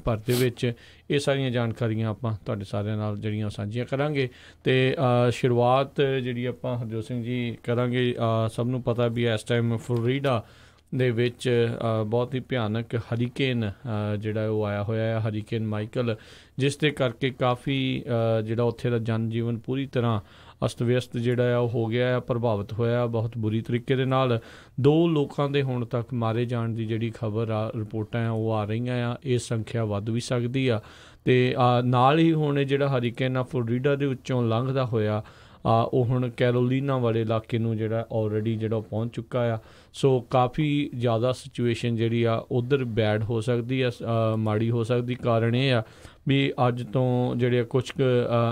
ਭਰ ਦੇ ਵਿੱਚ। ਇਹ ਸਾਰੀਆਂ ਜਾਣਕਾਰੀਆਂ ਆਪਾਂ ਤੁਹਾਡੇ ਸਾਰਿਆਂ ਨਾਲ ਜਿਹੜੀਆਂ ਸਾਂਝੀਆਂ ਕਰਾਂਗੇ। ਅਤੇ ਸ਼ੁਰੂਆਤ ਜਿਹੜੀ ਆਪਾਂ ਹਰਜੋਤ ਸਿੰਘ ਜੀ ਕਰਾਂਗੇ, ਸਭ ਨੂੰ ਪਤਾ ਵੀ ਇਸ ਟਾਈਮ ਫਲੋਰੀਡਾ ਦੇ ਵਿੱਚ ਬਹੁਤ ਹੀ ਭਿਆਨਕ ਹਰੀਕੇਨ ਜਿਹੜਾ ਉਹ ਆਇਆ ਹੋਇਆ ਹੈ, ਹਰੀਕੇਨ ਮਾਈਕਲ, ਜਿਸ ਦੇ ਕਰਕੇ ਕਾਫੀ ਜਿਹੜਾ ਉੱਥੇ ਦਾ ਜਨ ਜੀਵਨ ਪੂਰੀ ਤਰ੍ਹਾਂ ਅਸਤ ਵਿਅਸਤ ਜਿਹੜਾ ਆ ਉਹ ਹੋ ਗਿਆ ਆ, ਪ੍ਰਭਾਵਿਤ ਹੋਇਆ ਬਹੁਤ ਬੁਰੀ ਤਰੀਕੇ ਦੇ ਨਾਲ। 2 ਲੋਕਾਂ ਦੇ ਹੁਣ ਤੱਕ ਮਾਰੇ ਜਾਣ ਦੀ ਜਿਹੜੀ ਖਬਰ ਆ, ਰਿਪੋਰਟਾਂ ਆ ਉਹ ਆ ਰਹੀਆਂ ਆ। ਇਹ ਸੰਖਿਆ ਵੱਧ ਵੀ ਸਕਦੀ ਆ। ਅਤੇ ਨਾਲ ਹੀ ਹੁਣ ਜਿਹੜਾ ਹਰੀਕੇਨ ਆ ਫਲੋਰੀਡਾ ਦੇ ਵਿੱਚੋਂ ਲੰਘਦਾ ਹੋਇਆ ਉਹ ਹੁਣ ਕੈਰੋਲੀਨਾ ਵਾਲੇ ਇਲਾਕੇ ਨੂੰ ਜਿਹੜਾ ਆਲਰੇਡੀ ਜਿਹੜਾ ਉਹ ਪਹੁੰਚ ਚੁੱਕਾ ਆ। ਸੋ ਕਾਫੀ ਜ਼ਿਆਦਾ ਸਿਚੁਏਸ਼ਨ ਜਿਹੜੀ ਆ ਉੱਧਰ ਬੈਡ ਹੋ ਸਕਦੀ ਆ, ਮਾੜੀ ਹੋ ਸਕਦੀ। ਕਾਰਨ ਇਹ ਆ ਵੀ ਅੱਜ ਤੋਂ ਜਿਹੜੇ ਕੁਛ ਕੁ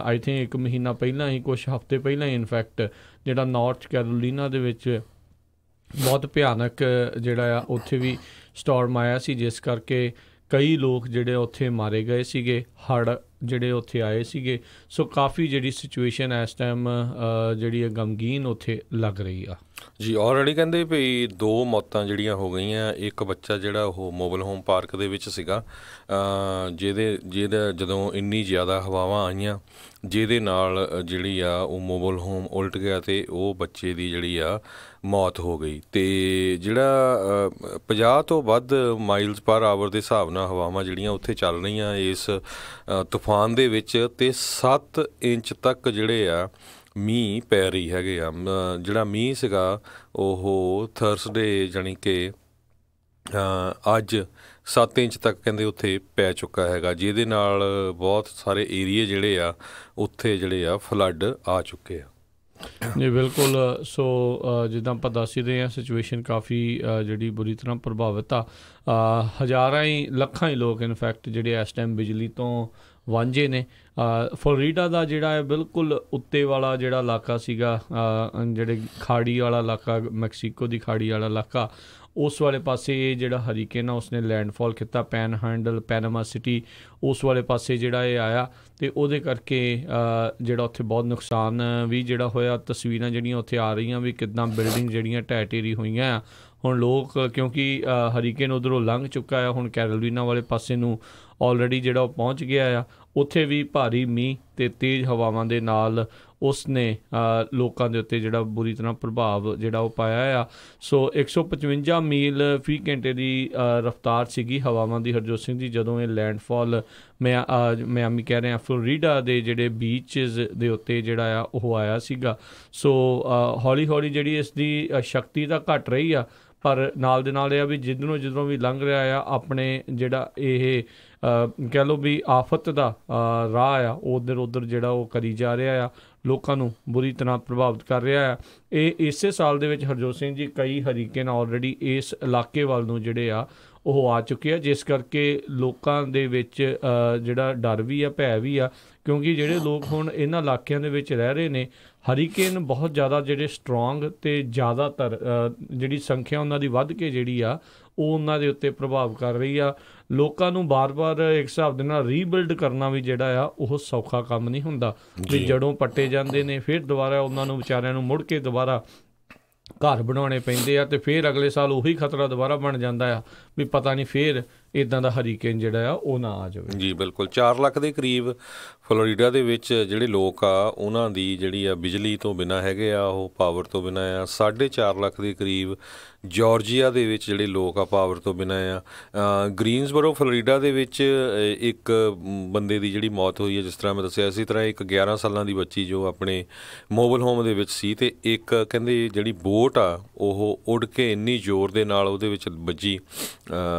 ਆਈ ਥਿੰਕ 1 ਮਹੀਨਾ ਪਹਿਲਾਂ ਹੀ, ਕੁਛ ਹਫ਼ਤੇ ਪਹਿਲਾਂ ਹੀ ਇਨਫੈਕਟ ਜਿਹੜਾ ਨਾਰਥ ਕੈਰੋਲੀਨਾ ਦੇ ਵਿੱਚ ਬਹੁਤ ਭਿਆਨਕ ਜਿਹੜਾ ਆ ਉੱਥੇ ਵੀ ਸਟੋਰਮ ਆਇਆ ਸੀ, ਜਿਸ ਕਰਕੇ ਕਈ ਲੋਕ ਜਿਹੜੇ ਉੱਥੇ ਮਾਰੇ ਗਏ ਸੀਗੇ, ਹੜ੍ਹ ਜਿਹੜੇ ਉੱਥੇ ਆਏ ਸੀਗੇ। ਸੋ ਕਾਫੀ ਜਿਹੜੀ ਸਿਚੁਏਸ਼ਨ ਇਸ ਟਾਈਮ ਜਿਹੜੀ ਗਮਗੀਨ ਉੱਥੇ ਲੱਗ ਰਹੀ ਆ ਜੀ। ਆਲਰੇਡੀ ਕਹਿੰਦੇ ਵੀ 2 ਮੌਤਾਂ ਜਿਹੜੀਆਂ ਹੋ ਗਈਆਂ। ਇੱਕ ਬੱਚਾ ਜਿਹੜਾ ਉਹ ਮੋਬਲ ਹੋਮ ਪਾਰਕ ਦੇ ਵਿੱਚ ਸੀਗਾ, ਜਿਹਦਾ ਜਦੋਂ ਇੰਨੀ ਜ਼ਿਆਦਾ ਹਵਾਵਾਂ ਆਈਆਂ ਜਿਹਦੇ ਨਾਲ ਜਿਹੜੀ ਆ ਉਹ ਮੋਬਲ ਹੋਮ ਉਲਟ ਗਿਆ ਅਤੇ ਉਹ ਬੱਚੇ ਦੀ ਜਿਹੜੀ ਆ ਮੌਤ ਹੋ ਗਈ। ਅਤੇ ਜਿਹੜਾ 50 ਤੋਂ ਵੱਧ ਮਾਈਲਸ ਪਰ ਆਵਰ ਦੇ ਹਿਸਾਬ ਨਾਲ ਹਵਾਵਾਂ ਜਿਹੜੀਆਂ ਉੱਥੇ ਚੱਲ ਰਹੀਆਂ ਇਸ ਤੂਫਾਨ ਦੇ ਵਿੱਚ, ਅਤੇ 7 ਇੰਚ ਤੱਕ ਜਿਹੜੇ ਆ ਮੀਂਹ ਪੈ ਰਹੀ ਹੈਗੇ ਆ। ਜਿਹੜਾ ਮੀਂਹ ਸੀਗਾ ਉਹ ਥਰਸਡੇ ਜਾਣੀ ਕਿ ਅੱਜ 7 ਇੰਚ ਤੱਕ ਕਹਿੰਦੇ ਉੱਥੇ ਪੈ ਚੁੱਕਾ ਹੈਗਾ, ਜਿਹਦੇ ਨਾਲ ਬਹੁਤ ਸਾਰੇ ਏਰੀਏ ਜਿਹੜੇ ਆ ਉੱਥੇ ਜਿਹੜੇ ਆ ਫਲੱਡ ਆ ਚੁੱਕੇ ਆ। ਜੀ ਬਿਲਕੁਲ। ਸੋ ਜਿੱਦਾਂ ਆਪਾਂ ਦੱਸ ਹੀ ਰਹੇ ਹਾਂ, ਸਿਚੁਏਸ਼ਨ ਕਾਫੀ ਜਿਹੜੀ ਬੁਰੀ ਤਰ੍ਹਾਂ ਪ੍ਰਭਾਵਿਤ ਆ। ਹਜ਼ਾਰਾਂ ਹੀ ਲੱਖਾਂ ਹੀ ਲੋਕ ਇਨਫੈਕਟ ਜਿਹੜੇ ਇਸ ਟਾਈਮ ਬਿਜਲੀ ਤੋਂ ਵਾਂਝੇ ਨੇ। ਫਲੋਰੀਡਾ ਦਾ ਜਿਹੜਾ ਹੈ ਬਿਲਕੁਲ ਉੱਤੇ ਵਾਲਾ ਜਿਹੜਾ ਇਲਾਕਾ ਸੀਗਾ, ਜਿਹੜੇ ਖਾੜੀ ਵਾਲਾ ਇਲਾਕਾ, ਮੈਕਸੀਕੋ ਦੀ ਖਾੜੀ ਵਾਲਾ ਇਲਾਕਾ, ਉਸ ਵਾਲੇ ਪਾਸੇ ਇਹ ਜਿਹੜਾ ਹਰੀਕੇਨ ਆ ਉਸਨੇ ਲੈਂਡਫਾਲ ਕੀਤਾ। ਪੈਨ ਹੈਂਡਲ, ਪੈਨਾਮਾ ਸਿਟੀ, ਉਸ ਵਾਲੇ ਪਾਸੇ ਜਿਹੜਾ ਇਹ ਆਇਆ ਅਤੇ ਉਹਦੇ ਕਰਕੇ ਜਿਹੜਾ ਉੱਥੇ ਬਹੁਤ ਨੁਕਸਾਨ ਵੀ ਜਿਹੜਾ ਹੋਇਆ। ਤਸਵੀਰਾਂ ਜਿਹੜੀਆਂ ਉੱਥੇ ਆ ਰਹੀਆਂ ਵੀ ਕਿੱਦਾਂ ਬਿਲਡਿੰਗ ਜਿਹੜੀਆਂ ਢਹਿ ਢੇਰੀ ਹੋਈਆਂ ਆ। ਹੁਣ ਲੋਕ ਕਿਉਂਕਿ ਹਰੀਕੇਨ ਉੱਧਰੋਂ ਲੰਘ ਚੁੱਕਾ ਆ, ਹੁਣ ਕੈਰੋਲੀਨਾ ਵਾਲੇ ਪਾਸੇ ਨੂੰ ਆਲਰੇਡੀ ਜਿਹੜਾ ਉਹ ਪਹੁੰਚ ਗਿਆ ਆ। ਉੱਥੇ ਵੀ ਭਾਰੀ ਮੀਂਹ ਅਤੇ ਤੇਜ਼ ਹਵਾਵਾਂ ਦੇ ਨਾਲ ਉਸਨੇ ਲੋਕਾਂ ਦੇ ਉੱਤੇ ਜਿਹੜਾ ਬੁਰੀ ਤਰ੍ਹਾਂ ਪ੍ਰਭਾਵ ਜਿਹੜਾ ਉਹ ਪਾਇਆ ਆ। ਸੋ 155 ਮੀਲ ਫੀ ਘੰਟੇ ਦੀ ਰਫਤਾਰ ਸੀਗੀ ਹਵਾਵਾਂ ਦੀ ਹਰਜੋਤ ਸਿੰਘ ਜੀ, ਜਦੋਂ ਇਹ ਲੈਂਡਫਾਲ ਮਿਆਮੀ ਕਹਿ ਰਹੇ ਹਾਂ ਫਲੋਰੀਡਾ ਦੇ ਜਿਹੜੇ ਬੀਚਜ਼ ਦੇ ਉੱਤੇ ਜਿਹੜਾ ਆ ਉਹ ਆਇਆ ਸੀਗਾ। ਸੋ ਹੌਲੀ ਹੌਲੀ ਜਿਹੜੀ ਇਸ ਦੀ ਸ਼ਕਤੀ ਤਾਂ ਘੱਟ ਰਹੀ ਆ, ਪਰ ਨਾਲ ਦੇ ਨਾਲ ਇਹ ਆ ਵੀ ਜਿੱਧਰੋਂ ਵੀ ਲੰਘ ਰਿਹਾ ਆ, ਆਪਣੇ ਜਿਹੜਾ ਇਹ ਕਹਿ ਲਓ ਵੀ ਆਫਤ ਦਾ ਰਾਹ ਆ ਉੱਧਰ ਜਿਹੜਾ ਉਹ ਕਰੀ ਜਾ ਰਿਹਾ ਆ, ਲੋਕਾਂ ਨੂੰ ਬੁਰੀ ਤਰ੍ਹਾਂ ਪ੍ਰਭਾਵਿਤ ਕਰ ਰਿਹਾ ਆ। ਇਹ ਇਸੇ ਸਾਲ ਦੇ ਵਿੱਚ ਹਰਜੋਤ ਸਿੰਘ ਜੀ ਕਈ ਹਰੀਕੇਨ ਆਲਰੇਡੀ ਇਸ ਇਲਾਕੇ ਵੱਲ ਨੂੰ ਜਿਹੜੇ ਆ ਉਹ ਆ ਚੁੱਕੇ ਆ, ਜਿਸ ਕਰਕੇ ਲੋਕਾਂ ਦੇ ਵਿੱਚ ਜਿਹੜਾ ਡਰ ਵੀ ਆ, ਭੈ ਵੀ ਆ, ਕਿਉਂਕਿ ਜਿਹੜੇ ਲੋਕ ਹੁਣ ਇਹਨਾਂ ਇਲਾਕਿਆਂ ਦੇ ਵਿੱਚ ਰਹਿ ਰਹੇ ਨੇ, ਹਰੀਕੇਨ ਬਹੁਤ ਜ਼ਿਆਦਾ ਜਿਹੜੇ ਸਟਰੋਂਗ ਅਤੇ ਜ਼ਿਆਦਾਤਰ ਜਿਹੜੀ ਸੰਖਿਆ ਉਹਨਾਂ ਦੀ ਵੱਧ ਕੇ ਜਿਹੜੀ ਆ ਉਹ ਉਹਨਾਂ ਦੇ ਉੱਤੇ ਪ੍ਰਭਾਵ ਕਰ ਰਹੀ ਆ। ਲੋਕਾਂ ਨੂੰ ਬਾਰ-ਬਾਰ ਇੱਕ ਹਿਸਾਬ ਦੇ ਨਾਲ ਰੀਬਿਲਡ ਕਰਨਾ ਵੀ ਜਿਹੜਾ ਆ ਉਹ ਸੌਖਾ ਕੰਮ ਨਹੀਂ ਹੁੰਦਾ। ਵੀ ਜੜੋਂ ਪੱਟੇ ਜਾਂਦੇ ਨੇ, ਫਿਰ ਦੁਬਾਰਾ ਉਹਨਾਂ ਨੂੰ ਵਿਚਾਰਿਆਂ ਨੂੰ ਮੁੜ ਕੇ ਦੁਬਾਰਾ ਘਰ ਬਣਾਉਣੇ ਪੈਂਦੇ ਆ, ਅਤੇ ਫਿਰ ਅਗਲੇ ਸਾਲ ਉਹੀ ਖਤਰਾ ਦੁਬਾਰਾ ਬਣ ਜਾਂਦਾ ਆ ਵੀ ਪਤਾ ਨਹੀਂ ਫਿਰ ਇੱਦਾਂ ਦਾ ਹਰੀਕੇਨ ਜਿਹੜਾ ਆ ਉਹ ਨਾ ਆ ਜਾਵੇ। ਜੀ ਬਿਲਕੁਲ। 4 ਲੱਖ ਦੇ ਕਰੀਬ ਫਲੋਰੀਡਾ ਦੇ ਵਿੱਚ ਜਿਹੜੇ ਲੋਕ ਆ ਉਹਨਾਂ ਦੀ ਜਿਹੜੀ ਆ ਬਿਜਲੀ ਤੋਂ ਬਿਨਾਂ ਹੈਗੇ ਆ, ਉਹ ਪਾਵਰ ਤੋਂ ਬਿਨਾਂ ਆ। 4.5 ਲੱਖ ਦੇ ਕਰੀਬ ਜਾਰਜੀਆ ਦੇ ਵਿੱਚ ਜਿਹੜੇ ਲੋਕ ਆ ਪਾਵਰ ਤੋਂ ਬਿਨਾਂ ਆ। ਗ੍ਰੀਨਸਬਰੋ ਫਲੋਰੀਡਾ ਦੇ ਵਿੱਚ ਇੱਕ ਬੰਦੇ ਦੀ ਜਿਹੜੀ ਮੌਤ ਹੋਈ ਹੈ, ਜਿਸ ਤਰ੍ਹਾਂ ਮੈਂ ਦੱਸਿਆ, ਇਸੇ ਤਰ੍ਹਾਂ ਇੱਕ 11 ਸਾਲਾਂ ਦੀ ਬੱਚੀ ਜੋ ਆਪਣੇ ਮੋਬਲ ਹੋਮ ਦੇ ਵਿੱਚ ਸੀ, ਅਤੇ ਇੱਕ ਕਹਿੰਦੇ ਜਿਹੜੀ ਬੋਟ ਆ ਉਹ ਉੱਡ ਕੇ ਇੰਨੀ ਜ਼ੋਰ ਦੇ ਨਾਲ ਉਹਦੇ ਵਿੱਚ ਵੱਜੀ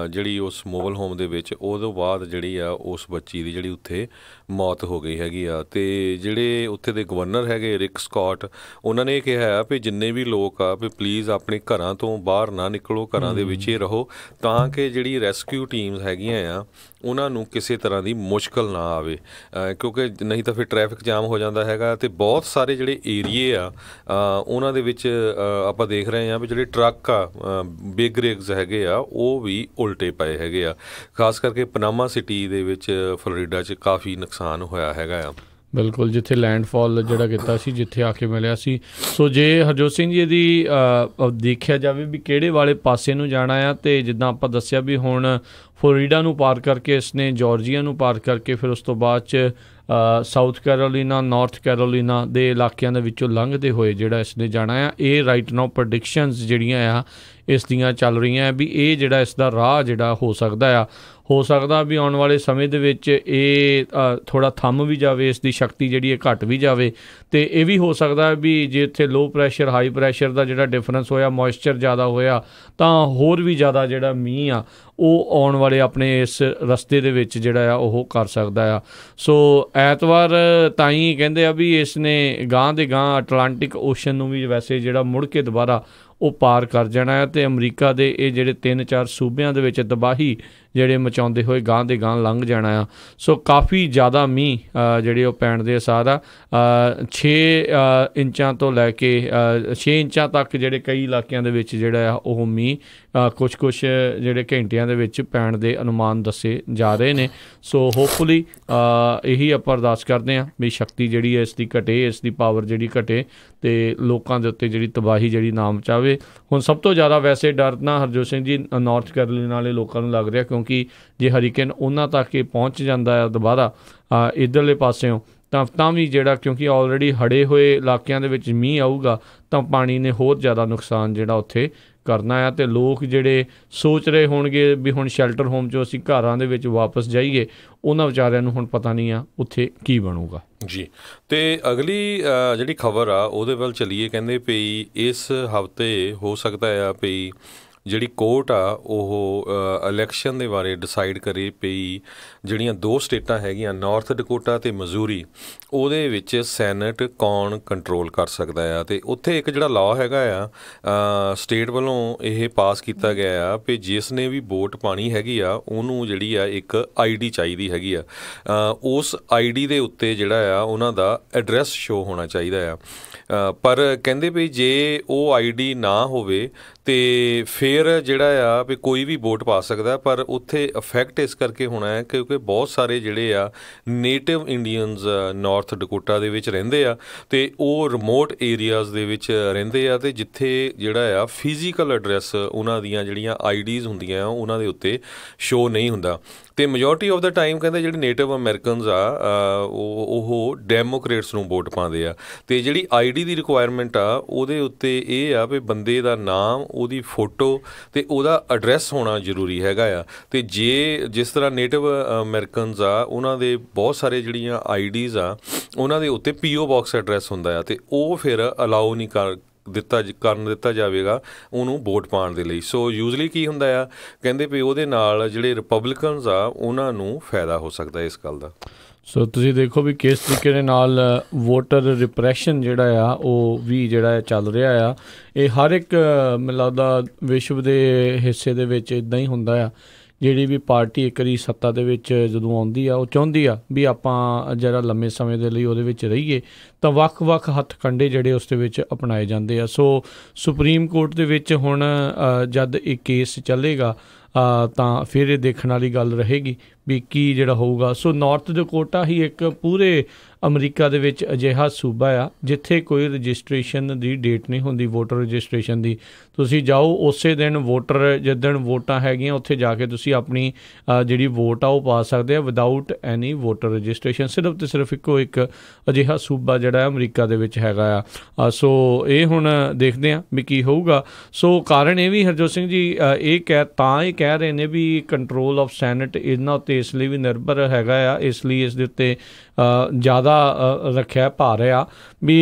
ਜਿਹੜੀ ਉਸ ਮੋਬਲ ਹੋਮ ਦੇ ਵਿੱਚ, ਉਹਦੋਂ ਬਾਅਦ ਜਿਹੜੀ ਆ ਉਸ ਬੱਚੀ ਦੀ ਜਿਹੜੀ ਉੱਥੇ ਮੌਤ ਹੋ ਗਈ ਹੈਗੀ ਆ। ਅਤੇ ਜਿਹੜੇ ਉੱਥੇ ਦੇ ਗਵਰਨਰ ਹੈਗੇ ਰਿਕ ਸਕਾਟ, ਉਹਨਾਂ ਨੇ ਇਹ ਕਿਹਾ ਆ ਵੀ ਜਿੰਨੇ ਵੀ ਲੋਕ ਆ ਵੀ ਪਲੀਜ਼ ਆਪਣੇ ਘਰਾਂ ਤੋਂ ਬਾਹਰ ਨਾ ਨਿਕਲੋ, ਘਰਾਂ ਦੇ ਵਿੱਚ ਹੀ ਰਹੋ, ਤਾਂ ਕਿ ਜਿਹੜੀ ਰੈਸਕਿਊ ਟੀਮਸ ਹੈਗੀਆਂ ਆ ਉਹਨਾਂ ਨੂੰ ਕਿਸੇ ਤਰ੍ਹਾਂ ਦੀ ਮੁਸ਼ਕਿਲ ਨਾ ਆਵੇ, ਕਿਉਂਕਿ ਨਹੀਂ ਤਾਂ ਫਿਰ ਟ੍ਰੈਫਿਕ ਜਾਮ ਹੋ ਜਾਂਦਾ ਹੈਗਾ। ਅਤੇ ਬਹੁਤ ਸਾਰੇ ਜਿਹੜੇ ਏਰੀਏ ਆ ਉਹਨਾਂ ਦੇ ਵਿੱਚ ਆਪਾਂ ਦੇਖ ਰਹੇ ਹਾਂ ਵੀ ਜਿਹੜੇ ਟਰੱਕ ਆ, ਬਿਗ ਰਿਗਸ ਹੈਗੇ ਆ, ਉਹ ਵੀ ਉਲਟੇ ਪਏ ਹੈਗੇ ਆ। ਖਾਸ ਕਰਕੇ ਪਨਾਮਾ ਸਿਟੀ ਦੇ ਵਿੱਚ ਫਲੋਰੀਡਾ 'ਚ ਕਾਫੀ ਨੁਕਸਾਨ ਹੋਇਆ ਹੈਗਾ ਆ। ਬਿਲਕੁਲ, ਜਿੱਥੇ ਲੈਂਡਫਾਲ ਜਿਹੜਾ ਕੀਤਾ ਸੀ, ਜਿੱਥੇ ਆ ਕੇ ਮਿਲਿਆ ਸੀ। ਸੋ ਜੇ ਹਰਜੋਤ ਸਿੰਘ ਜੀ ਇਹਦੀ ਦੇਖਿਆ ਜਾਵੇ ਵੀ ਕਿਹੜੇ ਵਾਲੇ ਪਾਸੇ ਨੂੰ ਜਾਣਾ ਆ, ਅਤੇ ਜਿੱਦਾਂ ਆਪਾਂ ਦੱਸਿਆ ਵੀ ਹੁਣ ਫਲੋਰੀਡਾ ਨੂੰ ਪਾਰ ਕਰਕੇ ਇਸ ਨੇ ਜਾਰਜੀਆ ਨੂੰ ਪਾਰ ਕਰਕੇ ਫਿਰ ਉਸ ਤੋਂ ਬਾਅਦ 'ਚ ਸਾਊਥ ਕੈਰੋਲੀਨਾ, ਨਾਰਥ ਕੈਰੋਲੀਨਾ ਦੇ ਇਲਾਕਿਆਂ ਦੇ ਵਿੱਚੋਂ ਲੰਘਦੇ ਹੋਏ ਜਿਹੜਾ ਇਸ ਨੇ ਜਾਣਾ ਆ। ਇਹ ਰਾਈਟ ਨਾਓ ਪ੍ਰੈਡਿਕਸ਼ਨਸ ਜਿਹੜੀਆਂ ਆ ਇਸ ਦੀਆਂ ਚੱਲ ਰਹੀਆਂ ਵੀ ਇਹ ਜਿਹੜਾ ਇਸ ਦਾ ਰਾਹ ਜਿਹੜਾ ਹੋ ਸਕਦਾ ਵੀ ਆਉਣ ਵਾਲੇ ਸਮੇਂ ਦੇ ਵਿੱਚ ਇਹ ਥੋੜ੍ਹਾ ਥੰਮ ਵੀ ਜਾਵੇ, ਇਸ ਦੀ ਸ਼ਕਤੀ ਜਿਹੜੀ ਹੈ ਘੱਟ ਵੀ ਜਾਵੇ। ਅਤੇ ਇਹ ਵੀ ਹੋ ਸਕਦਾ ਵੀ ਜੇ ਇੱਥੇ ਲੋ ਪ੍ਰੈਸ਼ਰ ਹਾਈ ਪ੍ਰੈਸ਼ਰ ਦਾ ਜਿਹੜਾ ਡਿਫਰੈਂਸ ਹੋਇਆ, ਮੋਇਸਚਰ ਜ਼ਿਆਦਾ ਹੋਇਆ, ਤਾਂ ਹੋਰ ਵੀ ਜ਼ਿਆਦਾ ਜਿਹੜਾ ਮੀਂਹ ਆ ਉਹ ਆਉਣ ਵਾਲੇ ਆਪਣੇ ਇਸ ਰਸਤੇ ਦੇ ਵਿੱਚ ਜਿਹੜਾ ਆ ਉਹ ਕਰ ਸਕਦਾ ਆ। ਸੋ ਐਤਵਾਰ ਤਾਈਂ ਕਹਿੰਦੇ ਆ ਵੀ ਇਸ ਨੇ ਗਾਂਹ ਦੇ ਗਾਂਹ ਅਟਲਾਂਟਿਕ ਓਸ਼ਨ ਨੂੰ ਵੀ ਵੈਸੇ ਜਿਹੜਾ ਮੁੜ ਕੇ ਦੁਬਾਰਾ ਉਹ ਪਾਰ ਕਰ ਜਾਣਾ ਹੈ ਅਤੇ ਅਮਰੀਕਾ ਦੇ ਇਹ ਜਿਹੜੇ 3-4 ਸੂਬਿਆਂ ਦੇ ਵਿੱਚ ਤਬਾਹੀ ਜਿਹੜੇ ਮਚਾਉਂਦੇ ਹੋਏ ਗਾਂਹ ਦੇ ਗਾਂਹ ਲੰਘ ਜਾਣਾ ਆ। ਸੋ ਕਾਫੀ ਜ਼ਿਆਦਾ ਮੀਂਹ ਜਿਹੜੇ ਉਹ ਪੈਣ ਦੇ ਅਸਾਰ ਆ। 6 ਇੰਚਾਂ ਤੋਂ ਲੈ ਕੇ 6 ਇੰਚਾਂ ਤੱਕ ਜਿਹੜੇ ਕਈ ਇਲਾਕਿਆਂ ਦੇ ਵਿੱਚ ਜਿਹੜਾ ਆ ਉਹ ਮੀਂਹ ਕੁਛ ਜਿਹੜੇ ਘੰਟਿਆਂ ਦੇ ਵਿੱਚ ਪੈਣ ਦੇ ਅਨੁਮਾਨ ਦੱਸੇ ਜਾ ਰਹੇ ਨੇ। ਸੋ ਹੋਪਫੁਲੀ ਇਹੀ ਆਪਾਂ ਅਰਦਾਸ ਕਰਦੇ ਹਾਂ ਵੀ ਸ਼ਕਤੀ ਜਿਹੜੀ ਹੈ ਇਸ ਦੀ ਘਟੇ, ਇਸ ਦੀ ਪਾਵਰ ਜਿਹੜੀ ਘਟੇ ਅਤੇ ਲੋਕਾਂ ਦੇ ਉੱਤੇ ਜਿਹੜੀ ਤਬਾਹੀ ਜਿਹੜੀ ਨਾ ਮਚਾਵੇ। ਹੁਣ ਸਭ ਤੋਂ ਜ਼ਿਆਦਾ ਵੈਸੇ ਡਰ ਨਾ ਹਰਜੋਤ ਸਿੰਘ ਜੀ ਨਾਰਥ ਕੈਰੋਲੀਨਾ ਵਾਲੇ ਲੋਕਾਂ ਨੂੰ ਲੱਗ ਰਿਹਾ, ਕਿਉਂਕਿ ਜੇ ਹਰੀਕੇਨ ਉਹਨਾਂ ਤੱਕ ਇਹ ਪਹੁੰਚ ਜਾਂਦਾ ਹੈ ਦੁਬਾਰਾ ਇੱਧਰਲੇ ਪਾਸਿਓਂ ਤਾਂ ਵੀ ਜਿਹੜਾ ਕਿਉਂਕਿ ਆਲਰੇਡੀ ਹੜੇ ਹੋਏ ਇਲਾਕਿਆਂ ਦੇ ਵਿੱਚ ਮੀਂਹ ਆਊਗਾ ਤਾਂ ਪਾਣੀ ਨੇ ਹੋਰ ਜ਼ਿਆਦਾ ਨੁਕਸਾਨ ਜਿਹੜਾ ਉੱਥੇ ਕਰਨਾ ਆ। ਅਤੇ ਲੋਕ ਜਿਹੜੇ ਸੋਚ ਰਹੇ ਹੋਣਗੇ ਵੀ ਹੁਣ ਸ਼ੈਲਟਰ ਹੋਮ 'ਚੋਂ ਅਸੀਂ ਘਰਾਂ ਦੇ ਵਿੱਚ ਵਾਪਸ ਜਾਈਏ, ਉਹਨਾਂ ਵਿਚਾਰਿਆਂ ਨੂੰ ਹੁਣ ਪਤਾ ਨਹੀਂ ਆ ਉੱਥੇ ਕੀ ਬਣੂਗਾ ਜੀ। ਅਤੇ ਅਗਲੀ ਜਿਹੜੀ ਖਬਰ ਆ ਉਹਦੇ ਵੱਲ ਚੱਲੀਏ। ਕਹਿੰਦੇ ਪਈ ਇਸ ਹਫ਼ਤੇ ਹੋ ਸਕਦਾ ਆ ਪਈ ਜਿਹੜੀ ਕੋਰਟ ਆ ਉਹ ਇਲੈਕਸ਼ਨ ਦੇ ਬਾਰੇ ਡਿਸਾਈਡ ਕਰੇ ਪਈ ਜਿਹੜੀਆਂ 2 ਸਟੇਟਾਂ ਹੈਗੀਆਂ ਨਾਰਥ ਡਕੋਟਾ ਅਤੇ ਮਜ਼ੂਰੀ, ਉਹਦੇ ਵਿੱਚ ਸੈਨੇਟ ਕੌਣ ਕੰਟਰੋਲ ਕਰ ਸਕਦਾ ਆ। ਅਤੇ ਉੱਥੇ ਇੱਕ ਜਿਹੜਾ ਲਾਅ ਹੈਗਾ ਆ ਸਟੇਟ ਵੱਲੋਂ ਇਹ ਪਾਸ ਕੀਤਾ ਗਿਆ ਆ ਵੀ ਜਿਸ ਨੇ ਵੀ ਵੋਟ ਪਾਣੀ ਹੈਗੀ ਆ ਉਹਨੂੰ ਜਿਹੜੀ ਆ ਇੱਕ ID ਚਾਹੀਦੀ ਹੈਗੀ ਆ। ਉਸ ID ਦੇ ਉੱਤੇ ਜਿਹੜਾ ਆ ਉਹਨਾਂ ਦਾ ਐਡਰੈਸ ਸ਼ੋ ਹੋਣਾ ਚਾਹੀਦਾ ਆ। ਪਰ ਕਹਿੰਦੇ ਵੀ ਜੇ ਉਹ ID ਨਾ ਹੋਵੇ ਅਤੇ ਫਿਰ ਜਿਹੜਾ ਆ ਵੀ ਕੋਈ ਵੀ ਵੋਟ ਪਾ ਸਕਦਾ, ਪਰ ਉੱਥੇ ਇਫੈਕਟ ਇਸ ਕਰਕੇ ਹੋਣਾ ਹੈ ਕਿਉਂਕਿ ਬਹੁਤ ਸਾਰੇ ਜਿਹੜੇ ਆ ਨੇਟਿਵ ਇੰਡੀਅਨਸ ਨਾਰਥ ਡਕੋਟਾ ਦੇ ਵਿੱਚ ਰਹਿੰਦੇ ਆ ਅਤੇ ਉਹ ਰਿਮੋਟ ਏਰੀਆਜ਼ ਦੇ ਵਿੱਚ ਰਹਿੰਦੇ ਆ ਅਤੇ ਜਿੱਥੇ ਜਿਹੜਾ ਆ ਫਿਜ਼ੀਕਲ ਐਡਰੈਸ ਉਹਨਾਂ ਦੀਆਂ ਜਿਹੜੀਆਂ IDs ਹੁੰਦੀਆਂ ਆ ਉਹਨਾਂ ਦੇ ਉੱਤੇ ਸ਼ੋ ਨਹੀਂ ਹੁੰਦਾ। ਅਤੇ ਮੈਜੋਰਟੀ ਆਫ ਦਾ ਟਾਈਮ ਕਹਿੰਦੇ ਜਿਹੜੇ ਨੇਟਿਵ ਅਮਰੀਕਨਸ ਆ ਉਹ ਡੈਮੋਕਰੇਟਸ ਨੂੰ ਵੋਟ ਪਾਉਂਦੇ ਆ। ਅਤੇ ਜਿਹੜੀ ID ਦੀ ਰਿਕੁਆਇਰਮੈਂਟ ਆ ਉਹਦੇ ਉੱਤੇ ਇਹ ਆ ਵੀ ਬੰਦੇ ਦਾ ਨਾਮ, ਉਹਦੀ ਫੋਟੋ ਅਤੇ ਉਹਦਾ ਐਡਰੈਸ ਹੋਣਾ ਜ਼ਰੂਰੀ ਹੈਗਾ ਆ। ਅਤੇ ਜੇ ਜਿਸ ਤਰ੍ਹਾਂ ਨੇਟਿਵ ਅਮਰੀਕਨਸ ਆ ਉਹਨਾਂ ਦੇ ਬਹੁਤ ਸਾਰੇ ਜਿਹੜੀਆਂ IDs ਆ ਉਹਨਾਂ ਦੇ ਉੱਤੇ PO ਬਾਕਸ ਐਡਰੈਸ ਹੁੰਦਾ ਆ ਅਤੇ ਉਹ ਫਿਰ ਅਲਾਓ ਨਹੀਂ ਕਰਨ ਦਿੱਤਾ ਜਾਵੇਗਾ ਉਹਨੂੰ ਵੋਟ ਪਾਉਣ ਦੇ ਲਈ। ਸੋ ਯੂਜ਼ਲੀ ਕੀ ਹੁੰਦਾ ਆ ਕਹਿੰਦੇ ਵੀ ਉਹਦੇ ਨਾਲ ਜਿਹੜੇ ਰਿਪਬਲਿਕਨਸ ਆ ਉਹਨਾਂ ਨੂੰ ਫਾਇਦਾ ਹੋ ਸਕਦਾ ਇਸ ਗੱਲ ਦਾ। ਸੋ ਤੁਸੀਂ ਦੇਖੋ ਵੀ ਕਿਸ ਤਰੀਕੇ ਦੇ ਨਾਲ ਵੋਟਰ ਰਿਪਰੈਸ਼ਨ ਜਿਹੜਾ ਆ ਉਹ ਵੀ ਜਿਹੜਾ ਚੱਲ ਰਿਹਾ ਆ। ਇਹ ਹਰ ਇੱਕ ਮੈਨੂੰ ਲੱਗਦਾ ਵਿਸ਼ਵ ਦੇ ਹਿੱਸੇ ਦੇ ਵਿੱਚ ਇੱਦਾਂ ਹੀ ਹੁੰਦਾ ਆ। ਜਿਹੜੀ ਵੀ ਪਾਰਟੀ ਇੱਕ ਵਾਰੀ ਸੱਤਾ ਦੇ ਵਿੱਚ ਜਦੋਂ ਆਉਂਦੀ ਆ ਉਹ ਚਾਹੁੰਦੀ ਆ ਵੀ ਆਪਾਂ ਜਿਹੜਾ ਲੰਮੇ ਸਮੇਂ ਦੇ ਲਈ ਉਹਦੇ ਵਿੱਚ ਰਹੀਏ, ਤਾਂ ਵੱਖ-ਵੱਖ ਹੱਥਕੰਡੇ ਜਿਹੜੇ ਉਸ ਦੇ ਵਿੱਚ ਅਪਣਾਏ ਜਾਂਦੇ ਆ। ਸੋ ਸੁਪਰੀਮ ਕੋਰਟ ਦੇ ਵਿੱਚ ਹੁਣ ਜਦ ਇਹ ਕੇਸ ਚੱਲੇਗਾ ਤਾਂ ਫਿਰ ਇਹ ਦੇਖਣ ਵਾਲੀ ਗੱਲ ਰਹੇਗੀ ਵੀ ਕੀ ਜਿਹੜਾ ਹੋਊਗਾ। ਸੋ ਨਾਰਥ ਡਕੋਟਾ ਹੀ ਇੱਕ ਪੂਰੇ ਅਮਰੀਕਾ ਦੇ ਵਿੱਚ ਅਜਿਹਾ ਸੂਬਾ ਆ ਜਿੱਥੇ ਕੋਈ ਰਜਿਸਟ੍ਰੇਸ਼ਨ ਦੀ ਡੇਟ ਨਹੀਂ ਹੁੰਦੀ, ਵੋਟਰ ਰਜਿਸਟ੍ਰੇਸ਼ਨ ਦੀ। ਤੁਸੀਂ ਜਾਓ ਉਸੇ ਦਿਨ ਜਿੱਦਣ ਵੋਟਾਂ ਹੈਗੀਆਂ ਉੱਥੇ ਜਾ ਕੇ ਤੁਸੀਂ ਆਪਣੀ ਜਿਹੜੀ ਵੋਟ ਆ ਉਹ ਪਾ ਸਕਦੇ ਆ ਵਿਦਾਊਟ ਐਨੀ ਵੋਟਰ ਰਜਿਸਟ੍ਰੇਸ਼ਨ। ਸਿਰਫ ਅਤੇ ਸਿਰਫ ਇੱਕੋ ਇੱਕ ਅਜਿਹਾ ਸੂਬਾ ਜਿਹੜਾ ਅਮਰੀਕਾ ਦੇ ਵਿੱਚ ਹੈਗਾ ਆ। ਸੋ ਇਹ ਹੁਣ ਦੇਖਦੇ ਹਾਂ ਵੀ ਕੀ ਹੋਊਗਾ। ਸੋ ਕਾਰਨ ਇਹ ਵੀ ਹਰਜੋਤ ਸਿੰਘ ਜੀ ਇਹ ਕਹਿ ਰਹੇ ਨੇ ਵੀ ਕੰਟਰੋਲ ਆਫ ਸੈਨੇਟ ਇਹਨਾਂ ਉੱਤੇ ਇਸ ਲਈ ਵੀ ਨਿਰਭਰ ਹੈਗਾ ਆ, ਇਸ ਲਈ ਇਸ ਦੇ ਉੱਤੇ ਜ਼ਿਆਦਾ ਰੱਖਿਆ ਭਾਰ ਆ ਵੀ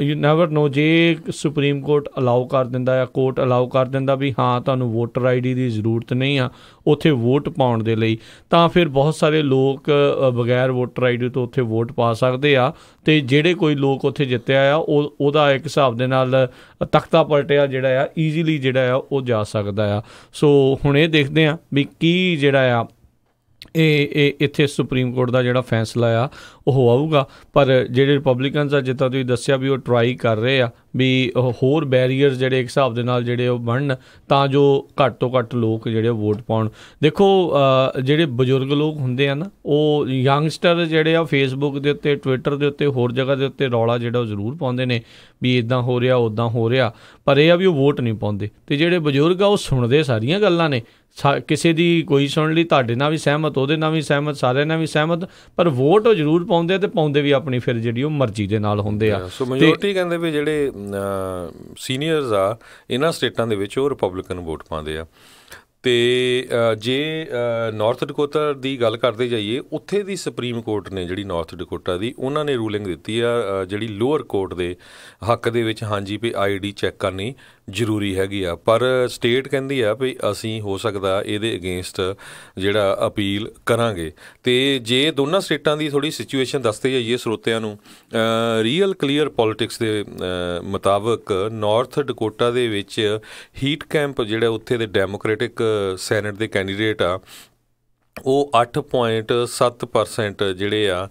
ਯੂ ਨੈਵਰ ਨੋ। ਜੇ ਸੁਪਰੀਮ ਕੋਰਟ ਅਲਾਓ ਕਰ ਦਿੰਦਾ ਜਾਂ ਕੋਰਟ ਅਲਾਓ ਕਰ ਦਿੰਦਾ ਵੀ ਹਾਂ ਤੁਹਾਨੂੰ ਵੋਟਰ ID ਦੀ ਜ਼ਰੂਰਤ ਨਹੀਂ ਆ ਉੱਥੇ ਵੋਟ ਪਾਉਣ ਦੇ ਲਈ, ਤਾਂ ਫਿਰ ਬਹੁਤ ਸਾਰੇ ਲੋਕ ਬਗੈਰ ਵੋਟਰ ID ਤੋਂ ਉੱਥੇ ਵੋਟ ਪਾ ਸਕਦੇ ਆ। ਅਤੇ ਜਿਹੜੇ ਕੋਈ ਲੋਕ ਉੱਥੇ ਜਿੱਤਿਆ ਆ ਉਹਦਾ ਇੱਕ ਹਿਸਾਬ ਦੇ ਨਾਲ ਤਖਤਾ ਪਲਟਿਆ ਜਿਹੜਾ ਆ ਈਜ਼ੀਲੀ ਜਿਹੜਾ ਆ ਉਹ ਜਾ ਸਕਦਾ ਆ। ਸੋ ਹੁਣ ਇਹ ਦੇਖਦੇ ਹਾਂ ਵੀ ਕੀ ਜਿਹੜਾ ਆ ਇਹ ਇੱਥੇ ਸੁਪਰੀਮ ਕੋਰਟ ਦਾ ਜਿਹੜਾ ਫੈਸਲਾ ਆ ਉਹ ਆਊਗਾ। ਪਰ ਜਿਹੜੇ ਰਿਪਬਲਿਕਨਸ ਆ ਜਿੱਦਾਂ ਤੁਸੀਂ ਦੱਸਿਆ ਵੀ ਉਹ ਟਰਾਈ ਕਰ ਰਹੇ ਆ ਵੀ ਹੋਰ ਬੈਰੀਅਰਸ ਜਿਹੜੇ ਇੱਕ ਹਿਸਾਬ ਦੇ ਨਾਲ ਜਿਹੜੇ ਉਹ ਬਣਨ ਤਾਂ ਜੋ ਘੱਟ ਤੋਂ ਘੱਟ ਲੋਕ ਜਿਹੜੇ ਵੋਟ ਪਾਉਣ। ਦੇਖੋ ਜਿਹੜੇ ਬਜ਼ੁਰਗ ਲੋਕ ਹੁੰਦੇ ਆ ਨਾ ਉਹ ਯੰਗਸਟਰ ਜਿਹੜੇ ਆ ਫੇਸਬੁੱਕ ਦੇ ਉੱਤੇ, ਟਵਿੱਟਰ ਦੇ ਉੱਤੇ, ਹੋਰ ਜਗ੍ਹਾ ਦੇ ਉੱਤੇ ਰੌਲਾ ਜਿਹੜਾ ਉਹ ਜ਼ਰੂਰ ਪਾਉਂਦੇ ਨੇ ਵੀ ਇੱਦਾਂ ਹੋ ਰਿਹਾ ਉੱਦਾਂ ਹੋ ਰਿਹਾ, ਪਰ ਇਹ ਆ ਵੀ ਉਹ ਵੋਟ ਨਹੀਂ ਪਾਉਂਦੇ। ਅਤੇ ਜਿਹੜੇ ਬਜ਼ੁਰਗ ਆ ਉਹ ਸੁਣਦੇ ਸਾਰੀਆਂ ਗੱਲਾਂ ਨੇ ਕਿਸੇ ਦੀ ਕੋਈ ਸੁਣ ਲਈ, ਤੁਹਾਡੇ ਨਾਲ ਵੀ ਸਹਿਮਤ, ਉਹਦੇ ਨਾਲ ਵੀ ਸਹਿਮਤ, ਸਾਰਿਆਂ ਨਾਲ ਵੀ ਸਹਿਮਤ, ਪਰ ਵੋਟ ਉਹ ਜ਼ਰੂਰ ਪਾਉਂਦੇ ਆ ਅਤੇ ਪਾਉਂਦੇ ਵੀ ਆਪਣੀ ਫਿਰ ਜਿਹੜੀ ਉਹ ਮਰਜ਼ੀ ਦੇ ਨਾਲ ਹੁੰਦੇ ਆ। ਸੋ ਮੈਜੋਰਟੀ ਕਹਿੰਦੇ ਵੀ ਜਿਹੜੇ ਸੀਨੀਅਰਸ ਆ ਇਹਨਾਂ ਸਟੇਟਾਂ ਦੇ ਵਿੱਚ ਉਹ ਰਿਪਬਲਿਕਨ ਵੋਟ ਪਾਉਂਦੇ ਆ। ਅਤੇ ਜੇ ਨਾਰਥ ਡਕੋਟਾ ਦੀ ਗੱਲ ਕਰਦੇ ਜਾਈਏ, ਉੱਥੇ ਦੀ ਸੁਪਰੀਮ ਕੋਰਟ ਨੇ ਜਿਹੜੀ ਨਾਰਥ ਡਕੋਟਾ ਦੀ, ਉਹਨਾਂ ਨੇ ਰੂਲਿੰਗ ਦਿੱਤੀ ਆ ਜਿਹੜੀ ਲੋਅਰ ਕੋਰਟ ਦੇ ਹੱਕ ਦੇ ਵਿੱਚ, ਹਾਂਜੀ ਵੀ ID ਚੈੱਕ ਕਰਨੀ ਜ਼ਰੂਰੀ ਹੈਗੀ ਆ। ਪਰ ਸਟੇਟ ਕਹਿੰਦੀ ਆ ਵੀ ਅਸੀਂ ਹੋ ਸਕਦਾ ਇਹਦੇ ਅਗੇਂਸਟ ਜਿਹੜਾ ਅਪੀਲ ਕਰਾਂਗੇ। ਅਤੇ ਜੇ ਦੋਨਾਂ ਸਟੇਟਾਂ ਦੀ ਥੋੜ੍ਹੀ ਸਿਚੁਏਸ਼ਨ ਦੱਸਦੇ ਜਾਈਏ ਸਰੋਤਿਆਂ ਨੂੰ, ਰੀਅਲ ਕਲੀਅਰ ਪੋਲੀਟਿਕਸ ਦੇ ਮੁਤਾਬਕ ਨਾਰਥ ਡਕੋਟਾ ਦੇ ਵਿੱਚ ਹੀਟ ਕੈਂਪ ਜਿਹੜਾ ਉੱਥੇ ਦੇ ਡੈਮੋਕ੍ਰੈਟਿਕ ਸੈਨੇਟ ਦੇ ਕੈਂਡੀਡੇਟ ਆ, ਉਹ 8.7% ਜਿਹੜੇ ਆ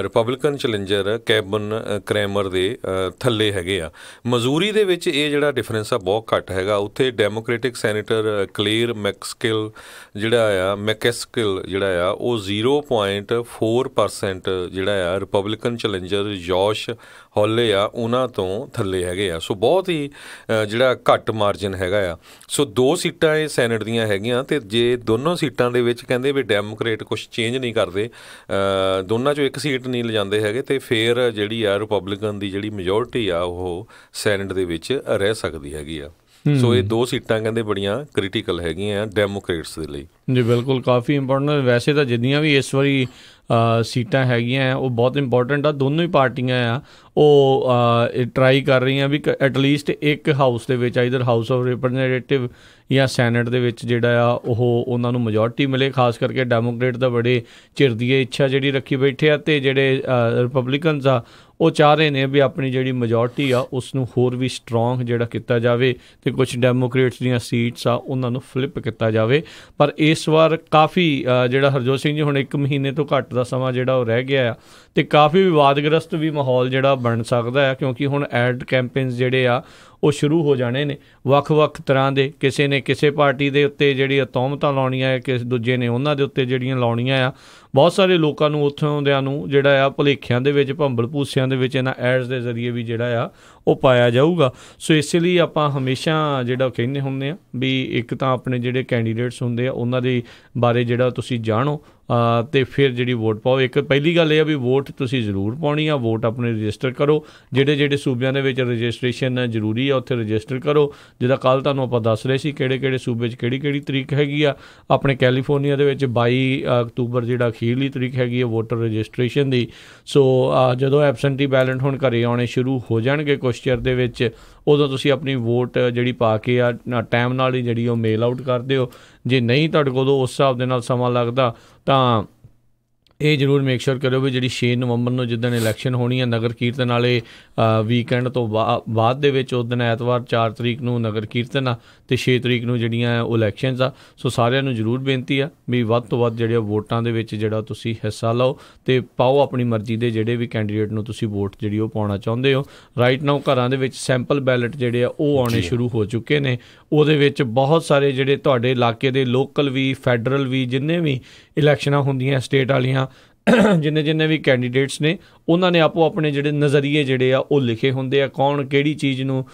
ਰਿਪਬਲਿਕਨ ਚੈਲੰਜਰ ਕੈਬਨ ਕਰੈਮਰ ਦੇ ਥੱਲੇ ਹੈਗੇ ਆ। ਮਜ਼ੂਰੀ ਦੇ ਵਿੱਚ ਇਹ ਜਿਹੜਾ ਡਿਫਰੈਂਸ ਆ ਬਹੁਤ ਘੱਟ ਹੈਗਾ। ਉੱਥੇ ਡੈਮੋਕ੍ਰੈਟਿਕ ਸੈਨੇਟਰ ਕਲੇਰ ਮੈਕਸਕਿਲ ਜਿਹੜਾ ਆ ਉਹ 0.4% ਜਿਹੜਾ ਆ ਰਿਪਬਲਿਕਨ ਚੈਲੰਜਰ ਜੋਸ਼ ਹੌਲੇ ਆ ਉਹਨਾਂ ਤੋਂ ਥੱਲੇ ਹੈਗੇ ਆ। ਸੋ ਬਹੁਤ ਹੀ ਜਿਹੜਾ ਘੱਟ ਮਾਰਜਨ ਹੈਗਾ ਆ। ਸੋ 2 ਸੀਟਾਂ ਇਹ ਸੈਨੇਟ ਦੀਆਂ ਹੈਗੀਆਂ, ਅਤੇ ਜੇ ਦੋਨੋਂ ਸੀਟਾਂ ਦੇ ਵਿੱਚ ਕਹਿੰਦੇ ਵੀ ਡੈਮੋਕ੍ਰੇਟ ਕੁਛ ਚੇਂਜ ਨਹੀਂ ਕਰਦੇ, ਦੋਨਾਂ 'ਚੋਂ ਇੱਕ ਸੀਟ ਨਹੀਂ ਲਿਜਾਂਦੇ ਹੈਗੇ, ਅਤੇ ਫਿਰ ਜਿਹੜੀ ਆ ਰਿਪਬਲਿਕਨ ਦੀ ਜਿਹੜੀ ਮੈਜੋਰਟੀ ਆ ਉਹ ਸੈਨੇਟ ਦੇ ਵਿੱਚ ਰਹਿ ਸਕਦੀ ਹੈਗੀ ਆ। ਸੋ ਇਹ 2 ਸੀਟਾਂ ਕਹਿੰਦੇ ਬੜੀਆਂ ਕ੍ਰਿਟੀਕਲ ਹੈਗੀਆਂ ਡੈਮੋਕ੍ਰੇਟਸ ਦੇ ਲਈ। ਜੀ ਬਿਲਕੁਲ, ਕਾਫੀ ਇੰਪੋਰਟੈਂਟ। ਵੈਸੇ ਤਾਂ ਜਿੰਨੀਆਂ ਵੀ ਇਸ ਵਾਰੀ ਸੀਟਾਂ ਹੈਗੀਆਂ ਆ ਉਹ ਬਹੁਤ ਇੰਪੋਰਟੈਂਟ ਆ। ਦੋਨੋਂ ਹੀ ਪਾਰਟੀਆਂ ਆ ਉਹ ਟਰਾਈ ਕਰ ਰਹੀਆਂ ਵੀ ਐਟਲੀਸਟ ਇੱਕ ਹਾਊਸ ਦੇ ਵਿੱਚ, ਆਈਦਰ ਹਾਊਸ ਆਫ ਰਿਪਰੈਜ਼ੈਂਟੇਟਿਵ ਜਾਂ ਸੈਨੇਟ ਦੇ ਵਿੱਚ ਜਿਹੜਾ ਆ ਉਹਨਾਂ ਨੂੰ ਮੈਜੋਰਟੀ ਮਿਲੇ। ਖਾਸ ਕਰਕੇ ਡੈਮੋਕ੍ਰੇਟ ਦਾ ਬੜੇ ਚਿਰ ਦੀ ਇੱਛਾ ਜਿਹੜੀ ਰੱਖੀ ਬੈਠੇ ਆ, ਅਤੇ ਜਿਹੜੇ ਰਿਪਬਲਿਕਨਸ ਆ ਉਹ ਚਾਹ ਰਹੇ ਨੇ ਵੀ ਆਪਣੀ ਜਿਹੜੀ ਮੈਜੋਰਟੀ ਆ ਉਸ ਨੂੰ ਹੋਰ ਵੀ ਸਟਰੋਂਗ ਜਿਹੜਾ ਕੀਤਾ ਜਾਵੇ, ਅਤੇ ਕੁਛ ਡੈਮੋਕ੍ਰੇਟਸ ਦੀਆਂ ਸੀਟਸ ਆ ਉਹਨਾਂ ਨੂੰ ਫਲਿੱਪ ਕੀਤਾ ਜਾਵੇ। ਪਰ ਇਸ ਵਾਰ ਕਾਫੀ ਜਿਹੜਾ ਹਰਜੋਤ ਸਿੰਘ ਜੀ ਹੁਣ 1 ਮਹੀਨੇ ਤੋਂ ਘੱਟ ਦਾ ਸਮਾਂ ਜਿਹੜਾ ਉਹ ਰਹਿ ਗਿਆ ਆ, ਅਤੇ ਕਾਫੀ ਵਿਵਾਦਗ੍ਰਸਤ ਵੀ ਮਾਹੌਲ ਜਿਹੜਾ ਬਣ ਸਕਦਾ ਆ, ਕਿਉਂਕਿ ਹੁਣ ਐਡ ਕੈਂਪੇਨਸ ਜਿਹੜੇ ਆ ਉਹ ਸ਼ੁਰੂ ਹੋ ਜਾਣੇ ਨੇ ਵੱਖ-ਵੱਖ ਤਰ੍ਹਾਂ ਦੇ। ਕਿਸੇ ਨੇ ਕਿਸੇ ਪਾਰਟੀ ਦੇ ਉੱਤੇ ਜਿਹੜੀਆਂ ਤੌਹਮਤਾਂ ਲਾਉਣੀਆਂ ਹੈ, ਕਿਸੇ ਦੂਜੇ ਨੇ ਉਹਨਾਂ ਦੇ ਉੱਤੇ ਜਿਹੜੀਆਂ ਲਾਉਣੀਆਂ ਆ। ਬਹੁਤ ਸਾਰੇ ਲੋਕਾਂ ਨੂੰ ਉੱਥੋਂ ਦਿਆਂ ਨੂੰ ਜਿਹੜਾ ਆ ਭੁਲੇਖਿਆਂ ਦੇ ਵਿੱਚ, ਭੰਬਲ ਭੂਸਿਆਂ ਦੇ ਵਿੱਚ ਇਹਨਾਂ ਐਡਸ ਦੇ ਜ਼ਰੀਏ ਵੀ ਜਿਹੜਾ ਆ ਉਹ ਪਾਇਆ ਜਾਊਗਾ। ਸੋ ਇਸ ਲਈ ਆਪਾਂ ਹਮੇਸ਼ਾ ਜਿਹੜਾ ਕਹਿੰਦੇ ਹੁੰਦੇ ਆ ਵੀ ਇੱਕ ਤਾਂ ਆਪਣੇ ਜਿਹੜੇ ਕੈਂਡੀਡੇਟਸ ਹੁੰਦੇ ਆ ਉਹਨਾਂ ਦੇ ਬਾਰੇ ਜਿਹੜਾ ਤੁਸੀਂ ਜਾਣੋ, ਅਤੇ ਫਿਰ ਜਿਹੜੀ ਵੋਟ ਪਾਓ। ਇੱਕ ਪਹਿਲੀ ਗੱਲ ਇਹ ਆ ਵੀ ਵੋਟ ਤੁਸੀਂ ਜ਼ਰੂਰ ਪਾਉਣੀ ਆ, ਵੋਟ ਆਪਣੇ ਰਜਿਸਟਰ ਕਰੋ। ਜਿਹੜੇ ਸੂਬਿਆਂ ਦੇ ਵਿੱਚ ਰਜਿਸਟ੍ਰੇਸ਼ਨ ਜ਼ਰੂਰੀ ਆ ਉੱਥੇ ਰਜਿਸਟਰ ਕਰੋ। ਜਿੱਦਾਂ ਕੱਲ੍ਹ ਤੁਹਾਨੂੰ ਆਪਾਂ ਦੱਸ ਰਹੇ ਸੀ ਕਿਹੜੇ ਸੂਬੇ 'ਚ ਕਿਹੜੀ ਤਰੀਕ ਹੈਗੀ ਆ। ਆਪਣੇ ਕੈਲੀਫੋਰਨੀਆ ਦੇ ਵਿੱਚ 22 ਅਕਤੂਬਰ ਜਿਹੜਾ ਅਖੀਰਲੀ ਤਰੀਕ ਹੈਗੀ ਆ ਵੋਟਰ ਰਜਿਸਟ੍ਰੇਸ਼ਨ ਦੀ। ਸੋ ਜਦੋਂ ਐਬਸੈਂਟੀ ਬੈਲਟ ਹੁਣ ਘਰੇ ਆਉਣੇ ਸ਼ੁਰੂ ਹੋ ਜਾਣਗੇ ਕੁਛ ਚਿਰ ਦੇ ਵਿੱਚ, ਉਦੋਂ ਤੁਸੀਂ ਆਪਣੀ ਵੋਟ ਜਿਹੜੀ ਪਾ ਕੇ ਆ ਟਾਈਮ ਨਾਲ ਹੀ ਜਿਹੜੀ ਉਹ ਮੇਲ ਆਊਟ ਕਰ ਦਿਓ। ਜੇ ਨਹੀਂ ਤੁਹਾਡੇ ਕੋਲ ਉਸ ਹਿਸਾਬ ਦੇ ਨਾਲ ਸਮਾਂ ਲੱਗਦਾ ਤਾਂ ਇਹ ਜ਼ਰੂਰ ਮੇਕ ਸ਼ੋਰ ਕਰਿਓ ਵੀ ਜਿਹੜੀ 6 ਨਵੰਬਰ ਨੂੰ ਜਿੱਦਣ ਇਲੈਕਸ਼ਨ ਹੋਣੀ ਹੈ ਨਗਰ ਕੀਰਤਨ ਵਾਲੇ ਵੀਕਐਂਡ ਤੋਂ ਬਾਅਦ ਦੇ ਵਿੱਚ, ਉਸ ਦਿਨ ਐਤਵਾਰ 4 ਤਰੀਕ ਨੂੰ ਨਗਰ ਕੀਰਤਨ ਆ ਅਤੇ 6 ਤਰੀਕ ਨੂੰ ਜਿਹੜੀਆਂ ਉਹ ਇਲੈਕਸ਼ਨਸ ਆ। ਸੋ ਸਾਰਿਆਂ ਨੂੰ ਜ਼ਰੂਰ ਬੇਨਤੀ ਆ ਵੀ ਵੱਧ ਤੋਂ ਵੱਧ ਜਿਹੜੇ ਵੋਟਾਂ ਦੇ ਵਿੱਚ ਜਿਹੜਾ ਤੁਸੀਂ ਹਿੱਸਾ ਲਓ ਅਤੇ ਪਾਓ ਆਪਣੀ ਮਰਜ਼ੀ ਦੇ ਜਿਹੜੇ ਵੀ ਕੈਂਡੀਡੇਟ ਨੂੰ ਤੁਸੀਂ ਵੋਟ ਜਿਹੜੀ ਉਹ ਪਾਉਣਾ ਚਾਹੁੰਦੇ ਹੋ। ਰਾਈਟ ਨਾਓ ਘਰਾਂ ਦੇ ਵਿੱਚ ਸੈਂਪਲ ਬੈਲਟ ਜਿਹੜੇ ਆ ਉਹ ਆਉਣੇ ਸ਼ੁਰੂ ਹੋ ਚੁੱਕੇ ਨੇ। ਉਹਦੇ ਵਿੱਚ ਬਹੁਤ ਸਾਰੇ ਜਿਹੜੇ ਤੁਹਾਡੇ ਇਲਾਕੇ ਦੇ ਲੋਕਲ ਵੀ ਫੈਡਰਲ ਵੀ ਜਿੰਨੇ ਵੀ ਇਲੈਕਸ਼ਨਾਂ ਹੁੰਦੀਆਂ ਸਟੇਟ ਵਾਲੀਆਂ, ਜਿੰਨੇ ਵੀ ਕੈਂਡੀਡੇਟਸ ਨੇ ਉਹਨਾਂ ਨੇ ਆਪੋ ਆਪਣੇ ਜਿਹੜੇ ਨਜ਼ਰੀਏ ਜਿਹੜੇ ਆ ਉਹ ਲਿਖੇ ਹੁੰਦੇ ਆ। ਕੌਣ ਕਿਹੜੀ ਚੀਜ਼ ਨੂੰ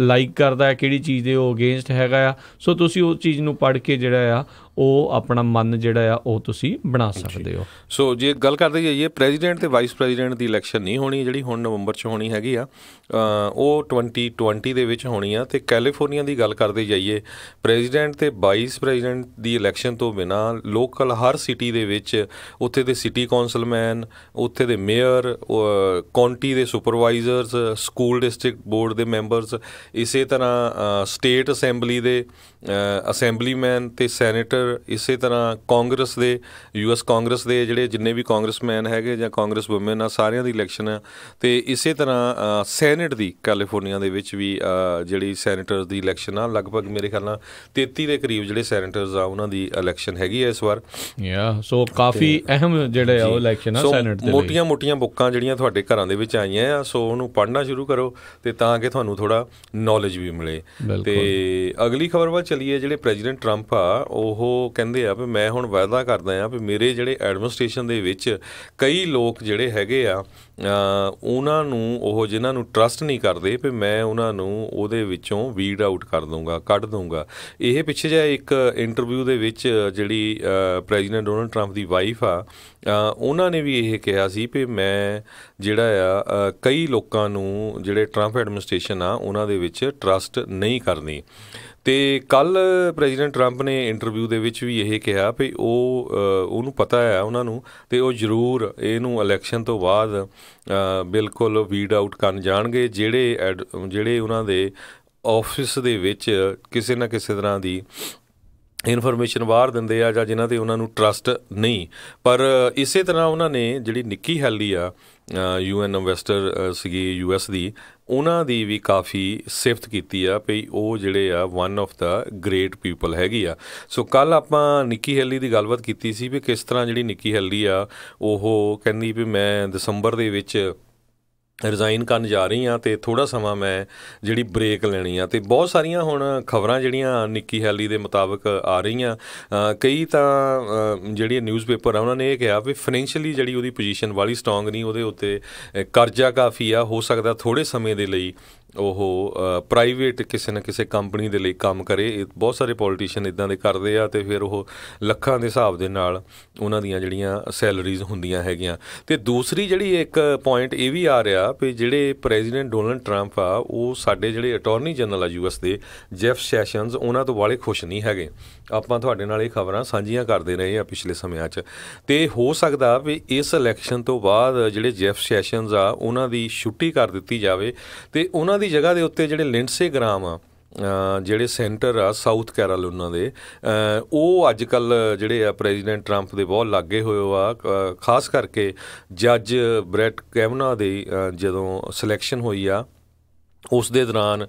ਲਾਈਕ ਕਰਦਾ ਹੈ, ਕਿਹੜੀ ਚੀਜ਼ ਦੇ ਉਹ ਅਗੇਂਸਟ ਹੈਗਾ ਆ। ਸੋ ਤੁਸੀਂ ਉਸ ਚੀਜ਼ ਨੂੰ ਪੜ੍ਹ ਕੇ ਜਿਹੜਾ ਆ ਉਹ ਆਪਣਾ ਮਨ ਜਿਹੜਾ ਆ ਉਹ ਤੁਸੀਂ ਬਣਾ ਸਕਦੇ ਹੋ। ਸੋ ਜੇ ਗੱਲ ਕਰਦੇ ਜਾਈਏ ਪ੍ਰੈਜ਼ੀਡੈਂਟ ਅਤੇ ਵਾਈਸ ਪ੍ਰੈਜ਼ੀਡੈਂਟ ਦੀ ਇਲੈਕਸ਼ਨ ਨਹੀਂ ਹੋਣੀ ਜਿਹੜੀ ਹੁਣ ਨਵੰਬਰ 'ਚ ਹੋਣੀ ਹੈਗੀ ਆ, ਉਹ 2020 ਦੇ ਵਿੱਚ ਹੋਣੀ ਆ। ਅਤੇ ਕੈਲੀਫੋਰਨੀਆ ਦੀ ਗੱਲ ਕਰਦੇ ਜਾਈਏ, ਪ੍ਰੈਜ਼ੀਡੈਂਟ ਅਤੇ ਵਾਈਸ ਪ੍ਰੈਜ਼ੀਡੈਂਟ ਦੀ ਇਲੈਕਸ਼ਨ ਤੋਂ ਬਿਨਾਂ ਲੋਕਲ ਹਰ ਸਿਟੀ ਦੇ ਵਿੱਚ ਉੱਥੇ ਦੇ ਸਿਟੀ ਕੌਂਸਲਮੈਨ, ਉੱਥੇ ਦੇ ਮੇਅਰ, ਕਾਉਂਟੀ ਦੇ ਸੁਪਰਵਾਈਜ਼ਰਸ, ਸਕੂਲ ਡਿਸਟ੍ਰਿਕਟ ਬੋਰਡ ਦੇ ਮੈਂਬਰਸ, ਇਸੇ ਤਰ੍ਹਾਂ ਸਟੇਟ ਅਸੈਂਬਲੀ ਦੇ ਅਸੈਂਬਲੀਮੈਨ ਅਤੇ ਸੈਨੇਟਰ, ਇਸੇ ਤਰ੍ਹਾਂ ਕਾਂਗਰਸ ਦੇ US ਕਾਂਗਰਸ ਦੇ ਜਿਹੜੇ ਜਿੰਨੇ ਵੀ ਕਾਂਗਰਸਮੈਨ ਹੈਗੇ ਜਾਂ ਕਾਂਗਰਸ ਵੂਮੈਨ ਆ ਸਾਰਿਆਂ ਦੀ ਇਲੈਕਸ਼ਨ ਆ। ਅਤੇ ਇਸੇ ਤਰ੍ਹਾਂ ਸੈਨੇਟ ਦੀ ਕੈਲੀਫੋਰਨੀਆ ਦੇ ਵਿੱਚ ਵੀ ਜਿਹੜੀ ਸੈਨੇਟਰਸ ਦੀ ਇਲੈਕਸ਼ਨ ਆ, ਲਗਭਗ ਮੇਰੇ ਖਿਆਲ ਨਾਲ 33 ਦੇ ਕਰੀਬ ਜਿਹੜੇ ਸੈਨੇਟਰਸ ਆ ਉਹਨਾਂ ਦੀ ਇਲੈਕਸ਼ਨ ਹੈਗੀ ਆ ਇਸ ਵਾਰ। ਸੋ ਕਾਫੀ ਅਹਿਮ ਜਿਹੜੇ ਆ ਉਹ ਇਲੈਕਸ਼ਨ ਆ ਸੈਨੇਟ ਦੇ ਲਈ। ਮੋਟੀਆਂ ਬੁੱਕਾਂ ਜਿਹੜੀਆਂ ਤੁਹਾਡੇ ਘਰਾਂ ਦੇ ਵਿੱਚ ਆਈਆਂ ਆ, ਸੋ ਉਹਨੂੰ ਪੜ੍ਹਨਾ ਸ਼ੁਰੂ ਕਰੋ ਤੇ ਤਾਂ ਕਿ ਤੁਹਾਨੂੰ ਥੋੜ੍ਹਾ ਨੌਲੇਜ ਵੀ ਮਿਲੇ। ਤੇ ਅਗਲੀ ਖਬਰ ਵੱਲ ਚੱਲੀਏ। ਜਿਹੜੇ ਪ੍ਰੈਜ਼ੀਡੈਂਟ ਟਰੰਪ ਆ ਉਹ ਕਹਿੰਦੇ ਆ ਵੀ ਮੈਂ ਹੁਣ ਵਾਅਦਾ ਕਰਦਾ ਆ ਵੀ ਮੇਰੇ ਜਿਹੜੇ ਐਡਮਿਨਿਸਟ੍ਰੇਸ਼ਨ ਦੇ ਵਿੱਚ ਕਈ ਲੋਕ ਜਿਹੜੇ ਹੈਗੇ ਆ ਉਹਨਾਂ ਨੂੰ ਉਹ ਜਿਨ੍ਹਾਂ ਨੂੰ ਟਰਸਟ ਨਹੀਂ ਕਰਦੇ ਵੀ ਮੈਂ ਉਹਨਾਂ ਨੂੰ ਉਹਦੇ ਵਿੱਚੋਂ ਵੀਡ ਆਊਟ ਕਰ ਦੂੰਗਾ, ਕੱਢ ਦੂੰਗਾ। ਇਹ ਪਿੱਛੇ ਜਿਹਾ ਇੱਕ ਇੰਟਰਵਿਊ ਦੇ ਵਿੱਚ ਜਿਹੜੀ ਪ੍ਰੈਜ਼ੀਡੈਂਟ ਡੋਨਲਡ ਟਰੰਪ ਦੀ ਵਾਈਫ ਆ ਉਹਨਾਂ ਨੇ ਵੀ ਇਹ ਕਿਹਾ ਸੀ ਵੀ ਮੈਂ ਜਿਹੜਾ ਆ ਕਈ ਲੋਕਾਂ ਨੂੰ ਜਿਹੜੇ ਟਰੰਪ ਐਡਮਿਨਿਸਟ੍ਰੇਸ਼ਨ ਆ ਉਹਨਾਂ ਦੇ ਵਿੱਚ ਟਰਸਟ ਨਹੀਂ ਕਰਨੀ। ਅਤੇ ਕੱਲ੍ਹ ਪ੍ਰੈਜ਼ੀਡੈਂਟ ਟਰੰਪ ਨੇ ਇੰਟਰਵਿਊ ਦੇ ਵਿੱਚ ਵੀ ਇਹ ਕਿਹਾ ਵੀ ਉਹਨੂੰ ਪਤਾ ਹੈ ਉਹਨਾਂ ਨੂੰ, ਅਤੇ ਉਹ ਜ਼ਰੂਰ ਇਹਨੂੰ ਇਲੈਕਸ਼ਨ ਤੋਂ ਬਾਅਦ ਬਿਲਕੁਲ ਵੀਡ ਆਊਟ ਕਰਨ ਜਾਣਗੇ ਜਿਹੜੇ ਉਹਨਾਂ ਦੇ ਆਫਿਸ ਦੇ ਵਿੱਚ ਕਿਸੇ ਨਾ ਕਿਸੇ ਤਰ੍ਹਾਂ ਦੀ ਇਨਫੋਰਮੇਸ਼ਨ ਬਾਹਰ ਦਿੰਦੇ ਆ ਜਾਂ ਜਿਨ੍ਹਾਂ 'ਤੇ ਉਹਨਾਂ ਨੂੰ ਟਰਸਟ ਨਹੀਂ। ਪਰ ਇਸੇ ਤਰ੍ਹਾਂ ਉਹਨਾਂ ਨੇ ਜਿਹੜੀ ਨਿੱਕੀ ਹੈਲੀ ਆ UN ਇਨਵੈਸਟਰ ਸੀਗੀ US ਦੀ, ਉਹਨਾਂ ਦੀ ਵੀ ਕਾਫੀ ਸਿਫਤ ਕੀਤੀ ਆ ਵੀ ਉਹ ਜਿਹੜੇ ਆ one of the great people ਹੈਗੀ ਆ। ਸੋ ਕੱਲ੍ਹ ਆਪਾਂ ਨਿੱਕੀ ਹੈਲੀ ਦੀ ਗੱਲਬਾਤ ਕੀਤੀ ਸੀ ਵੀ ਕਿਸ ਤਰ੍ਹਾਂ ਜਿਹੜੀ ਨਿੱਕੀ ਹੈਲੀ ਆ ਉਹ ਕਹਿੰਦੀ ਵੀ ਮੈਂ ਦਸੰਬਰ ਦੇ ਵਿੱਚ ਰਿਜ਼ਾਈਨ ਕਰਨ ਜਾ ਰਹੀ ਹਾਂ ਅਤੇ ਥੋੜ੍ਹਾ ਸਮਾਂ ਮੈਂ ਜਿਹੜੀ ਬ੍ਰੇਕ ਲੈਣੀ ਆ। ਅਤੇ ਬਹੁਤ ਸਾਰੀਆਂ ਹੁਣ ਖਬਰਾਂ ਜਿਹੜੀਆਂ ਨਿੱਕੀ ਹੈਲੀ ਦੇ ਮੁਤਾਬਕ ਆ ਰਹੀਆਂ, ਕਈ ਤਾਂ ਜਿਹੜੀਆਂ ਨਿਊਜ਼ਪੇਪਰ ਆ ਉਹਨਾਂ ਨੇ ਇਹ ਕਿਹਾ ਵੀ ਫਾਈਨੈਂਸ਼ੀਅਲੀ ਜਿਹੜੀ ਉਹਦੀ ਪੋਜੀਸ਼ਨ ਵਾਲੀ ਸਟਰੋਂਗ ਨਹੀਂ, ਉਹਦੇ ਉੱਤੇ ਕਰਜ਼ਾ ਕਾਫੀ ਆ, ਹੋ ਸਕਦਾ ਥੋੜ੍ਹੇ ਸਮੇਂ ਦੇ ਲਈ ਉਹ ਪ੍ਰਾਈਵੇਟ ਕਿਸੇ ਨਾ ਕਿਸੇ ਕੰਪਨੀ ਦੇ ਲਈ ਕੰਮ ਕਰੇ। ਬਹੁਤ ਸਾਰੇ ਪੋਲੀਟੀਸ਼ੀਅਨ ਇੱਦਾਂ ਦੇ ਕਰਦੇ ਆ ਅਤੇ ਫਿਰ ਉਹ ਲੱਖਾਂ ਦੇ ਹਿਸਾਬ ਦੇ ਨਾਲ ਉਹਨਾਂ ਦੀਆਂ ਜਿਹੜੀਆਂ ਸੈਲਰੀਜ਼ ਹੁੰਦੀਆਂ ਹੈਗੀਆਂ। ਅਤੇ ਦੂਸਰੀ ਜਿਹੜੀ ਇੱਕ ਪੁਆਇੰਟ ਇਹ ਵੀ ਆ ਰਿਹਾ ਵੀ ਜਿਹੜੇ ਪ੍ਰੈਜ਼ੀਡੈਂਟ ਡੋਨਲਡ ਟਰੰਪ ਆ ਉਹ ਸਾਡੇ ਜਿਹੜੇ ਅਟਾਰਨੀ ਜਨਰਲ ਆ US ਦੇ ਜੈਫ ਸੈਸ਼ਨਜ਼, ਉਹਨਾਂ ਤੋਂ ਵਾਲੇ ਖੁਸ਼ ਨਹੀਂ ਹੈਗੇ। ਆਪਾਂ ਤੁਹਾਡੇ ਨਾਲ ਇਹ ਖਬਰਾਂ ਸਾਂਝੀਆਂ ਕਰਦੇ ਰਹੇ ਆ ਪਿਛਲੇ ਸਮਿਆਂ 'ਚ, ਅਤੇ ਹੋ ਸਕਦਾ ਵੀ ਇਸ ਇਲੈਕਸ਼ਨ ਤੋਂ ਬਾਅਦ ਜਿਹੜੇ ਜੈਫ ਸੈਸ਼ਨਜ਼ ਆ ਉਹਨਾਂ ਦੀ ਛੁੱਟੀ ਕਰ ਦਿੱਤੀ ਜਾਵੇ ਅਤੇ ਉਹਨਾਂ ਦੀ ਜਗ੍ਹਾ ਦੇ ਉੱਤੇ ਜਿਹੜੇ ਲਿੰਡਸੇ ਗ੍ਰਾਮ ਆ ਜਿਹੜੇ ਸੈਂਟਰ ਆ ਸਾਊਥ ਕੈਰੋਲੀਨਾ ਦੇ, ਉਹ ਅੱਜ ਕੱਲ੍ਹ ਜਿਹੜੇ ਆ ਪ੍ਰੈਜ਼ੀਡੈਂਟ ਟਰੰਪ ਦੇ ਬਹੁਤ ਲਾਗੇ ਹੋਏ ਆ। ਖਾਸ ਕਰਕੇ ਜੱਜ ਬ੍ਰੈਟ ਕੈਵਨਾ ਦੀ ਜਦੋਂ ਸਿਲੈਕਸ਼ਨ ਹੋਈ ਆ ਉਸ ਦੇ ਦੌਰਾਨ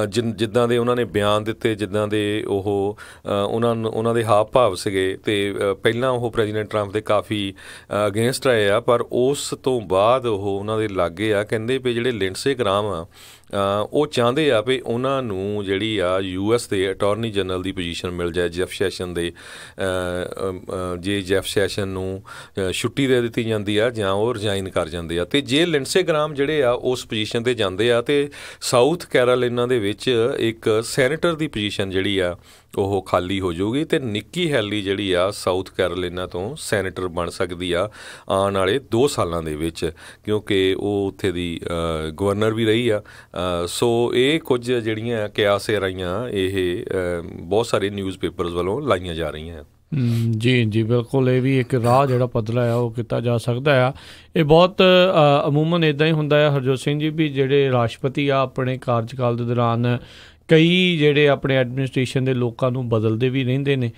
ਜਿੱਦਾਂ ਦੇ ਉਹਨਾਂ ਨੇ ਬਿਆਨ ਦਿੱਤੇ, ਜਿੱਦਾਂ ਦੇ ਉਹ ਉਹਨਾਂ ਦੇ ਹਾਵ ਭਾਵ ਸੀਗੇ, ਅਤੇ ਪਹਿਲਾਂ ਉਹ ਪ੍ਰੈਜ਼ੀਡੈਂਟ ਟਰੰਪ ਦੇ ਕਾਫੀ ਅਗੇਂਸਟ ਰਹੇ ਆ, ਪਰ ਉਸ ਤੋਂ ਬਾਅਦ ਉਹ ਉਹਨਾਂ ਦੇ ਲਾਗੇ ਆ। ਕਹਿੰਦੇ ਵੀ ਜਿਹੜੇ ਲਿੰਡਸੇ ਗ੍ਰਾਮ ਆ ਉਹ ਚਾਹੁੰਦੇ ਆ ਵੀ ਉਹਨਾਂ ਨੂੰ ਜਿਹੜੀ ਆ US ਦੇ ਅਟਾਰਨੀ ਜਨਰਲ ਦੀ ਪੋਜੀਸ਼ਨ ਮਿਲ ਜਾਏ ਜੈਫ ਸੈਸ਼ਨ ਦੇ। ਜੇ ਜੈਫ ਸੈਸ਼ਨ ਨੂੰ ਛੁੱਟੀ ਦੇ ਦਿੱਤੀ ਜਾਂਦੀ ਆ ਜਾਂ ਉਹ ਰਿਜ਼ਾਈਨ ਕਰ ਜਾਂਦੇ ਆ, ਅਤੇ ਜੇ ਲਿੰਡਸੇ ਗ੍ਰਾਮ ਜਿਹੜੇ ਆ ਉਸ ਪੋਜੀਸ਼ਨ 'ਤੇ ਜਾਂਦੇ ਆ ਅਤੇ ਸਾਊਥ ਕੈਰੋਲੀਨਾ ਦੇ ਵਿੱਚ ਇੱਕ ਸੈਨੇਟਰ ਦੀ ਪੋਜੀਸ਼ਨ ਜਿਹੜੀ ਆ ਉਹ ਖਾਲੀ ਹੋ ਜਾਊਗੀ, ਅਤੇ ਨਿੱਕੀ ਹੈਲੀ ਜਿਹੜੀ ਆ ਸਾਊਥ ਕੈਰੋਲੀਨਾ ਤੋਂ ਸੈਨੇਟਰ ਬਣ ਸਕਦੀ ਆ ਆਉਣ ਵਾਲੇ 2 ਸਾਲਾਂ ਦੇ ਵਿੱਚ, ਕਿਉਂਕਿ ਉਹ ਉੱਥੇ ਦੀ ਗਵਰਨਰ ਵੀ ਰਹੀ ਆ। ਸੋ ਇਹ ਕੁਝ ਜਿਹੜੀਆਂ ਕਿਆਸ ਰਾਈਆਂ ਇਹ ਬਹੁਤ ਸਾਰੇ ਨਿਊਜ਼ਪੇਪਰਸ ਵੱਲੋਂ ਲਾਈਆਂ ਜਾ ਰਹੀਆਂ। ਜੀ ਬਿਲਕੁਲ, ਇਹ ਵੀ ਇੱਕ ਰਾਹ ਜਿਹੜਾ ਪੱਧਰਾ ਆ ਉਹ ਕੀਤਾ ਜਾ ਸਕਦਾ ਆ। ਇਹ ਬਹੁਤ ਅਮੂਮਨ ਇੱਦਾਂ ਹੀ ਹੁੰਦਾ ਆ ਹਰਜੋਤ ਸਿੰਘ ਜੀ, ਵੀ ਜਿਹੜੇ ਰਾਸ਼ਟਰਪਤੀ ਆ ਆਪਣੇ ਕਾਰਜਕਾਲ ਦੇ ਦੌਰਾਨ ਕਈ ਜਿਹੜੇ ਆਪਣੇ ਐਡਮਿਨਿਸਟ੍ਰੇਸ਼ਨ ਦੇ ਲੋਕਾਂ ਨੂੰ ਬਦਲਦੇ ਵੀ ਰਹਿੰਦੇ ਨੇ,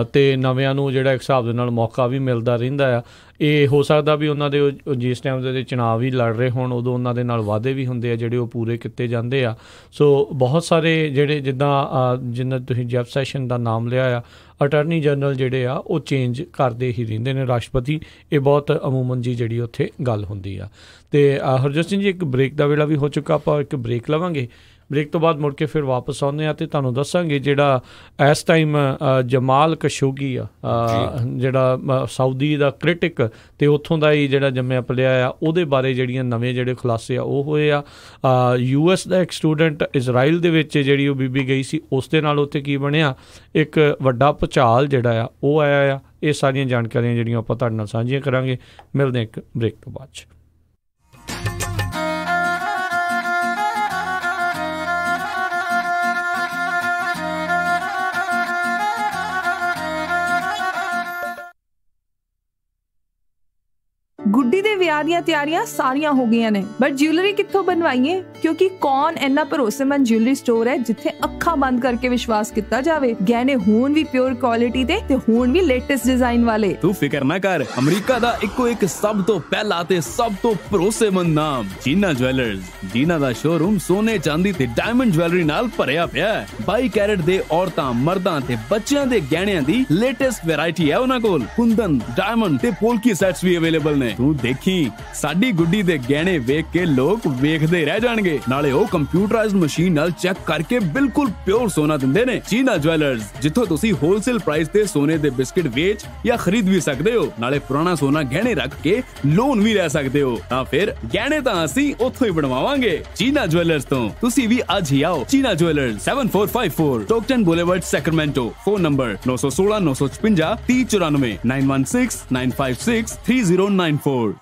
ਅਤੇ ਨਵਿਆਂ ਨੂੰ ਜਿਹੜਾ ਇੱਕ ਹਿਸਾਬ ਦੇ ਨਾਲ ਮੌਕਾ ਵੀ ਮਿਲਦਾ ਰਹਿੰਦਾ ਆ। ਇਹ ਹੋ ਸਕਦਾ ਵੀ ਉਹਨਾਂ ਦੇ ਜਿਸ ਟਾਈਮ ਦੇ ਚੁਣਾਵ ਵੀ ਲੜ ਰਹੇ ਹੋਣ ਉਦੋਂ ਉਹਨਾਂ ਦੇ ਨਾਲ ਵਾਅਦੇ ਵੀ ਹੁੰਦੇ ਆ ਜਿਹੜੇ ਉਹ ਪੂਰੇ ਕੀਤੇ ਜਾਂਦੇ ਆ। ਸੋ ਬਹੁਤ ਸਾਰੇ ਜਿਹੜੇ ਜਿੱਦਾਂ ਤੁਸੀਂ ਜੈਫ ਸੈਸ਼ਨ ਦਾ ਨਾਮ ਲਿਆ ਆ, ਅਟਾਰਨੀ ਜਨਰਲ ਜਿਹੜੇ ਆ ਉਹ ਚੇਂਜ ਕਰਦੇ ਹੀ ਰਹਿੰਦੇ ਨੇ ਰਾਸ਼ਟਰਪਤੀ। ਇਹ ਬਹੁਤ ਅਮੂਮਨ ਜੀ ਜਿਹੜੀ ਉੱਥੇ ਗੱਲ ਹੁੰਦੀ ਆ। ਅਤੇ ਹਰਜੋਤ ਸਿੰਘ ਜੀ, ਇੱਕ ਬ੍ਰੇਕ ਦਾ ਵੇਲਾ ਵੀ ਹੋ ਚੁੱਕਾ, ਆਪਾਂ ਇੱਕ ਬ੍ਰੇਕ ਲਵਾਂਗੇ। ਬ੍ਰੇਕ ਤੋਂ ਬਾਅਦ ਮੁੜ ਕੇ ਫਿਰ ਵਾਪਸ ਆਉਂਦੇ ਹਾਂ ਅਤੇ ਤੁਹਾਨੂੰ ਦੱਸਾਂਗੇ ਜਿਹੜਾ ਇਸ ਟਾਈਮ ਜਮਾਲ ਖਸ਼ੋਗੀ ਆ, ਜਿਹੜਾ ਸਾਊਦੀ ਦਾ ਕ੍ਰਿਟਿਕ ਅਤੇ ਉੱਥੋਂ ਦਾ ਹੀ ਜਿਹੜਾ ਜੰਮਿਆ ਪਲਿਆ ਆ, ਉਹਦੇ ਬਾਰੇ ਜਿਹੜੀਆਂ ਨਵੇਂ ਜਿਹੜੇ ਖੁਲਾਸੇ ਆ ਉਹ ਹੋਏ ਆ। US ਦਾ ਇੱਕ ਸਟੂਡੈਂਟ ਇਜ਼ਰਾਈਲ ਦੇ ਵਿੱਚ ਜਿਹੜੀ ਉਹ ਬੀਬੀ ਗਈ ਸੀ, ਉਸ ਦੇ ਨਾਲ ਉੱਥੇ ਕੀ ਬਣਿਆ, ਇੱਕ ਵੱਡਾ ਭੁਚਾਲ ਜਿਹੜਾ ਆ ਉਹ ਆਇਆ ਆ। ਇਹ ਸਾਰੀਆਂ ਜਾਣਕਾਰੀਆਂ ਜਿਹੜੀਆਂ ਆਪਾਂ ਤੁਹਾਡੇ ਨਾਲ ਸਾਂਝੀਆਂ ਕਰਾਂਗੇ। ਮਿਲਦੇ ਇੱਕ ਬ੍ਰੇਕ ਤੋਂ ਬਾਅਦ 'ਚ। ਗੁੱਡੀ ਦੇ ਵਿਆਹ ਦੀਆਂ ਤਿਆਰੀਆਂ ਸਾਰੀਆਂ ਹੋ ਗਈਆਂ ਨੇ, ਬਟ ਜਿਊਲਰੀ ਕਿੱਥੋਂ ਬਣਵਾਈਏ? ਕਿਉਂਕਿ ਕੌਣ ਇੰਨਾ ਭਰੋਸੇਮੰਦ ਜਿਊਲਰੀ ਸਟੋਰ ਹੈ ਜਿੱਥੇ ਅੱਖਾਂ ਬੰਦ ਕਰਕੇ ਵਿਸ਼ਵਾਸ ਕੀਤਾ ਜਾਵੇ। ਗਹਿਣੇ ਹੋਣ ਵੀ ਪਿਓਰ ਕੁਆਲਿਟੀ ਦੇ ਤੇ ਹੋਣ ਵੀ ਲੇਟੈਸਟ ਡਿਜ਼ਾਈਨ ਵਾਲੇ। ਤੂੰ ਫਿਕਰ ਨਾ ਕਰ, ਅਮਰੀਕਾ ਦਾ ਇੱਕੋ ਇੱਕ ਸਭ ਤੋਂ ਪਹਿਲਾ ਤੇ ਸਭ ਤੋਂ ਭਰੋਸੇਮੰਦ ਨਾਮ ਜੀਨਾ ਜਵੈਲਰਸ, ਜਿਨ੍ਹਾਂ ਦਾ ਸ਼ੋਰੂਮ ਸੋਨੇ, ਚਾਂਦੀ ਤੇ ਡਾਇਮੰਡ ਜਵੈਲਰੀ ਨਾਲ ਭਰਿਆ ਪਿਆ ਹੈ। 22 ਕੈਰਟ ਦੇ ਔਰਤਾਂ, ਮਰਦਾਂ ਤੇ ਬੱਚਿਆਂ ਦੇ ਗਹਿਣਿਆਂ ਦੀ ਲੇਟੈਸਟ ਵੈਰਾਈਟੀ ਹੈ ਉਹਨਾਂ ਕੋਲ। ਕੁੰਦਨ, ਡਾਇਮੰਡ ਤੇ ਪੋਲਕੀ ਸੈਟਸ ਵੀ ਅਵੇਲੇਬਲ ਨੇ। ਤੂੰ ਦੇਖੀ ਸਾਡੀ ਗੁੱਡੀ ਦੇ ਗਹਿਣੇ ਵੇਖ ਕੇ ਲੋਕ ਵੇਖਦੇ ਰਹਿ ਜਾਣਗੇ। ਨਾਲੇ ਉਹ ਕੰਪਿਊਟਰਾਈਜ਼ਡ ਮਸ਼ੀਨ ਨਾਲ ਚੈੱਕ ਕਰਕੇ ਬਿਲਕੁਲ ਪਿਓਰ ਸੋਨਾ ਦਿੰਦੇ ਨੇ। ਜੀਨਾ ਜਵੈਲਰਜ਼, ਜਿੱਥੋਂ ਤੁਸੀਂ ਹੋਲਸੇਲ ਪ੍ਰਾਈਸ ਤੇ ਸੋਨੇ ਦੇ ਬਿਸਕਿਟ ਵੇਚ ਜਾਂ ਖਰੀਦ ਵੀ ਸਕਦੇ ਹੋ। ਨਾਲੇ ਪੁਰਾਣਾ ਸੋਨਾ ਗਹਿਣੇ ਰੱਖ ਕੇ ਲੋਨ ਵੀ ਲੈ ਸਕਦੇ ਹੋ। ਤਾਂ ਫਿਰ ਗਹਿਣੇ ਤਾਂ ਅਸੀਂ ਉੱਥੋਂ ਹੀ ਬਣਵਾਵਾਂਗੇ ਜੀਨਾ ਜਵੈਲਰਜ਼ ਤੋਂ। ਤੁਸੀਂ ਵੀ ਅੱਜ ਹੀ ਆਓ। Jeena jewellers 7454 Stockton Boulevard Sacramento. Phone number 916 956 3094 916 956 3094।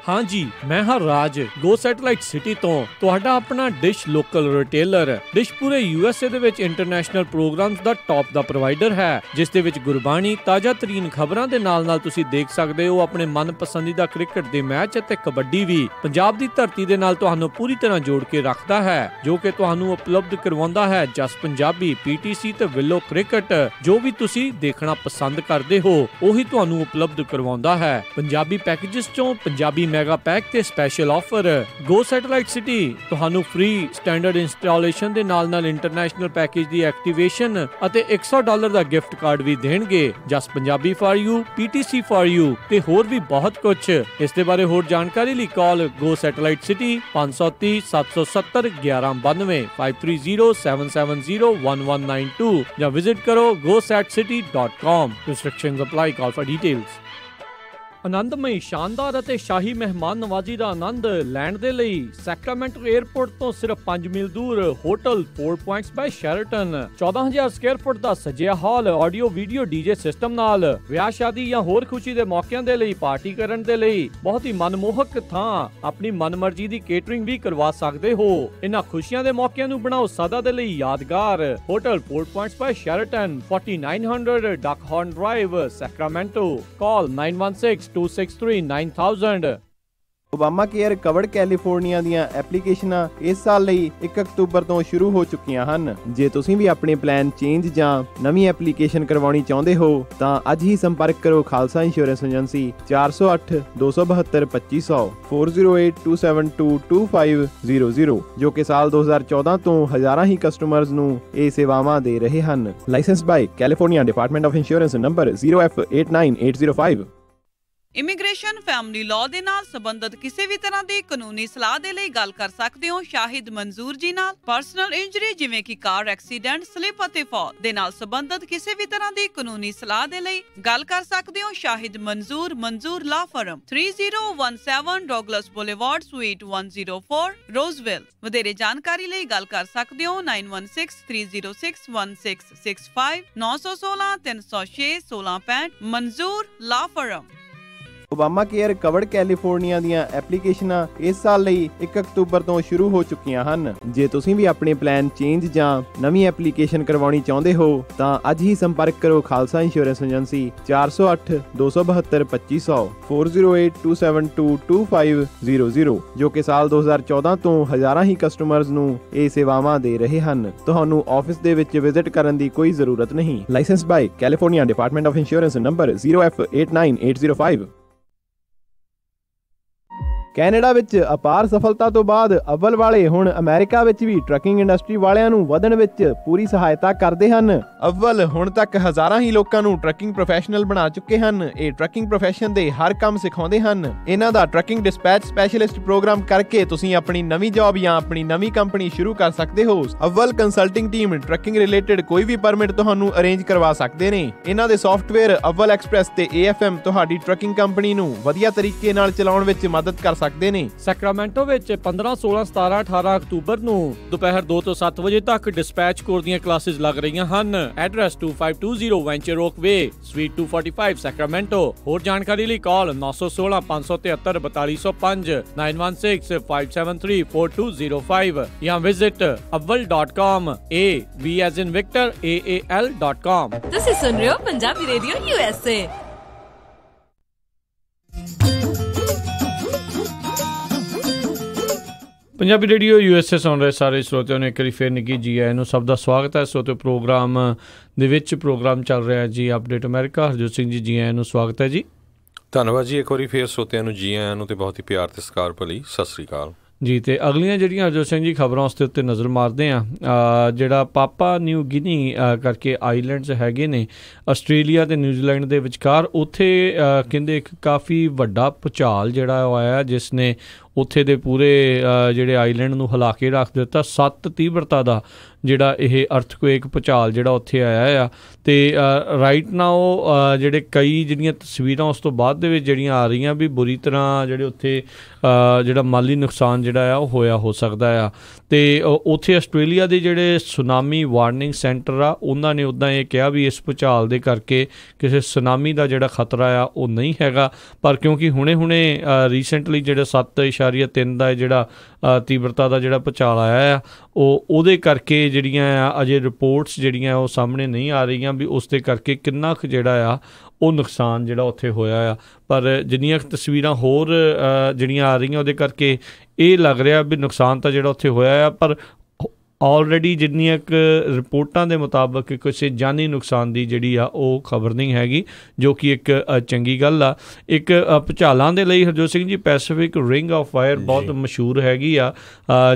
हाँ जी, मैं हाँ राज गो सैटेलाइट सिटी तो ਤੁਹਾਡਾ ਆਪਣਾ ਡਿਸ਼ ਲੋਕਲ ਰਿਟੇਲਰ। ਡਿਸ਼ ਪੂਰੇ USA ਦੇ ਵਿੱਚ ਇੰਟਰਨੈਸ਼ਨਲ ਪ੍ਰੋਗਰਾਮਸ ਦਾ ਟੌਪ ਦਾ ਪ੍ਰੋਵਾਈਡਰ ਹੈ, ਜਿਸ ਦੇ ਵਿੱਚ ਗੁਰਬਾਣੀ, ਤਾਜ਼ਾ ਤਰੀਨ ਖਬਰਾਂ ਦੇ ਨਾਲ ਤੁਸੀਂ ਦੇਖ ਸਕਦੇ ਹੋ ਆਪਣੇ ਮਨ ਪਸੰਦੀਦਾ ਕ੍ਰਿਕਟ ਦੇ ਮੈਚ ਅਤੇ ਕਬੱਡੀ ਵੀ। ਪੰਜਾਬ ਦੀ ਧਰਤੀ ਦੇ ਨਾਲ ਤੁਹਾਨੂੰ ਪੂਰੀ ਤਰ੍ਹਾਂ ਜੋੜ ਕੇ ਰੱਖਦਾ ਹੈ, ਜੋ ਕਿ ਤੁਹਾਨੂੰ ਉਪਲਬਧ ਕਰਵਾਉਂਦਾ ਹੈ ਜਸ ਪੰਜਾਬੀ, PTC ਤੇ ਵਿਲੋ ਕ੍ਰਿਕਟ। ਜੋ ਵੀ ਤੁਸੀਂ ਦੇਖਣਾ ਪਸੰਦ ਕਰਦੇ ਹੋ ਉਹੀ ਤੁਹਾਨੂੰ ਉਪਲਬਧ ਕਰਵਾਉਂਦਾ ਹੈ। ਪੰਜਾਬੀ ਪੈਕੇजेस ਚੋਂ ਪੰਜਾਬੀ ਮੈਗਾ ਪੈਕ ਤੇ ਸਪੈਸ਼ਲ ਆਫਰ। ਗੋ ਸੈਟੇਲਾਈਟ ਸਿਟੀ ਤੁਹਾਨੂੰ ਫ੍ਰੀ ਸਟੈਂਡਰਡ ਇੰਸਟਾਲੇਸ਼ਨ ਦੇ ਨਾਲ ਇੰਟਰਨੈਸ਼ਨਲ ਪੈਕੇਜ ਦੀ ਐਕਟੀਵੇਸ਼ਨ ਅਤੇ $100 ਦਾ ਗਿਫਟ ਕਾਰਡ ਵੀ ਦੇਣਗੇ। Jas Punjabi for you, PTC for you ਤੇ ਹੋਰ ਵੀ ਬਹੁਤ ਕੁਝ। ਇਸ ਦੇ ਬਾਰੇ ਹੋਰ ਜਾਣਕਾਰੀ ਲਈ ਕਾਲ ਗੋ ਸੈਟੇਲਾਈਟ ਸਿਟੀ 530 770 1192 530 770 1192 ਜਾਂ ਵਿਜ਼ਿਟ ਕਰੋ gosatcity.com। Restrictions apply. Call for details। ਆਨੰਦਮਈ, ਸ਼ਾਨਦਾਰ ਅਤੇ ਸ਼ਾਹੀ ਮਹਿਮਾਨ ਨਵਾਜ਼ੀ ਦਾ ਆਨੰਦ ਲੈਣ ਦੇ ਲਈ ਸੈਕਰਾਮੈਂਟੋ 에ਅਰਪੋਰਟ ਤੋਂ ਸਿਰਫ 5 ਮੀਲ ਦੂਰ ਹੋਟਲ 4 ਪੁਆਇੰਟਸ ਬਾਈ ਸ਼ੈਰਟਨ 14000 ਸਕੁਅਰ ਫੁੱਟ ਦਾ ਸਜਿਆ ਹਾਲ, ਆਡੀਓ ਵੀਡੀਓ DJ ਸਿਸਟਮ ਨਾਲ ਵਿਆਹ ਸ਼ਾਦੀ ਜਾਂ ਹੋਰ ਖੁਸ਼ੀ ਦੇ ਮੌਕਿਆਂ ਦੇ ਲਈ ਪਾਰਟੀ ਕਰਨ ਦੇ ਲਈ ਬਹੁਤ ਹੀ ਮਨਮੋਹਕ ਥਾਂ। ਆਪਣੀ ਮਨਮਰਜ਼ੀ ਦੀ ਕੇਟਰਿੰਗ ਵੀ ਕਰਵਾ ਸਕਦੇ ਹੋ। ਇਹਨਾਂ ਖੁਸ਼ੀਆਂ ਦੇ ਮੌਕਿਆਂ ਨੂੰ ਬਣਾਓ ਸਾਦਾ ਦੇ ਲਈ ਯਾਦਗਾਰ। ਹੋਟਲ 4 ਪੁਆਇੰਟਸ ਬਾਈ ਸ਼ੈਰਟਨ 4900 ਡਕਹੌਰਨ ਡਰਾਈਵ ਸੈਕਰਾਮੈਂਟੋ। ਕਾਲ 916-263-9000। ਓਬਾਮਾ ਕੇਅਰ ਕਵਰਡ ਕੈਲੀਫੋਰਨੀਆ ਦੀਆਂ ਐਪਲੀਕੇਸ਼ਨਾਂ ਇਸ ਸਾਲ ਲਈ 1 ਅਕਤੂਬਰ ਤੋਂ ਸ਼ੁਰੂ ਹੋ ਚੁੱਕੀਆਂ ਹਨ। ਜੇ ਤੁਸੀਂ ਵੀ ਆਪਣੇ ਪਲਾਨ ਚੇਂਜ ਜਾਂ ਨਵੀਂ ਐਪਲੀਕੇਸ਼ਨ ਕਰਵਾਉਣੀ ਚਾਹੁੰਦੇ ਹੋ ਤਾਂ ਅੱਜ ਹੀ ਸੰਪਰਕ ਕਰੋ ਖਾਲਸਾ ਇੰਸ਼ੋਰੈਂਸ ਏਜੰਸੀ 408 272 2500 408 272 2500 ਜੋ ਕਿ ਸਾਲ 2014 ਤੋਂ ਹਜ਼ਾਰਾਂ ਹੀ ਕਸਟਮਰਜ਼ ਨੂੰ ਇਹ ਸੇਵਾਵਾਂ ਦੇ ਰਹੇ ਹਨ। Licence by California department of insurance number 0F89805। Immigration family law ਦੇ ਨਾਲ ਸੰਬੰਧਿਤ ਕਿਸੇ ਵੀ ਤਰ੍ਹਾਂ ਦੀ ਕਾਨੂੰਨੀ ਸਲਾਹ ਦੇ ਲਈ ਗੱਲ ਕਰ ਸਕਦੇ ਹੋ ਸ਼ਾਹਿਦ ਮਨਜ਼ੂਰ ਜੀ ਨਾਲ। ਪਰਸਨਲ ਇੰਜਰੀ ਜਿਵੇਂ ਕਿ ਕਾਰ ਐਕਸੀਡੈਂਟ, ਸਲਿਪ ਅਤੇ ਫਾਲ ਦੇ ਨਾਲ ਸੰਬੰਧਿਤ ਕਿਸੇ ਵੀ ਤਰ੍ਹਾਂ ਦੀ ਕਾਨੂੰਨੀ ਸਲਾਹ ਦੇ ਲਈ ਗੱਲ ਕਰ ਸਕਦੇ ਹੋ ਸ਼ਾਹਿਦ ਮਨਜ਼ੂਰ ਲਾਅ ਫਰਮ 3017 ਡੌਗਲਸ ਬੁਲੇਵਾਰਡ ਸੂਈਟ 104 ਰੋਜ਼ਵਿਲ। ਵਧੇਰੇ ਜਾਣਕਾਰੀ ਲਈ ਗੱਲ ਕਰ ਸਕਦੇ ਹੋ 9163061665 916 306 1665 Manzoor law firm. Obamacare covered California ਦੀਆਂ ਐਪਲੀਕੇਸ਼ਨਾਂ ਇਸ ਸਾਲ ਲਈ 1 ਅਕਤੂਬਰ ਤੋਂ ਸ਼ੁਰੂ ਹੋ ਚੁੱਕੀਆਂ ਹਨ। ਜੇ ਤੁਸੀਂ ਵੀ ਆਪਣੇ ਪਲਾਨ ਚੇਂਜ ਜਾਂ ਨਵੀਂ ਐਪਲੀਕੇਸ਼ਨ ਕਰਵਾਉਣੀ ਚਾਹੁੰਦੇ ਹੋ ਤਾਂ ਅੱਜ ਹੀ ਸੰਪਰਕ ਕਰੋ ਖਾਲਸਾ ਇੰਸ਼ੋਰੈਂਸ ਏਜੰਸੀ 408 272 2500 408 272 2500 ਜੋ ਕਿ ਸਾਲ 2014 ਤੋਂ ਹਜ਼ਾਰਾਂ ਹੀ ਕਸਟਮਰਜ਼ ਨੂੰ ਇਹ ਸੇਵਾਵਾਂ ਦੇ ਰਹੇ ਹਨ। ਤੁਹਾਨੂੰ ਆਫਿਸ ਦੇ ਵਿੱਚ ਵਿਜ਼ਿਟ ਕਰਨ ਦੀ ਕੋਈ ਜ਼ਰੂਰਤ ਨਹੀਂ। Licence by California department of insurance number 0F89805। Canada ਵਿੱਚ ਅਪਾਰ ਸਫਲਤਾ ਤੋਂ ਬਾਅਦ ਅਵਲ ਵਾਲੇ ਹੁਣ ਅਮਰੀਕਾ ਵਿੱਚ ਵੀ ਟਰੱਕਿੰਗ ਇੰਡਸਟਰੀ ਵਾਲਿਆਂ ਨੂੰ ਵਧਣ ਵਿੱਚ ਪੂਰੀ ਸਹਾਇਤਾ ਕਰਦੇ ਹਨ। ਅਵਲ ਹੁਣ ਤੱਕ ਹਜ਼ਾਰਾਂ ਹੀ ਲੋਕਾਂ ਨੂੰ ਟਰੱਕਿੰਗ ਪ੍ਰੋਫੈਸ਼ਨਲ ਬਣਾ ਚੁੱਕੇ ਹਨ। ਇਹ ਟਰੱਕਿੰਗ ਪ੍ਰੋਫੈਸ਼ਨ ਦੇ ਹਰ ਕੰਮ ਸਿਖਾਉਂਦੇ ਹਨ। ਇਹਨਾਂ ਦਾ ਟਰੱਕਿੰਗ ਡਿਸਪੈਚ ਸਪੈਸ਼ਲਿਸਟ ਪ੍ਰੋਗਰਾਮ ਕਰਕੇ ਤੁਸੀਂ ਆਪਣੀ ਨਵੀਂ ਜੌਬ ਜਾਂ ਆਪਣੀ ਨਵੀਂ ਕੰਪਨੀ ਸ਼ੁਰੂ ਕਰ ਸਕਦੇ ਹੋ। ਅਵਲ ਕੰਸਲਟਿੰਗ ਟੀਮ ਟਰੱਕਿੰਗ ਰਿਲੇਟਡ ਕੋਈ ਵੀ ਪਰਮਿਟ ਤੁਹਾਨੂੰ ਅਰੇਂਜ ਕਰਵਾ ਸਕਦੇ ਨੇ। ਇਹਨਾਂ ਦੇ ਸੌਫਟਵੇਅਰ ਅਵਲ ਐਕਸਪ੍ਰੈਸ ਤੇ AFM ਤੁਹਾਡੀ ਟਰੱਕਿੰਗ ਕੰਪਨੀ ਨੂੰ ਵਧੀਆ ਤਰੀਕੇ ਨਾਲ ਚਲਾਉਣ ਵਿੱਚ ਮਦਦ ਕਰ ਸਕਦੇ ਨੇ। ਸੈਕਰਾਮੈਂਟੋ ਵਿੱਚ 15, 16, 17, 18 ਅਕਤੂਬਰ ਨੂੰ ਦੁਪਹਿਰ 2 ਤੋਂ 7 ਵਜੇ ਤੱਕ ਡਿਸਪੈਚ ਕੋਰਸ ਦੀਆਂ ਕਲਾਸਿਸ ਲੱਗ ਰਹੀਆਂ ਹਨ। ਐਡਰੈਸ 2520 ਵੈਂਚਰ ਓਕ ਵੇ, ਸਵੀਟ 245 ਸੈਕਰਾਮੈਂਟੋ। ਹੋਰ ਜਾਣਕਾਰੀ ਲਈ ਕਾਲ 916 573 4205 916 573 4205 ਜਾਂ visit aval.com A as in Victor AAL.com। ਤੁਸੀਂ ਸੁਣ ਰਹੇ ਹੋ Punjabi radio USA। Punjabi radio USA ਸੁਣ ਰਹੇ ਸਾਰੇ ਸਰੋਤਿਆਂ ਨੂੰ ਇੱਕ ਵਾਰੀ ਫਿਰ ਨਿੱਘੀ ਜੀ ਆਇਆਂ ਨੂੰ। ਸਭ ਦਾ ਸਵਾਗਤ ਹੈ। ਸਰੋਤਿਓ ਪ੍ਰੋਗਰਾਮ ਦੇ ਵਿੱਚ ਪ੍ਰੋਗਰਾਮ ਚੱਲ ਰਿਹਾ ਜੀ ਅਪਡੇਟ ਅਮਰੀਕਾ। ਹਰਜੋਤ ਸਿੰਘ ਜੀ ਆਇਆਂ ਨੂੰ ਸਵਾਗਤ ਹੈ ਜੀ। ਧੰਨਵਾਦ ਜੀ। ਇੱਕ ਵਾਰੀ ਫਿਰ ਸਰੋਤਿਆਂ ਨੂੰ ਜੀ ਆਇਆਂ ਨੂੰ ਤੇ ਬਹੁਤ ਹੀ ਪਿਆਰ ਤੇ ਸਤਿਕਾਰ ਭਲੀ ਸਤਿ ਸ੍ਰੀ ਅਕਾਲ। ਜੀ। ਤੇ ਅਗਲੀਆਂ ਜਿਹੜੀਆਂ ਹਰਜੋਤ ਸਿੰਘ ਜੀ ਖਬਰਾਂ ਉਸ ਦੇ ਉੱਤੇ ਨਜ਼ਰ ਮਾਰਦੇ ਹਾਂ। ਜਿਹੜਾ ਪਾਪਾ ਨਿਊ ਗਿਨੀ ਕਰਕੇ ਆਈਲੈਂਡਸ ਹੈਗੇ ਨੇ ਆਸਟ੍ਰੇਲੀਆ ਤੇ ਨਿਊਜ਼ੀਲੈਂਡ ਦੇ ਵਿਚਕਾਰ, ਉੱਥੇ ਕਹਿੰਦੇ ਇੱਕ ਕਾਫੀ ਵੱਡਾ ਭੂਚਾਲ ਜਿਹੜਾ ਉਹ ਆਇਆ ਜਿਸ ਨੇ ਉੱਥੇ ਦੇ ਪੂਰੇ ਜਿਹੜੇ ਆਈਲੈਂਡ ਨੂੰ ਹਿਲਾ ਕੇ ਰੱਖ ਦਿੱਤਾ। 7 ਤੀਬਰਤਾ ਦਾ ਜਿਹੜਾ ਇਹ ਅਰਥਕੁਏਕ ਭੂਚਾਲ ਜਿਹੜਾ ਉੱਥੇ ਆਇਆ ਆ। ਅਤੇ ਰਾਈਟ ਨਾਓ ਜਿਹੜੇ ਕਈ ਜਿਹੜੀਆਂ ਤਸਵੀਰਾਂ ਉਸ ਤੋਂ ਬਾਅਦ ਦੇ ਵਿੱਚ ਜਿਹੜੀਆਂ ਆ ਰਹੀਆਂ ਵੀ ਬੁਰੀ ਤਰ੍ਹਾਂ ਜਿਹੜੇ ਉੱਥੇ ਜਿਹੜਾ ਮਾਲੀ ਨੁਕਸਾਨ ਜਿਹੜਾ ਆ ਉਹ ਹੋਇਆ ਹੋ ਸਕਦਾ ਆ। ਅਤੇ ਉੱਥੇ ਆਸਟ੍ਰੇਲੀਆ ਦੇ ਜਿਹੜੇ ਸੁਨਾਮੀ ਵਾਰਨਿੰਗ ਸੈਂਟਰ ਆ ਉਹਨਾਂ ਨੇ ਉੱਦਾਂ ਇਹ ਕਿਹਾ ਵੀ ਇਸ ਭੂਚਾਲ ਦੇ ਕਰਕੇ ਕਿਸੇ ਸੁਨਾਮੀ ਦਾ ਜਿਹੜਾ ਖਤਰਾ ਆ ਉਹ ਨਹੀਂ ਹੈਗਾ, ਪਰ ਕਿਉਂਕਿ ਹੁਣੇ ਰੀਸੈਂਟਲੀ ਜਿਹੜੇ 7.3 ਦਾ ਜਿਹੜਾ ਤੀਬਰਤਾ ਦਾ ਜਿਹੜਾ ਭੂਚਾਲ ਆਇਆ ਆ ਉਹਦੇ ਕਰਕੇ ਜਿਹੜੀਆਂ ਆ ਅਜੇ ਰਿਪੋਰਟਸ ਜਿਹੜੀਆਂ ਉਹ ਸਾਹਮਣੇ ਨਹੀਂ ਆ ਰਹੀਆਂ ਵੀ ਉਸ ਦੇ ਕਰਕੇ ਕਿੰਨਾ ਕੁ ਜਿਹੜਾ ਆ ਉਹ ਨੁਕਸਾਨ ਜਿਹੜਾ ਉੱਥੇ ਹੋਇਆ ਆ। ਪਰ ਜਿੰਨੀਆਂ ਤਸਵੀਰਾਂ ਹੋਰ ਜਿਹੜੀਆਂ ਆ ਰਹੀਆਂ ਉਹਦੇ ਕਰਕੇ ਇਹ ਲੱਗ ਰਿਹਾ ਵੀ ਨੁਕਸਾਨ ਤਾਂ ਜਿਹੜਾ ਉੱਥੇ ਹੋਇਆ ਆ, ਪਰ ਆਲਰੇਡੀ ਜਿੰਨੀਆਂ ਕੁ ਰਿਪੋਰਟਾਂ ਦੇ ਮੁਤਾਬਕ ਕਿਸੇ ਜਾਨੀ ਨੁਕਸਾਨ ਦੀ ਜਿਹੜੀ ਆ ਉਹ ਖਬਰ ਨਹੀਂ ਹੈਗੀ, ਜੋ ਕਿ ਇੱਕ ਚੰਗੀ ਗੱਲ ਆ। ਇੱਕ ਭੁਚਾਲਾਂ ਦੇ ਲਈ Harjot Singh ji Pacific ring of fire ਬਹੁਤ ਮਸ਼ਹੂਰ ਹੈਗੀ ਆ,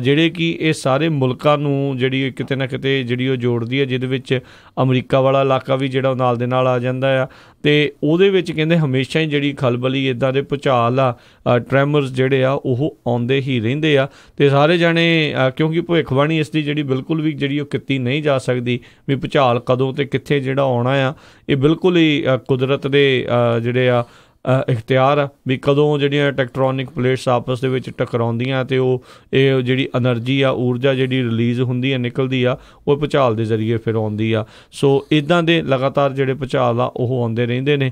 ਜਿਹੜੇ ਕਿ ਇਹ ਸਾਰੇ ਮੁਲਕਾਂ ਨੂੰ ਜਿਹੜੀ ਕਿਤੇ ਨਾ ਕਿਤੇ ਜਿਹੜੀ ਉਹ ਜੋੜਦੀ ਹੈ, ਜਿਹਦੇ ਵਿੱਚ ਅਮਰੀਕਾ ਵਾਲਾ ਇਲਾਕਾ ਵੀ ਜਿਹੜਾ ਉਹ ਨਾਲ ਦੇ ਨਾਲ ਆ ਜਾਂਦਾ ਆ। ਅਤੇ ਉਹਦੇ ਵਿੱਚ ਕਹਿੰਦੇ ਹਮੇਸ਼ਾ ਹੀ ਜਿਹੜੀ ਖਲਬਲੀ ਇੱਦਾਂ ਦੇ ਭੁਚਾਲ ਆ ਟਰੈਮਰਸ ਜਿਹੜੇ ਆ ਉਹ ਆਉਂਦੇ ਹੀ ਰਹਿੰਦੇ ਆ। ਅਤੇ ਸਾਰੇ ਜਾਣੇ ਕਿਉਂਕਿ ਭਵਿੱਖਬਾਣੀ ਇਸ ਦੀ ਜਿਹੜੀ ਬਿਲਕੁਲ ਵੀ ਜਿਹੜੀ ਉਹ ਕੀਤੀ ਨਹੀਂ ਜਾ ਸਕਦੀ ਵੀ ਭੁਚਾਲ ਕਦੋਂ ਅਤੇ ਕਿੱਥੇ ਜਿਹੜਾ ਆਉਣਾ ਆ, ਇਹ ਬਿਲਕੁਲ ਹੀ ਕੁਦਰਤ ਦੇ ਜਿਹੜੇ ਆ ਇਖਤਿਆਰ ਆ ਵੀ ਕਦੋਂ ਜਿਹੜੀਆਂ ਟੈਕਟ੍ਰੋਨਿਕ ਪਲੇਟਸ ਆਪਸ ਦੇ ਵਿੱਚ ਟਕਰਾਉਂਦੀਆਂ ਅਤੇ ਇਹ ਜਿਹੜੀ ਐਨਰਜੀ ਆ ਊਰਜਾ ਜਿਹੜੀ ਰਿਲੀਜ਼ ਹੁੰਦੀ ਹੈ ਨਿਕਲਦੀ ਆ ਉਹ ਭੁਚਾਲ ਦੇ ਜ਼ਰੀਏ ਫਿਰ ਆਉਂਦੀ ਆ। ਸੋ ਇੱਦਾਂ ਦੇ ਲਗਾਤਾਰ ਜਿਹੜੇ ਭੁਚਾਲ ਆ ਉਹ ਆਉਂਦੇ ਰਹਿੰਦੇ ਨੇ।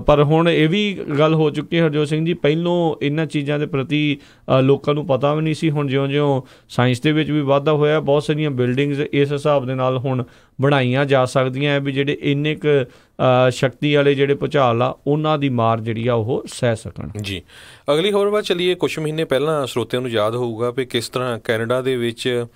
ਪਰ ਹੁਣ ਇਹ ਵੀ ਗੱਲ ਹੋ ਚੁੱਕੀ ਹੈ ਹਰਜੋਤ ਸਿੰਘ ਜੀ, ਪਹਿਲੋਂ ਇਹਨਾਂ ਚੀਜ਼ਾਂ ਦੇ ਪ੍ਰਤੀ ਲੋਕਾਂ ਨੂੰ ਪਤਾ ਵੀ ਨਹੀਂ ਸੀ। ਹੁਣ ਜਿਉਂ-ਜਿਉਂ ਸਾਇੰਸ ਦੇ ਵਿੱਚ ਵੀ ਵਾਧਾ ਹੋਇਆ, ਬਹੁਤ ਸਾਰੀਆਂ ਬਿਲਡਿੰਗਸ ਇਸ ਹਿਸਾਬ ਦੇ ਨਾਲ ਹੁਣ ਬਣਾਈਆਂ ਜਾ ਸਕਦੀਆਂ ਵੀ ਜਿਹੜੇ ਇੰਨੇ ਕੁ ਸ਼ਕਤੀ ਵਾਲੇ ਜਿਹੜੇ ਭੁਚਾਲ ਆ ਉਹਨਾਂ ਦੀ ਮਾਰ ਜਿਹੜੀ ਆ ਉਹ ਸਹਿ ਸਕਣ। ਜੀ, ਅਗਲੀ ਖਬਰ ਵੱਲ ਚੱਲੀਏ। ਕੁਛ ਮਹੀਨੇ ਪਹਿਲਾਂ ਸਰੋਤਿਆਂ ਨੂੰ ਯਾਦ ਹੋਊਗਾ ਵੀ ਕਿਸ ਤਰ੍ਹਾਂ ਕੈਨੇਡਾ ਦੇ ਵਿੱਚ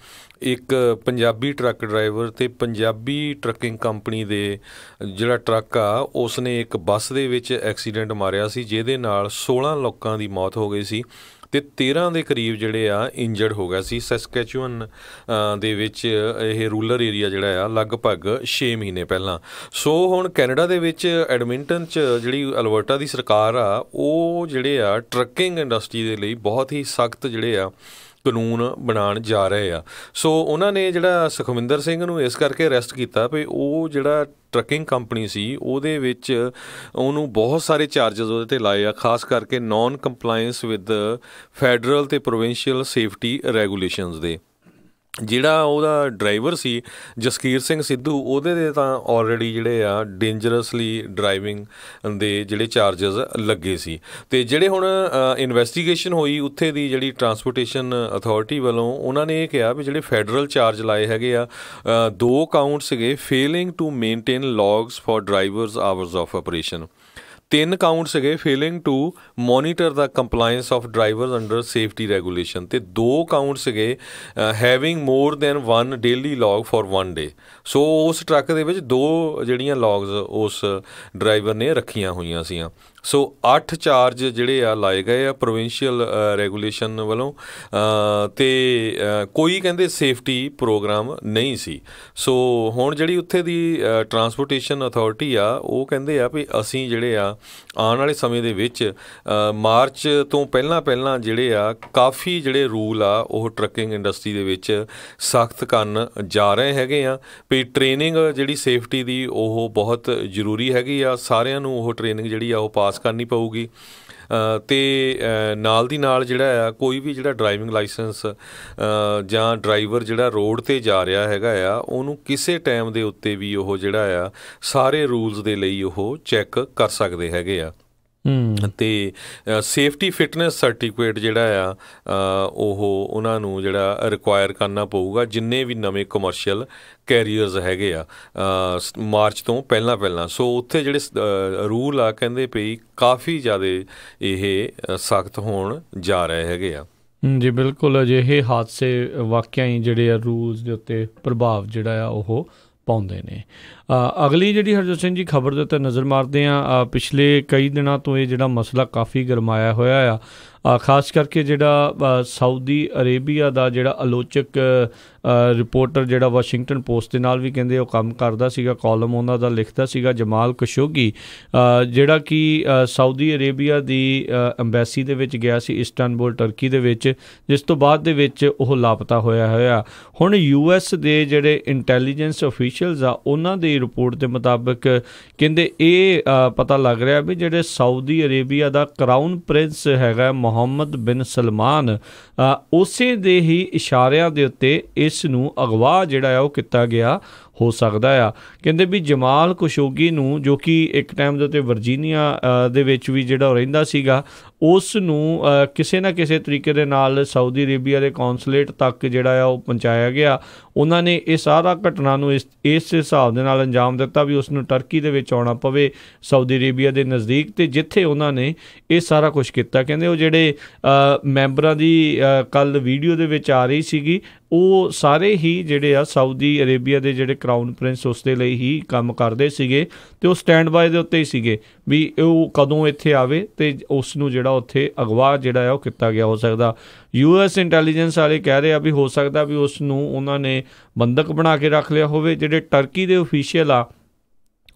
ਇੱਕ ਪੰਜਾਬੀ ਟਰੱਕ ਡਰਾਈਵਰ ਅਤੇ ਪੰਜਾਬੀ ਟਰੱਕਿੰਗ ਕੰਪਨੀ ਦੇ ਜਿਹੜਾ ਟਰੱਕ ਆ ਉਸ ਨੇ ਇੱਕ ਬੱਸ ਦੇ ਵਿੱਚ ਐਕਸੀਡੈਂਟ ਮਾਰਿਆ ਸੀ, ਜਿਹਦੇ ਨਾਲ 16 ਲੋਕਾਂ ਦੀ ਮੌਤ ਹੋ ਗਈ ਸੀ ਅਤੇ 13 ਦੇ ਕਰੀਬ ਜਿਹੜੇ ਆ ਇੰਜਰਡ ਹੋ ਗਿਆ ਸੀ। ਸੈਸਕੈਚੁਅਨ ਦੇ ਵਿੱਚ ਇਹ ਰੂਰਲ ਏਰੀਆ ਜਿਹੜਾ ਆ ਲਗਭਗ 6 ਮਹੀਨੇ ਪਹਿਲਾਂ। ਸੋ ਹੁਣ ਕੈਨੇਡਾ ਦੇ ਵਿੱਚ ਐਡਮਿੰਟਨ 'ਚ ਜਿਹੜੀ ਅਲਬਰਟਾ ਦੀ ਸਰਕਾਰ ਆ ਉਹ ਜਿਹੜੇ ਆ ਟਰੱਕਿੰਗ ਇੰਡਸਟਰੀ ਦੇ ਲਈ ਬਹੁਤ ਹੀ ਸਖਤ ਜਿਹੜੇ ਆ ਕਾਨੂੰਨ ਬਣਾਉਣ ਜਾ ਰਹੇ ਆ। ਸੋ ਉਹਨਾਂ ਨੇ ਜਿਹੜਾ ਸੁਖਵਿੰਦਰ ਸਿੰਘ ਨੂੰ ਇਸ ਕਰਕੇ ਅਰੈਸਟ ਕੀਤਾ ਵੀ ਉਹ ਜਿਹੜਾ ਟਰੱਕਿੰਗ ਕੰਪਨੀ ਸੀ ਉਹਦੇ ਵਿੱਚ ਉਹਨੂੰ ਬਹੁਤ ਸਾਰੇ ਚਾਰਜਸ ਉਹਦੇ 'ਤੇ ਲਾਏ ਆ, ਖਾਸ ਕਰਕੇ ਨੋਨ ਕੰਪਲਾਇੰਸ ਵਿਦ ਫੈਡਰਲ ਅਤੇ ਪ੍ਰੋਵਿੰਸ਼ੀਅਲ ਸੇਫਟੀ ਰੈਗੂਲੇਸ਼ਨਸ ਦੇ। ਜਿਹੜਾ ਉਹਦਾ ਡਰਾਈਵਰ ਸੀ ਜਸਕੀਰ ਸਿੰਘ ਸਿੱਧੂ, ਉਹਦੇ 'ਤੇ ਤਾਂ ਆਲਰੇਡੀ ਜਿਹੜੇ ਆ ਡੇਂਜਰਸਲੀ ਡਰਾਈਵਿੰਗ ਦੇ ਜਿਹੜੇ ਚਾਰਜਸ ਲੱਗੇ ਸੀ। ਅਤੇ ਜਿਹੜੇ ਹੁਣ ਇਨਵੈਸਟੀਗੇਸ਼ਨ ਹੋਈ ਉੱਥੇ ਦੀ ਜਿਹੜੀ ਟਰਾਂਸਪੋਰਟੇਸ਼ਨ ਅਥਾਰਟੀ ਵੱਲੋਂ, ਉਹਨਾਂ ਨੇ ਇਹ ਕਿਹਾ ਵੀ ਜਿਹੜੇ ਫੈਡਰਲ ਚਾਰਜ ਲਾਏ ਹੈਗੇ ਆ 2 ਕਾਊਂਟ ਸੀਗੇ failing to maintain logs for drivers hours of operation, 3 count ਸੀਗੇ failing to monitor the compliance of drivers under safety regulation, ਅਤੇ 2 ਕਾਊਂਟ ਸੀਗੇ having more than 1 daily log for 1 day. So ਉਸ truck ਦੇ ਵਿੱਚ 2 ਜਿਹੜੀਆਂ logs ਉਸ driver ਨੇ ਰੱਖੀਆਂ ਹੋਈਆਂ ਸੀਆਂ। ਸੋ 8 ਚਾਰਜ ਜਿਹੜੇ ਆ ਲਾਏ ਗਏ ਆ ਪ੍ਰੋਵਿੰਸ਼ੀਅਲ ਰੈਗੂਲੇਸ਼ਨ ਵੱਲੋਂ, ਅਤੇ ਕੋਈ ਕਹਿੰਦੇ ਸੇਫਟੀ ਪ੍ਰੋਗਰਾਮ ਨਹੀਂ ਸੀ। ਸੋ ਹੁਣ ਜਿਹੜੀ ਉੱਥੇ ਦੀ ਟਰਾਂਸਪੋਰਟੇਸ਼ਨ ਅਥਾਰਟੀ ਆ ਉਹ ਕਹਿੰਦੇ ਆ ਵੀ ਅਸੀਂ ਜਿਹੜੇ ਆ ਆਉਣ ਵਾਲੇ ਸਮੇਂ ਦੇ ਵਿੱਚ ਮਾਰਚ ਤੋਂ ਪਹਿਲਾਂ ਜਿਹੜੇ ਆ ਕਾਫੀ ਜਿਹੜੇ ਰੂਲ ਆ ਉਹ ਟਰੱਕਿੰਗ ਇੰਡਸਟਰੀ ਦੇ ਵਿੱਚ ਸਖਤ ਕਰਨ ਜਾ ਰਹੇ ਹੈਗੇ ਆ ਵੀ ਟ੍ਰੇਨਿੰਗ ਜਿਹੜੀ ਸੇਫਟੀ ਦੀ ਉਹ ਬਹੁਤ ਜ਼ਰੂਰੀ ਹੈਗੀ ਆ। ਸਾਰਿਆਂ ਨੂੰ ਉਹ ਟ੍ਰੇਨਿੰਗ ਜਿਹੜੀ ਆ ਉਹ ਪਾਸ ਕਰਨੀ ਪਊਗੀ। ਅਤੇ ਨਾਲ ਦੀ ਨਾਲ ਜਿਹੜਾ ਆ ਕੋਈ ਵੀ ਜਿਹੜਾ ਡਰਾਈਵਿੰਗ ਲਾਇਸੈਂਸ ਜਾਂ ਡਰਾਈਵਰ ਜਿਹੜਾ ਰੋਡ 'ਤੇ ਜਾ ਰਿਹਾ ਹੈਗਾ ਆ ਉਹਨੂੰ ਕਿਸੇ ਟਾਈਮ ਦੇ ਉੱਤੇ ਵੀ ਉਹ ਜਿਹੜਾ ਆ ਸਾਰੇ ਰੂਲਸ ਦੇ ਲਈ ਉਹ ਚੈੱਕ ਕਰ ਸਕਦੇ ਹੈਗੇ ਆ। ਅਤੇ ਸੇਫਟੀ ਫਿਟਨੈਸ ਸਰਟੀਫਿਕੇਟ ਜਿਹੜਾ ਆ ਉਹ ਉਹਨਾਂ ਨੂੰ ਜਿਹੜਾ ਰਿਕੁਆਇਰ ਕਰਨਾ ਪਊਗਾ ਜਿੰਨੇ ਵੀ ਨਵੇਂ ਕਮਰਸ਼ੀਅਲ ਕੈਰੀਅਰਸ ਹੈਗੇ ਆ ਮਾਰਚ ਤੋਂ ਪਹਿਲਾਂ। ਸੋ ਉੱਥੇ ਜਿਹੜੇ ਰੂਲ ਆ ਕਹਿੰਦੇ ਪਈ ਕਾਫੀ ਜ਼ਿਆਦਾ ਇਹ ਸਖਤ ਹੋਣ ਜਾ ਰਹੇ ਹੈਗੇ ਆ। ਜੀ ਬਿਲਕੁਲ, ਅਜਿਹੇ ਹਾਦਸੇ ਵਾਕਿਆ ਹੀ ਜਿਹੜੇ ਆ ਰੂਲਸ ਦੇ ਉੱਤੇ ਪ੍ਰਭਾਵ ਜਿਹੜਾ ਆ ਉਹ ਪਾਉਂਦੇ ਨੇ। ਅਗਲੀ ਜਿਹੜੀ ਹਰਜੋਤ ਸਿੰਘ ਜੀ ਖਬਰ ਦੇ ਉੱਤੇ ਨਜ਼ਰ ਮਾਰਦੇ ਹਾਂ। ਪਿਛਲੇ ਕਈ ਦਿਨਾਂ ਤੋਂ ਇਹ ਜਿਹੜਾ ਮਸਲਾ ਕਾਫੀ ਗਰਮਾਇਆ ਹੋਇਆ ਆ, ਖਾਸ ਕਰਕੇ ਜਿਹੜਾ ਸਾਊਦੀ ਅਰੇਬੀਆ ਦਾ ਜਿਹੜਾ ਆਲੋਚਕ ਰਿਪੋਰਟਰ ਜਿਹੜਾ ਵਾਸ਼ਿੰਗਟਨ ਪੋਸਟ ਦੇ ਨਾਲ ਵੀ ਕਹਿੰਦੇ ਉਹ ਕੰਮ ਕਰਦਾ ਸੀਗਾ, ਕਾਲਮ ਉਹਨਾਂ ਦਾ ਲਿਖਦਾ ਸੀਗਾ, ਜਮਾਲ ਖਸ਼ੋਗੀ, ਜਿਹੜਾ ਕਿ ਸਾਊਦੀ ਅਰੇਬੀਆ ਦੀ ਅੰਬੈਸੀ ਦੇ ਵਿੱਚ ਗਿਆ ਸੀ ਇਸਤਾਨਬੁਲ ਟਰਕੀ ਦੇ ਵਿੱਚ, ਜਿਸ ਤੋਂ ਬਾਅਦ ਦੇ ਵਿੱਚ ਉਹ ਲਾਪਤਾ ਹੋਇਆ। ਹੁਣ US ਦੇ ਜਿਹੜੇ ਇੰਟੈਲੀਜੈਂਸ ਅਫੀਸ਼ੀਅਲਸ ਆ ਉਹਨਾਂ ਦੀ ਰਿਪੋਰਟ ਦੇ ਮੁਤਾਬਕ ਕਹਿੰਦੇ ਇਹ ਪਤਾ ਲੱਗ ਰਿਹਾ ਵੀ ਜਿਹੜੇ ਸਾਊਦੀ ਅਰੇਬੀਆ ਦਾ ਕਰਾਊਨ ਪ੍ਰਿੰਸ ਹੈਗਾ ਮੁਹੰਮਦ ਬਿਨ ਸਲਮਾਨ, ਉਸੇ ਦੇ ਹੀ ਇਸ਼ਾਰਿਆਂ ਦੇ ਉੱਤੇ ਇਸ ਨੂੰ ਅਗਵਾ ਜਿਹੜਾ ਆ ਉਹ ਕੀਤਾ ਗਿਆ ਹੋ ਸਕਦਾ ਆ। ਕਹਿੰਦੇ ਵੀ ਜਮਾਲ ਖਸ਼ੋਗੀ ਨੂੰ, ਜੋ ਕਿ ਇੱਕ ਟਾਈਮ ਦੇ ਉੱਤੇ ਵਰਜੀਨੀਆ ਦੇ ਵਿੱਚ ਵੀ ਜਿਹੜਾ ਰਹਿੰਦਾ ਸੀਗਾ, ਉਸ ਨੂੰ ਕਿਸੇ ਨਾ ਕਿਸੇ ਤਰੀਕੇ ਦੇ ਨਾਲ ਸਾਊਦੀ ਅਰੇਬੀਆ ਦੇ ਕੌਂਸਲੇਟ ਤੱਕ ਜਿਹੜਾ ਆ ਉਹ ਪਹੁੰਚਾਇਆ ਗਿਆ। ਉਹਨਾਂ ਨੇ ਇਹ ਸਾਰਾ ਘਟਨਾ ਨੂੰ ਇਸ ਹਿਸਾਬ ਦੇ ਨਾਲ ਅੰਜਾਮ ਦਿੱਤਾ ਵੀ ਉਸ ਨੂੰ ਟਰਕੀ ਦੇ ਵਿੱਚ ਆਉਣਾ ਪਵੇ, ਸਾਊਦੀ ਅਰੇਬੀਆ ਦੇ ਨਜ਼ਦੀਕ, ਤੇ ਜਿੱਥੇ ਉਹਨਾਂ ਨੇ ਇਹ ਸਾਰਾ ਕੁਝ ਕੀਤਾ। ਕਹਿੰਦੇ ਉਹ ਜਿਹੜੇ ਮੈਂਬਰਾਂ ਦੀ ਕੱਲ ਵੀਡੀਓ ਦੇ ਵਿੱਚ ਆ ਰਹੀ ਸੀਗੀ, ਉਹ ਸਾਰੇ ਹੀ ਜਿਹੜੇ ਆ ਸਾਊਦੀ ਅਰੇਬੀਆ ਦੇ ਜਿਹੜੇ ਕਰਾਊਨ ਪ੍ਰਿੰਸ ਉਸ ਦੇ ਲਈ ਹੀ ਕੰਮ ਕਰਦੇ ਸੀਗੇ, ਤੇ ਉਹ ਸਟੈਂਡ ਬਾਏ ਦੇ ਉੱਤੇ ਹੀ ਸੀਗੇ ਵੀ ਉਹ ਕਦੋਂ ਇੱਥੇ ਆਵੇ ਤੇ ਉਸ ਨੂੰ ਜਿਹੜਾ ਉੱਥੇ ਅਗਵਾ ਜਿਹੜਾ ਆ ਉਹ ਕੀਤਾ ਗਿਆ ਹੋ ਸਕਦਾ। US ਇੰਟੈਲੀਜੈਂਸ ਵਾਲੇ ਕਹਿ ਰਹੇ ਆ ਵੀ ਹੋ ਸਕਦਾ ਵੀ ਉਸ ਨੂੰ ਉਹਨਾਂ ਨੇ ਬੰਦਕ ਬਣਾ ਕੇ ਰੱਖ ਲਿਆ ਹੋਵੇ। ਜਿਹੜੇ ਟਰਕੀ ਦੇ ਅਫੀਸ਼ੀਅਲ ਆ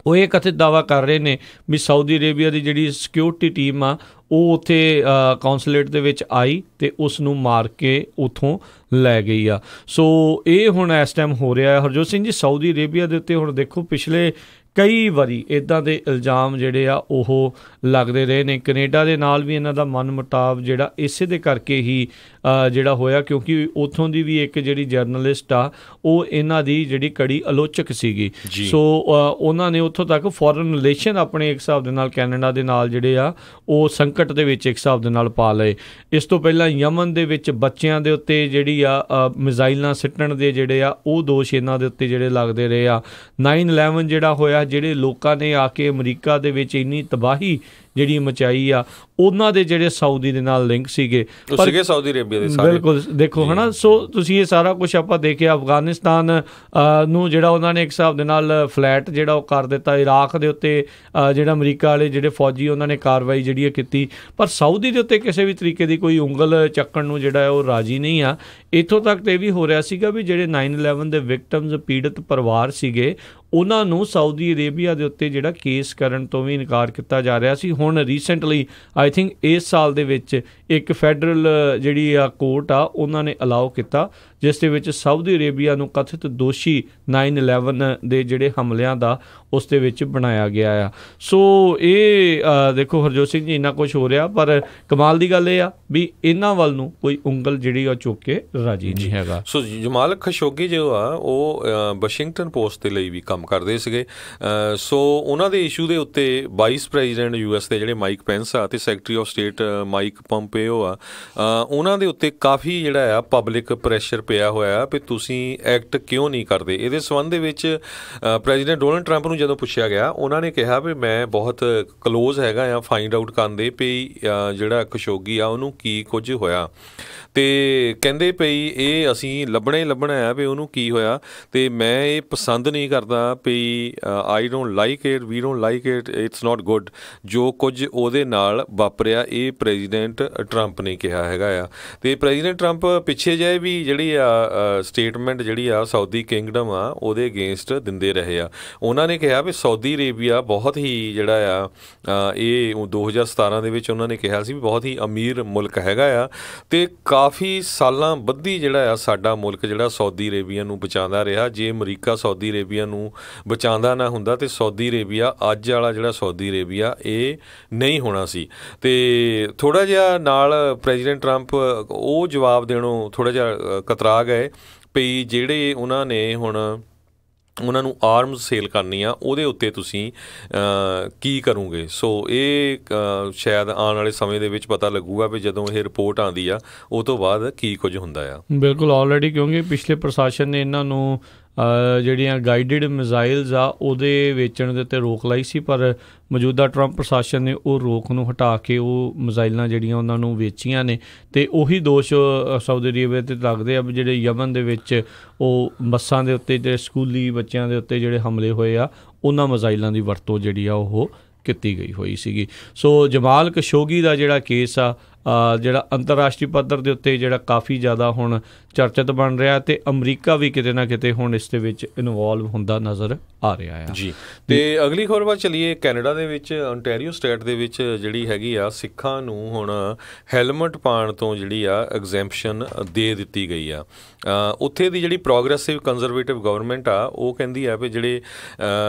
ਉਹ ਇਹ ਕਥਿਤ ਦਾਅਵਾ ਕਰ ਰਹੇ ਨੇ ਵੀ ਸਾਊਦੀ ਅਰੇਬੀਆ ਦੀ ਜਿਹੜੀ ਸਿਕਿਉਰਿਟੀ ਟੀਮ ਆ ਉਹ ਉੱਥੇ ਕੌਂਸਲੇਟ ਦੇ ਵਿੱਚ ਆਈ ਤੇ ਉਸ ਨੂੰ ਮਾਰ ਕੇ ਉੱਥੋਂ ਲੈ ਗਈ ਆ। ਸੋ ਇਹ ਹੁਣ ਇਸ ਟਾਈਮ ਹੋ ਰਿਹਾ। ਹਰਜੋਤ ਸਿੰਘ ਜੀ, ਸਾਊਦੀ ਅਰੇਬੀਆ ਦੇ ਉੱਤੇ ਹੁਣ ਦੇਖੋ ਪਿਛਲੇ ਕਈ ਵਾਰੀ ਇੱਦਾਂ ਦੇ ਇਲਜ਼ਾਮ ਜਿਹੜੇ ਆ ਉਹ ਲੱਗਦੇ ਰਹੇ ਨੇ। ਕੈਨੇਡਾ ਦੇ ਨਾਲ ਵੀ ਇਹਨਾਂ ਦਾ ਮਨ ਮੁਟਾਵ ਜਿਹੜਾ ਇਸੇ ਦੇ ਕਰਕੇ ਹੀ ਜਿਹੜਾ ਹੋਇਆ, ਕਿਉਂਕਿ ਉੱਥੋਂ ਦੀ ਵੀ ਇੱਕ ਜਿਹੜੀ ਜਰਨਲਿਸਟ ਆ ਉਹ ਇਹਨਾਂ ਦੀ ਜਿਹੜੀ ਕੜੀ ਆਲੋਚਕ ਸੀਗੀ। ਸੋ ਉਹਨਾਂ ਨੇ ਉੱਥੋਂ ਤੱਕ ਫੋਰਨ ਰਿਲੇਸ਼ਨ ਆਪਣੇ ਇੱਕ ਹਿਸਾਬ ਦੇ ਨਾਲ ਕੈਨੇਡਾ ਦੇ ਨਾਲ ਜਿਹੜੇ ਆ ਉਹ ਸੰਕਟ ਦੇ ਵਿੱਚ ਇੱਕ ਹਿਸਾਬ ਦੇ ਨਾਲ ਪਾ ਲਏ। ਇਸ ਤੋਂ ਪਹਿਲਾਂ ਯਮਨ ਦੇ ਵਿੱਚ ਬੱਚਿਆਂ ਦੇ ਉੱਤੇ ਜਿਹੜੀ ਆ ਮਿਜ਼ਾਈਲਾਂ ਸਿੱਟਣ ਦੇ ਜਿਹੜੇ ਆ ਉਹ ਦੋਸ਼ ਇਹਨਾਂ ਦੇ ਉੱਤੇ ਜਿਹੜੇ ਲੱਗਦੇ ਰਹੇ ਆ। 9/11 ਜਿਹੜਾ ਹੋਇਆ, ਜਿਹੜੇ ਲੋਕਾਂ ਨੇ ਆ ਕੇ ਅਮਰੀਕਾ ਦੇ ਵਿੱਚ ਇੰਨੀ ਤਬਾਹੀ ਜਿਹੜੀ ਮਚਾਈ ਆ, ਉਹਨਾਂ ਦੇ ਜਿਹੜੇ ਸਾਊਦੀ ਦੇ ਨਾਲ ਲਿੰਕ ਸੀਗੇ, ਸਾਊਦੀ ਅਰੇਬੀਆ ਦੇ ਸਾਰੇ। ਬਿਲਕੁਲ ਦੇਖੋ ਹੈ ਨਾ। ਸੋ ਤੁਸੀਂ ਇਹ ਸਾਰਾ ਕੁਛ ਆਪਾਂ ਦੇਖਿਆ। ਅਫਗਾਨਿਸਤਾਨ ਨੂੰ ਜਿਹੜਾ ਉਹਨਾਂ ਨੇ ਇੱਕ ਹਿਸਾਬ ਦੇ ਨਾਲ ਫਲੈਟ ਜਿਹੜਾ ਉਹ ਕਰ ਦਿੱਤਾ। ਇਰਾਕ ਦੇ ਉੱਤੇ ਜਿਹੜਾ ਅਮਰੀਕਾ ਵਾਲੇ ਜਿਹੜੇ ਫੌਜੀ ਉਹਨਾਂ ਨੇ ਕਾਰਵਾਈ ਜਿਹੜੀ ਕੀਤੀ, ਪਰ ਸਾਊਦੀ ਦੇ ਉੱਤੇ ਕਿਸੇ ਵੀ ਤਰੀਕੇ ਦੀ ਕੋਈ ਉਂਗਲ ਚੱਕਣ ਨੂੰ ਜਿਹੜਾ ਉਹ ਰਾਜੀ ਨਹੀਂ ਆ। ਇੱਥੋਂ ਤੱਕ ਤੇ ਇਹ ਵੀ ਹੋ ਰਿਹਾ ਸੀਗਾ ਵੀ ਜਿਹੜੇ 9/11 ਦੇ ਵਿਕਟਮਸ ਪੀੜਤ ਪਰਿਵਾਰ ਸੀਗੇ ਉਹਨਾਂ ਨੂੰ ਸਾਊਦੀ ਅਰੇਬੀਆ ਦੇ ਉੱਤੇ ਜਿਹੜਾ ਕੇਸ ਕਰਨ ਤੋਂ ਵੀ ਇਨਕਾਰ ਕੀਤਾ ਜਾ ਰਿਹਾ ਸੀ। ਹੁਣ ਰੀਸੈਂਟਲੀ ਆਈ ਥਿੰਕ ਇਸ ਸਾਲ ਦੇ ਵਿੱਚ ਇੱਕ ਫੈਡਰਲ ਜਿਹੜੀ ਆ ਕੋਰਟ ਆ ਉਹਨਾਂ ਨੇ ਅਲਾਓ ਕੀਤਾ, ਜਿਸ ਦੇ ਵਿੱਚ ਸਾਊਦੀ ਅਰੇਬੀਆ ਨੂੰ ਕਥਿਤ ਦੋਸ਼ੀ 9/11 ਦੇ ਜਿਹੜੇ ਹਮਲਿਆਂ ਦਾ ਉਸ ਦੇ ਵਿੱਚ ਬਣਾਇਆ ਗਿਆ ਆ। ਸੋ ਇਹ ਦੇਖੋ ਹਰਜੋਤ ਸਿੰਘ ਜੀ, ਇੰਨਾ ਕੁਛ ਹੋ ਰਿਹਾ, ਪਰ ਕਮਾਲ ਦੀ ਗੱਲ ਇਹ ਆ ਵੀ ਇਹਨਾਂ ਵੱਲ ਨੂੰ ਕੋਈ ਉਂਗਲ ਜਿਹੜੀ ਉਹ ਚੁੱਕ ਕੇ ਰਾਜੀ ਨਹੀਂ ਹੈਗਾ। ਸੋ ਜਮਾਲ ਖਸ਼ੋਗੀ ਜੋ ਆ ਉਹ ਵਾਸ਼ਿੰਗਟਨ ਪੋਸਟ ਦੇ ਲਈ ਵੀ ਕੰਮ ਕਰਦੇ ਸੀਗੇ। ਸੋ ਉਹਨਾਂ ਦੇ ਇਸ਼ੂ ਦੇ ਉੱਤੇ ਵਾਈਸ ਪ੍ਰੈਜ਼ੀਡੈਂਟ US ਦੇ ਜਿਹੜੇ ਮਾਈਕ ਪੈਂਸ ਆ ਤੇ ਸੈਕਟਰੀ ਆਫ ਸਟੇਟ ਮਾਈਕ ਪੰਪੇਓ ਆ, ਉਹਨਾਂ ਦੇ ਉੱਤੇ ਕਾਫੀ ਜਿਹੜਾ ਆ ਪਬਲਿਕ ਪ੍ਰੈਸ਼ਰ ਪਿਆ ਹੋਇਆ ਵੀ ਤੁਸੀਂ ਐਕਟ ਕਿਉਂ ਨਹੀਂ ਕਰਦੇ। ਇਹਦੇ ਸੰਬੰਧ ਦੇ ਵਿੱਚ ਪ੍ਰੈਜ਼ੀਡੈਂਟ ਡੋਨਲਡ ਟਰੰਪ ਨੂੰ ਜਦੋਂ ਪੁੱਛਿਆ ਗਿਆ, ਉਹਨਾਂ ਨੇ ਕਿਹਾ ਵੀ ਮੈਂ ਬਹੁਤ ਕਲੋਜ਼ ਹੈਗਾ ਆ ਫਾਈਂਡ ਆਊਟ ਕਰਨ ਦੇ ਵੀ ਜਿਹੜਾ ਖਸ਼ੋਗੀ ਆ ਉਹਨੂੰ ਕੀ ਕੁਝ ਹੋਇਆ, ਤੇ ਕਹਿੰਦੇ ਪਈ ਇਹ ਅਸੀਂ ਲੱਭਣਾ ਆ ਵੀ ਉਹਨੂੰ ਕੀ ਹੋਇਆ, ਤੇ ਮੈਂ ਇਹ ਪਸੰਦ ਨਹੀਂ ਕਰਦਾ ਵੀ I don't like it, we don't like it, it's not good ਜੋ ਕੁਝ ਉਹਦੇ ਨਾਲ ਵਾਪਰਿਆ। ਇਹ ਪ੍ਰੈਜ਼ੀਡੈਂਟ ਟਰੰਪ ਨੇ ਕਿਹਾ ਹੈਗਾ ਆ। ਤੇ ਪ੍ਰੈਜ਼ੀਡੈਂਟ ਟਰੰਪ ਪਿੱਛੇ ਜਿਹੇ ਵੀ ਜਿਹੜੀ ਆ ਸਟੇਟਮੈਂਟ ਜਿਹੜੀ ਆ ਸਾਊਦੀ ਕਿੰਗਡਮ ਆ ਉਹਦੇ ਅਗੇਂਸਟ ਦਿੰਦੇ ਰਹੇ ਆ। ਉਹਨਾਂ ਨੇ ਕਿਹਾ ਵੀ ਸਾਊਦੀ ਅਰੇਬੀਆ ਬਹੁਤ ਹੀ ਜਿਹੜਾ ਆ ਇਹ 2017 ਦੇ ਵਿੱਚ ਉਹਨਾਂ ਨੇ ਕਿਹਾ ਸੀ ਵੀ ਬਹੁਤ ਹੀ ਅਮੀਰ ਮੁਲਕ ਹੈਗਾ ਆ, ਤੇ ਕਾਫੀ ਸਾਲਾਂ ਬੱਧੀ ਜਿਹੜਾ ਆ ਸਾਡਾ ਮੁਲਕ ਜਿਹੜਾ ਸਾਊਦੀ ਅਰੇਬੀਆ ਨੂੰ ਬਚਾਉਂਦਾ ਰਿਹਾ। ਜੇ ਅਮਰੀਕਾ ਸਾਊਦੀ ਅਰੇਬੀਆ ਨੂੰ ਬਚਾਉਂਦਾ ਨਾ ਹੁੰਦਾ ਤੇ ਸਾਊਦੀ ਅਰੇਬੀਆ ਅੱਜ ਵਾਲਾ ਜਿਹੜਾ ਸਾਊਦੀ ਅਰੇਬੀਆ ਇਹ ਨਹੀਂ ਹੋਣਾ ਸੀ। ਤੇ ਥੋੜ੍ਹਾ ਜਿਹਾ ਨਾਲ ਪ੍ਰੈਜ਼ੀਡੈਂਟ ਟਰੰਪ ਉਹ ਜਵਾਬ ਦੇਣੋਂ ਥੋੜ੍ਹਾ ਜਿਹਾ ਕਤਰਾ ਗਏ ਵੀ ਜਿਹੜੇ ਉਹਨਾਂ ਨੇ ਹੁਣ ਉਹਨਾਂ ਨੂੰ ਆਰਮਸ ਸੇਲ ਕਰਨੀ ਆ ਉਹਦੇ ਉੱਤੇ ਤੁਸੀਂ ਕੀ ਕਰੋਗੇ। ਸੋ ਇਹ ਸ਼ਾਇਦ ਆਉਣ ਵਾਲੇ ਸਮੇਂ ਦੇ ਵਿੱਚ ਪਤਾ ਲੱਗੂਗਾ ਵੀ ਜਦੋਂ ਇਹ ਰਿਪੋਰਟ ਆਉਂਦੀ ਆ ਉਹ ਤੋਂ ਬਾਅਦ ਕੀ ਕੁਝ ਹੁੰਦਾ ਆ। ਬਿਲਕੁਲ ਆਲਰੇਡੀ, ਕਿਉਂਕਿ ਪਿਛਲੇ ਪ੍ਰਸ਼ਾਸਨ ਨੇ ਇਹਨਾਂ ਨੂੰ ਜਿਹੜੀਆਂ ਗਾਈਡਡ ਮਿਜ਼ਾਈਲਸ ਆ ਉਹਦੇ ਵੇਚਣ ਦੇ ਉੱਤੇ ਰੋਕ ਲਾਈ ਸੀ, ਪਰ ਮੌਜੂਦਾ ਟਰੰਪ ਪ੍ਰਸ਼ਾਸਨ ਨੇ ਉਹ ਰੋਕ ਨੂੰ ਹਟਾ ਕੇ ਉਹ ਮਿਜ਼ਾਈਲਾਂ ਜਿਹੜੀਆਂ ਉਹਨਾਂ ਨੂੰ ਵੇਚੀਆਂ ਨੇ। ਅਤੇ ਉਹੀ ਦੋਸ਼ ਸਾਊਦੀ ਅਰੇਬੀਆ 'ਤੇ ਲੱਗਦੇ ਆ ਵੀ ਜਿਹੜੇ ਯਮਨ ਦੇ ਵਿੱਚ ਉਹ ਬੱਸਾਂ ਦੇ ਉੱਤੇ ਜਿਹੜੇ ਸਕੂਲੀ ਬੱਚਿਆਂ ਦੇ ਉੱਤੇ ਜਿਹੜੇ ਹਮਲੇ ਹੋਏ ਆ ਉਹਨਾਂ ਮਿਜ਼ਾਈਲਾਂ ਦੀ ਵਰਤੋਂ ਜਿਹੜੀ ਆ ਉਹ ਕੀਤੀ ਗਈ ਹੋਈ ਸੀਗੀ। ਸੋ ਜਮਾਲ ਖਸ਼ੋਗੀ ਦਾ ਜਿਹੜਾ ਕੇਸ ਆ ਜਿਹੜਾ ਅੰਤਰਰਾਸ਼ਟਰੀ ਪੱਧਰ ਦੇ ਉੱਤੇ ਜਿਹੜਾ ਕਾਫੀ ਜ਼ਿਆਦਾ ਹੁਣ ਚਰਚਿਤ ਬਣ ਰਿਹਾ, ਅਤੇ ਅਮਰੀਕਾ ਵੀ ਕਿਤੇ ਨਾ ਕਿਤੇ ਹੁਣ ਇਸ ਦੇ ਵਿੱਚ ਇਨਵੋਲਵ ਹੁੰਦਾ ਨਜ਼ਰ ਆ ਰਿਹਾ ਆ ਜੀ। ਅਤੇ ਅਗਲੀ ਖਬਰ ਵੱਲ ਚੱਲੀਏ। ਕੈਨੇਡਾ ਦੇ ਵਿੱਚ ਓਨਟਾਰੀਓ ਸਟੇਟ ਦੇ ਵਿੱਚ ਜਿਹੜੀ ਹੈਗੀ ਆ ਸਿੱਖਾਂ ਨੂੰ ਹੁਣ ਹੈਲਮਟ ਪਾਉਣ ਤੋਂ ਜਿਹੜੀ ਆ ਐਗਜ਼ੈਂਪਸ਼ਨ ਦੇ ਦਿੱਤੀ ਗਈ ਆ। ਉੱਥੇ ਦੀ ਜਿਹੜੀ ਪ੍ਰੋਗਰੈਸਿਵ ਕੰਜ਼ਰਵੇਟਿਵ ਗਵਰਨਮੈਂਟ ਆ ਉਹ ਕਹਿੰਦੀ ਆ ਵੀ ਜਿਹੜੇ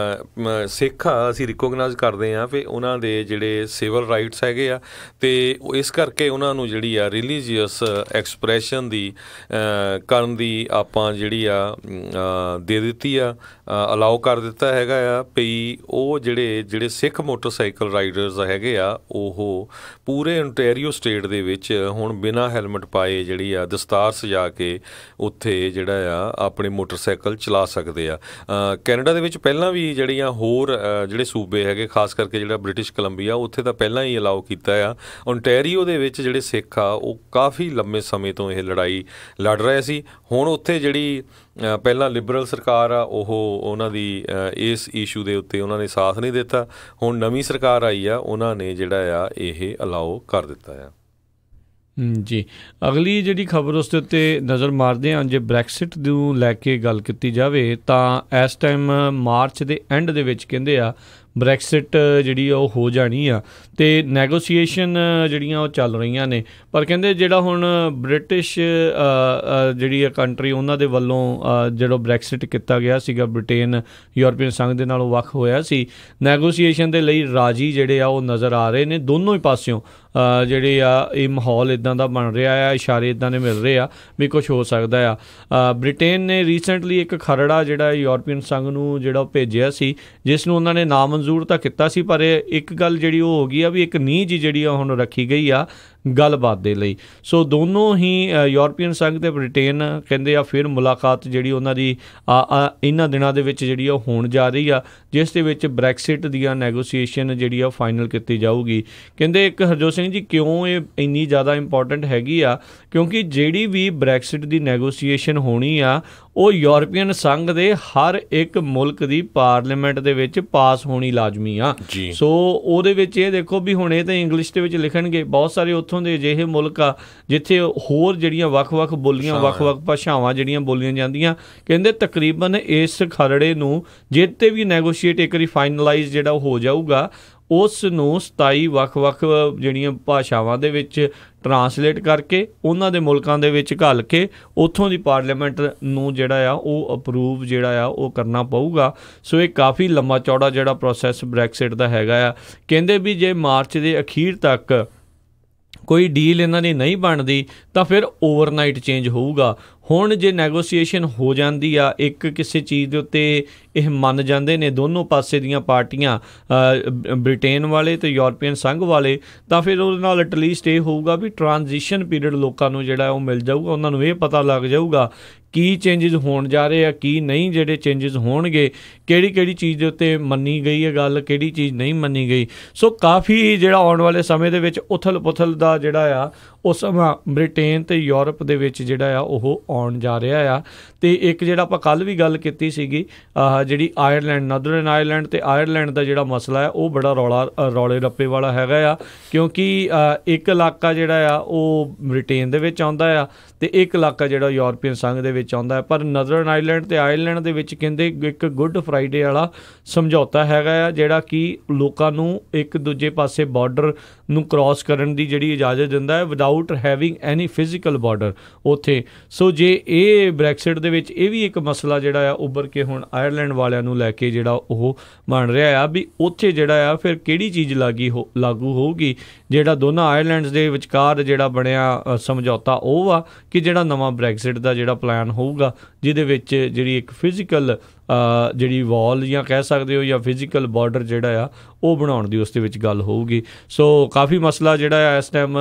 ਸਿੱਖ ਆ ਅਸੀਂ ਰਿਕੋਗਨਾਈਜ਼ ਕਰਦੇ ਹਾਂ ਵੀ ਉਹਨਾਂ ਦੇ ਜਿਹੜੇ ਸਿਵਲ ਰਾਈਟਸ ਹੈਗੇ ਆ, ਅਤੇ ਇਸ ਕਰਕੇ ਉਹਨਾਂ ਨੂੰ ਜਿਹੜੀ ਆ ਰਿਲੀਜੀਅਸ ਐਕਸਪ੍ਰੈਸ਼ਨ ਦੀ ਕਰਨ ਦੀ ਆਪਾਂ ਜਿਹੜੀ ਆ ਦੇ ਦਿੱਤੀ ਆ, ਅਲਾਓ ਕਰ ਦਿੱਤਾ ਹੈਗਾ ਆ ਵੀ ਉਹ ਜਿਹੜੇ ਸਿੱਖ ਮੋਟਰਸਾਈਕਲ ਰਾਈਡਰਸ ਹੈਗੇ ਆ ਉਹ ਪੂਰੇ ਓਨਟਾਰੀਓ ਸਟੇਟ ਦੇ ਵਿੱਚ ਹੁਣ ਬਿਨਾਂ ਹੈਲਮਟ ਪਾਏ ਜਿਹੜੀ ਆ ਦਸਤਾਰ ਸਜਾ ਕੇ ਉੱਥੇ ਜਿਹੜਾ ਆ ਆਪਣੇ ਮੋਟਰਸਾਈਕਲ ਚਲਾ ਸਕਦੇ ਆ। ਕੈਨੇਡਾ ਦੇ ਵਿੱਚ ਪਹਿਲਾਂ ਵੀ ਜਿਹੜੀਆਂ ਹੋਰ ਜਿਹੜੇ ਸੂਬੇ ਹੈਗੇ, ਖਾਸ ਕਰਕੇ ਜਿਹੜਾ ਬ੍ਰਿਟਿਸ਼ ਕੋਲੰਬੀਆ, ਉੱਥੇ ਤਾਂ ਪਹਿਲਾਂ ਹੀ ਅਲਾਓ ਕੀਤਾ ਆ। ਓਨਟਾਰੀਓ ਦੇ ਵਿੱਚ ਜਿਹੜੇ ਸਿੱਖ ਆ ਉਹ ਕਾਫੀ ਲੰਬੇ ਸਮੇਂ ਤੋਂ ਇਹ ਲੜਾਈ ਲੜ ਰਹੇ ਸੀ। ਹੁਣ ਉੱਥੇ ਜਿਹੜੀ ਪਹਿਲਾਂ ਲਿਬਰਲ ਸਰਕਾਰ ਆ ਉਹਨਾਂ ਦੀ ਇਸ ਇਸ਼ੂ ਦੇ ਉੱਤੇ ਉਹਨਾਂ ਨੇ ਸਾਥ ਨਹੀਂ ਦਿੱਤਾ। ਹੁਣ ਨਵੀਂ ਸਰਕਾਰ ਆਈ ਆ, ਉਹਨਾਂ ਨੇ ਜਿਹੜਾ ਆ ਇਹ ਅਲਾਓ ਕਰ ਦਿੱਤਾ ਆ। ਜੀ, ਅਗਲੀ ਜਿਹੜੀ ਖਬਰ ਉਸ ਦੇ ਉੱਤੇ ਨਜ਼ਰ ਮਾਰਦੇ ਹਾਂ। ਜੇ ਬ੍ਰੈਕਸਿਟ ਨੂੰ ਲੈ ਕੇ ਗੱਲ ਕੀਤੀ ਜਾਵੇ ਤਾਂ ਇਸ ਟਾਈਮ ਮਾਰਚ ਦੇ ਐਂਡ ਦੇ ਵਿੱਚ ਕਹਿੰਦੇ ਆ ਬ੍ਰੈਕਸਿਟ ਜਿਹੜੀ ਉਹ ਹੋ ਜਾਣੀ ਆ, ਅਤੇ ਨੈਗੋਸੀਏਸ਼ਨ ਜਿਹੜੀਆਂ ਉਹ ਚੱਲ ਰਹੀਆਂ ਨੇ। ਪਰ ਕਹਿੰਦੇ ਜਿਹੜਾ ਹੁਣ ਬ੍ਰਿਟਿਸ਼ ਜਿਹੜੀ ਆ ਕੰਟਰੀ ਉਹਨਾਂ ਦੇ ਵੱਲੋਂ ਜਿਹੜਾ ਬ੍ਰੈਕਸਿਟ ਕੀਤਾ ਗਿਆ ਸੀਗਾ, ਬ੍ਰਿਟੇਨ ਯੂਰਪੀਅਨ ਸੰਘ ਦੇ ਨਾਲੋਂ ਵੱਖ ਹੋਇਆ ਸੀ, ਨੈਗੋਸੀਏਸ਼ਨ ਦੇ ਲਈ ਰਾਜੀ ਜਿਹੜੇ ਆ ਉਹ ਨਜ਼ਰ ਆ ਰਹੇ ਨੇ ਦੋਨੋਂ ਹੀ ਪਾਸਿਓਂ। ਜਿਹੜੇ ਆ ਇਹ ਮਾਹੌਲ ਇੱਦਾਂ ਦਾ ਬਣ ਰਿਹਾ ਆ, ਇਸ਼ਾਰੇ ਇੱਦਾਂ ਦੇ ਮਿਲ ਰਹੇ ਆ ਵੀ ਕੁਛ ਹੋ ਸਕਦਾ ਆ। ਬ੍ਰਿਟੇਨ ਨੇ ਰੀਸੈਂਟਲੀ ਇੱਕ ਖਰੜਾ ਜਿਹੜਾ ਯੂਰਪੀਅਨ ਸੰਘ ਨੂੰ ਜਿਹੜਾ ਉਹ ਭੇਜਿਆ ਸੀ, ਜਿਸ ਨੂੰ ਉਹਨਾਂ ਨੇ ਨਾਮਨਜ਼ੂਰ ਤਾਂ ਕੀਤਾ ਸੀ, ਪਰ ਇੱਕ ਗੱਲ ਜਿਹੜੀ ਉਹ ਹੋ ਗਈ ਆ ਵੀ ਇੱਕ ਨੀਂਹ ਜਿਹੜੀ ਆ ਹੁਣ ਰੱਖੀ ਗਈ ਆ ਗੱਲਬਾਤ ਦੇ ਲਈ। ਸੋ ਦੋਨੋਂ ਹੀ ਯੂਰਪੀਅਨ ਸੰਘ ਅਤੇ ਬ੍ਰਿਟੇਨ ਕਹਿੰਦੇ ਆ ਫਿਰ ਮੁਲਾਕਾਤ ਜਿਹੜੀ ਉਹਨਾਂ ਦੀ ਇਹਨਾਂ ਦਿਨਾਂ ਦੇ ਵਿੱਚ ਜਿਹੜੀ ਉਹ ਹੋਣ ਜਾ ਰਹੀ ਆ, ਜਿਸ ਦੇ ਵਿੱਚ ਬ੍ਰੈਕਸਿਟ ਦੀਆਂ ਨੈਗੋਸੀਏਸ਼ਨ ਜਿਹੜੀ ਆ ਫਾਈਨਲ ਕੀਤੀ ਜਾਊਗੀ। ਕਹਿੰਦੇ ਇੱਕ ਹਰਜੋਤ ਸਿੰਘ ਜੀ ਕਿਉਂ ਇਹ ਇੰਨੀ ਜ਼ਿਆਦਾ ਇੰਪੋਰਟੈਂਟ ਹੈਗੀ ਆ, ਕਿਉਂਕਿ ਜਿਹੜੀ ਵੀ ਬ੍ਰੈਕਸਿਟ ਦੀ ਨੈਗੋਸੀਏਸ਼ਨ ਹੋਣੀ ਆ ਉਹ ਯੂਰਪੀਅਨ ਸੰਘ ਦੇ ਹਰ ਇੱਕ ਮੁਲਕ ਦੀ ਪਾਰਲੀਮੈਂਟ ਦੇ ਵਿੱਚ ਪਾਸ ਹੋਣੀ ਲਾਜ਼ਮੀ ਆ। ਸੋ ਉਹਦੇ ਵਿੱਚ ਇਹ ਦੇਖੋ ਵੀ ਹੁਣ ਇਹ ਤਾਂ ਇੰਗਲਿਸ਼ ਦੇ ਵਿੱਚ ਲਿਖਣਗੇ, ਬਹੁਤ ਸਾਰੇ ਉੱਥੋਂ ਦੇ ਅਜਿਹੇ ਮੁਲਕ ਆ ਜਿੱਥੇ ਹੋਰ ਜਿਹੜੀਆਂ ਵੱਖ-ਵੱਖ ਬੋਲੀਆਂ, ਵੱਖ-ਵੱਖ ਭਾਸ਼ਾਵਾਂ ਜਿਹੜੀਆਂ ਬੋਲੀਆਂ ਜਾਂਦੀਆਂ। ਕਹਿੰਦੇ ਤਕਰੀਬਨ ਇਸ ਖਰੜੇ ਨੂੰ ਜਿੱਤੇ ਵੀ ਨੈਗੋਸ਼ੀਏਟ ਇੱਕ ਵਾਰੀ ਫਾਈਨਲਾਈਜ਼ ਜਿਹੜਾ ਹੋ ਜਾਊਗਾ, ਉਸ ਨੂੰ 27 ਵੱਖ-ਵੱਖ ਜਿਹੜੀਆਂ ਭਾਸ਼ਾਵਾਂ ਦੇ ਵਿੱਚ ਟਰਾਂਸਲੇਟ ਕਰਕੇ ਉਹਨਾਂ ਦੇ ਮੁਲਕਾਂ ਦੇ ਵਿੱਚ ਘੱਲ ਕੇ ਉੱਥੋਂ ਦੀ ਪਾਰਲੀਮੈਂਟ ਨੂੰ ਜਿਹੜਾ ਆ ਉਹ ਅਪਰੂਵ ਜਿਹੜਾ ਆ ਉਹ ਕਰਨਾ ਪਊਗਾ। ਸੋ ਇਹ ਕਾਫੀ ਲੰਮਾ ਚੌੜਾ ਜਿਹੜਾ ਪ੍ਰੋਸੈਸ ਬ੍ਰੈਕਸਿਟ ਦਾ ਹੈਗਾ ਆ। ਕਹਿੰਦੇ ਵੀ ਜੇ ਮਾਰਚ ਦੇ ਅਖੀਰ ਤੱਕ ਕੋਈ ਡੀਲ ਇਹਨਾਂ ਦੀ ਨਹੀਂ ਬਣਦੀ ਤਾਂ ਫਿਰ ਓਵਰਨਾਈਟ ਚੇਂਜ ਹੋਊਗਾ। ਹੁਣ ਜੇ ਨੈਗੋਸੀਏਸ਼ਨ ਹੋ ਜਾਂਦੀ ਆ, ਇੱਕ ਕਿਸੇ ਚੀਜ਼ ਦੇ ਉੱਤੇ ਇਹ ਮੰਨ ਜਾਂਦੇ ਨੇ ਦੋਨੋਂ ਪਾਸੇ ਦੀਆਂ ਪਾਰਟੀਆਂ, ਬ੍ਰਿਟੇਨ ਵਾਲੇ ਅਤੇ ਯੂਰਪੀਅਨ ਸੰਘ ਵਾਲੇ, ਤਾਂ ਫਿਰ ਉਹਦੇ ਨਾਲ ਐਟਲੀਸਟ ਇਹ ਹੋਊਗਾ ਵੀ ਟਰਾਂਜੀਸ਼ਨ ਪੀਰੀਅਡ ਲੋਕਾਂ ਨੂੰ ਜਿਹੜਾ ਉਹ ਮਿਲ ਜਾਊਗਾ। ਉਹਨਾਂ ਨੂੰ ਇਹ ਪਤਾ ਲੱਗ ਜਾਊਗਾ ਕੀ ਚੇਂਜਿਸ ਹੋਣ ਜਾ ਰਹੇ ਆ, ਕੀ ਨਹੀਂ, ਜਿਹੜੇ ਚੇਂਜਿਸ ਹੋਣਗੇ, ਕਿਹੜੀ ਚੀਜ਼ ਦੇ ਉੱਤੇ ਮੰਨੀ ਗਈ ਹੈ ਗੱਲ, ਕਿਹੜੀ ਚੀਜ਼ ਨਹੀਂ ਮੰਨੀ ਗਈ। ਸੋ ਕਾਫੀ ਜਿਹੜਾ ਆਉਣ ਵਾਲੇ ਸਮੇਂ ਦੇ ਵਿੱਚ ਉਥਲ ਪੁਥਲ ਦਾ ਜਿਹੜਾ ਆ ਉਹ ਸਮਾਂ ਬ੍ਰਿਟੇਨ ਅਤੇ ਯੂਰਪ ਦੇ ਵਿੱਚ ਜਿਹੜਾ ਆ ਉਹ ਆਉਣ ਜਾ ਰਿਹਾ ਆ। ਅਤੇ ਇੱਕ ਜਿਹੜਾ ਆਪਾਂ ਕੱਲ੍ਹ ਵੀ ਗੱਲ ਕੀਤੀ ਸੀਗੀ, ਜਿਹੜੀ ਆਇਰਲੈਂਡ, ਨਦਰਨ ਆਇਰਲੈਂਡ ਅਤੇ ਆਇਰਲੈਂਡ ਦਾ ਜਿਹੜਾ ਮਸਲਾ ਹੈ ਉਹ ਬੜਾ ਰੌਲੇ ਰੱਪੇ ਵਾਲਾ ਹੈਗਾ ਆ, ਕਿਉਂਕਿ ਇੱਕ ਇਲਾਕਾ ਜਿਹੜਾ ਆ ਉਹ ਬ੍ਰਿਟੇਨ ਦੇ ਵਿੱਚ ਆਉਂਦਾ ਆ ਅਤੇ ਇੱਕ ਇਲਾਕਾ ਜਿਹੜਾ ਯੂਰਪੀਅਨ ਸੰਘ ਦੇ ਵਿੱਚ ਆਉਂਦਾ ਹੈ। ਪਰ ਨਦਰਨ ਆਇਰਲੈਂਡ ਅਤੇ ਆਇਰਲੈਂਡ ਦੇ ਵਿੱਚ ਕਹਿੰਦੇ ਇੱਕ ਗੁੱਡ ਫਰਾਈਡੇ ਵਾਲਾ ਸਮਝੌਤਾ ਹੈਗਾ ਆ, ਜਿਹੜਾ ਕਿ ਲੋਕਾਂ ਨੂੰ ਇੱਕ ਦੂਜੇ ਪਾਸੇ ਬਾਰਡਰ ਨੂੰ ਕ੍ਰੋਸ ਕਰਨ ਦੀ ਜਿਹੜੀ ਇਜਾਜ਼ਤ ਦਿੰਦਾ ਹੈ ਵਿਦਆਊਟ ਹੈਵਿੰਗ ਐਨੀ ਫਿਜ਼ੀਕਲ ਬਾਰਡਰ ਉੱਥੇ। ਸੋ ਜੇ ਇਹ ਬ੍ਰੈਕਸਿਟ ਦੇ ਵਿੱਚ ਇਹ ਵੀ ਇੱਕ ਮਸਲਾ ਜਿਹੜਾ ਆ ਉੱਭਰ ਕੇ ਹੁਣ ਆਇਰਲੈਂਡ ਵਾਲਿਆਂ ਨੂੰ ਲੈ ਕੇ ਜਿਹੜਾ ਉਹ ਬਣ ਰਿਹਾ ਆ ਵੀ ਉੱਥੇ ਜਿਹੜਾ ਆ ਫਿਰ ਕਿਹੜੀ ਚੀਜ਼ ਲਾਗੂ ਹੋਊਗੀ। ਜਿਹੜਾ ਦੋਨਾਂ ਆਇਰਲੈਂਡਸ ਦੇ ਵਿਚਕਾਰ ਜਿਹੜਾ ਬਣਿਆ ਸਮਝੌਤਾ ਉਹ ਆ ਕਿ ਜਿਹੜਾ ਨਵਾਂ ਬ੍ਰੈਕਸਿਟ ਦਾ ਜਿਹੜਾ ਪਲਾਨ ਹੋਊਗਾ, ਜਿਹਦੇ ਵਿੱਚ ਜਿਹੜੀ ਇੱਕ ਫਿਜ਼ੀਕਲ ਜਿਹੜੀ ਵਾਲ ਜਾਂ ਕਹਿ ਸਕਦੇ ਹੋ ਜਾਂ ਫਿਜ਼ੀਕਲ ਬਾਰਡਰ ਜਿਹੜਾ ਆ ਉਹ ਬਣਾਉਣ ਦੀ ਉਸ ਦੇ ਵਿੱਚ ਗੱਲ ਹੋਊਗੀ। ਸੋ ਕਾਫੀ ਮਸਲਾ ਜਿਹੜਾ ਆ ਇਸ ਟਾਈਮ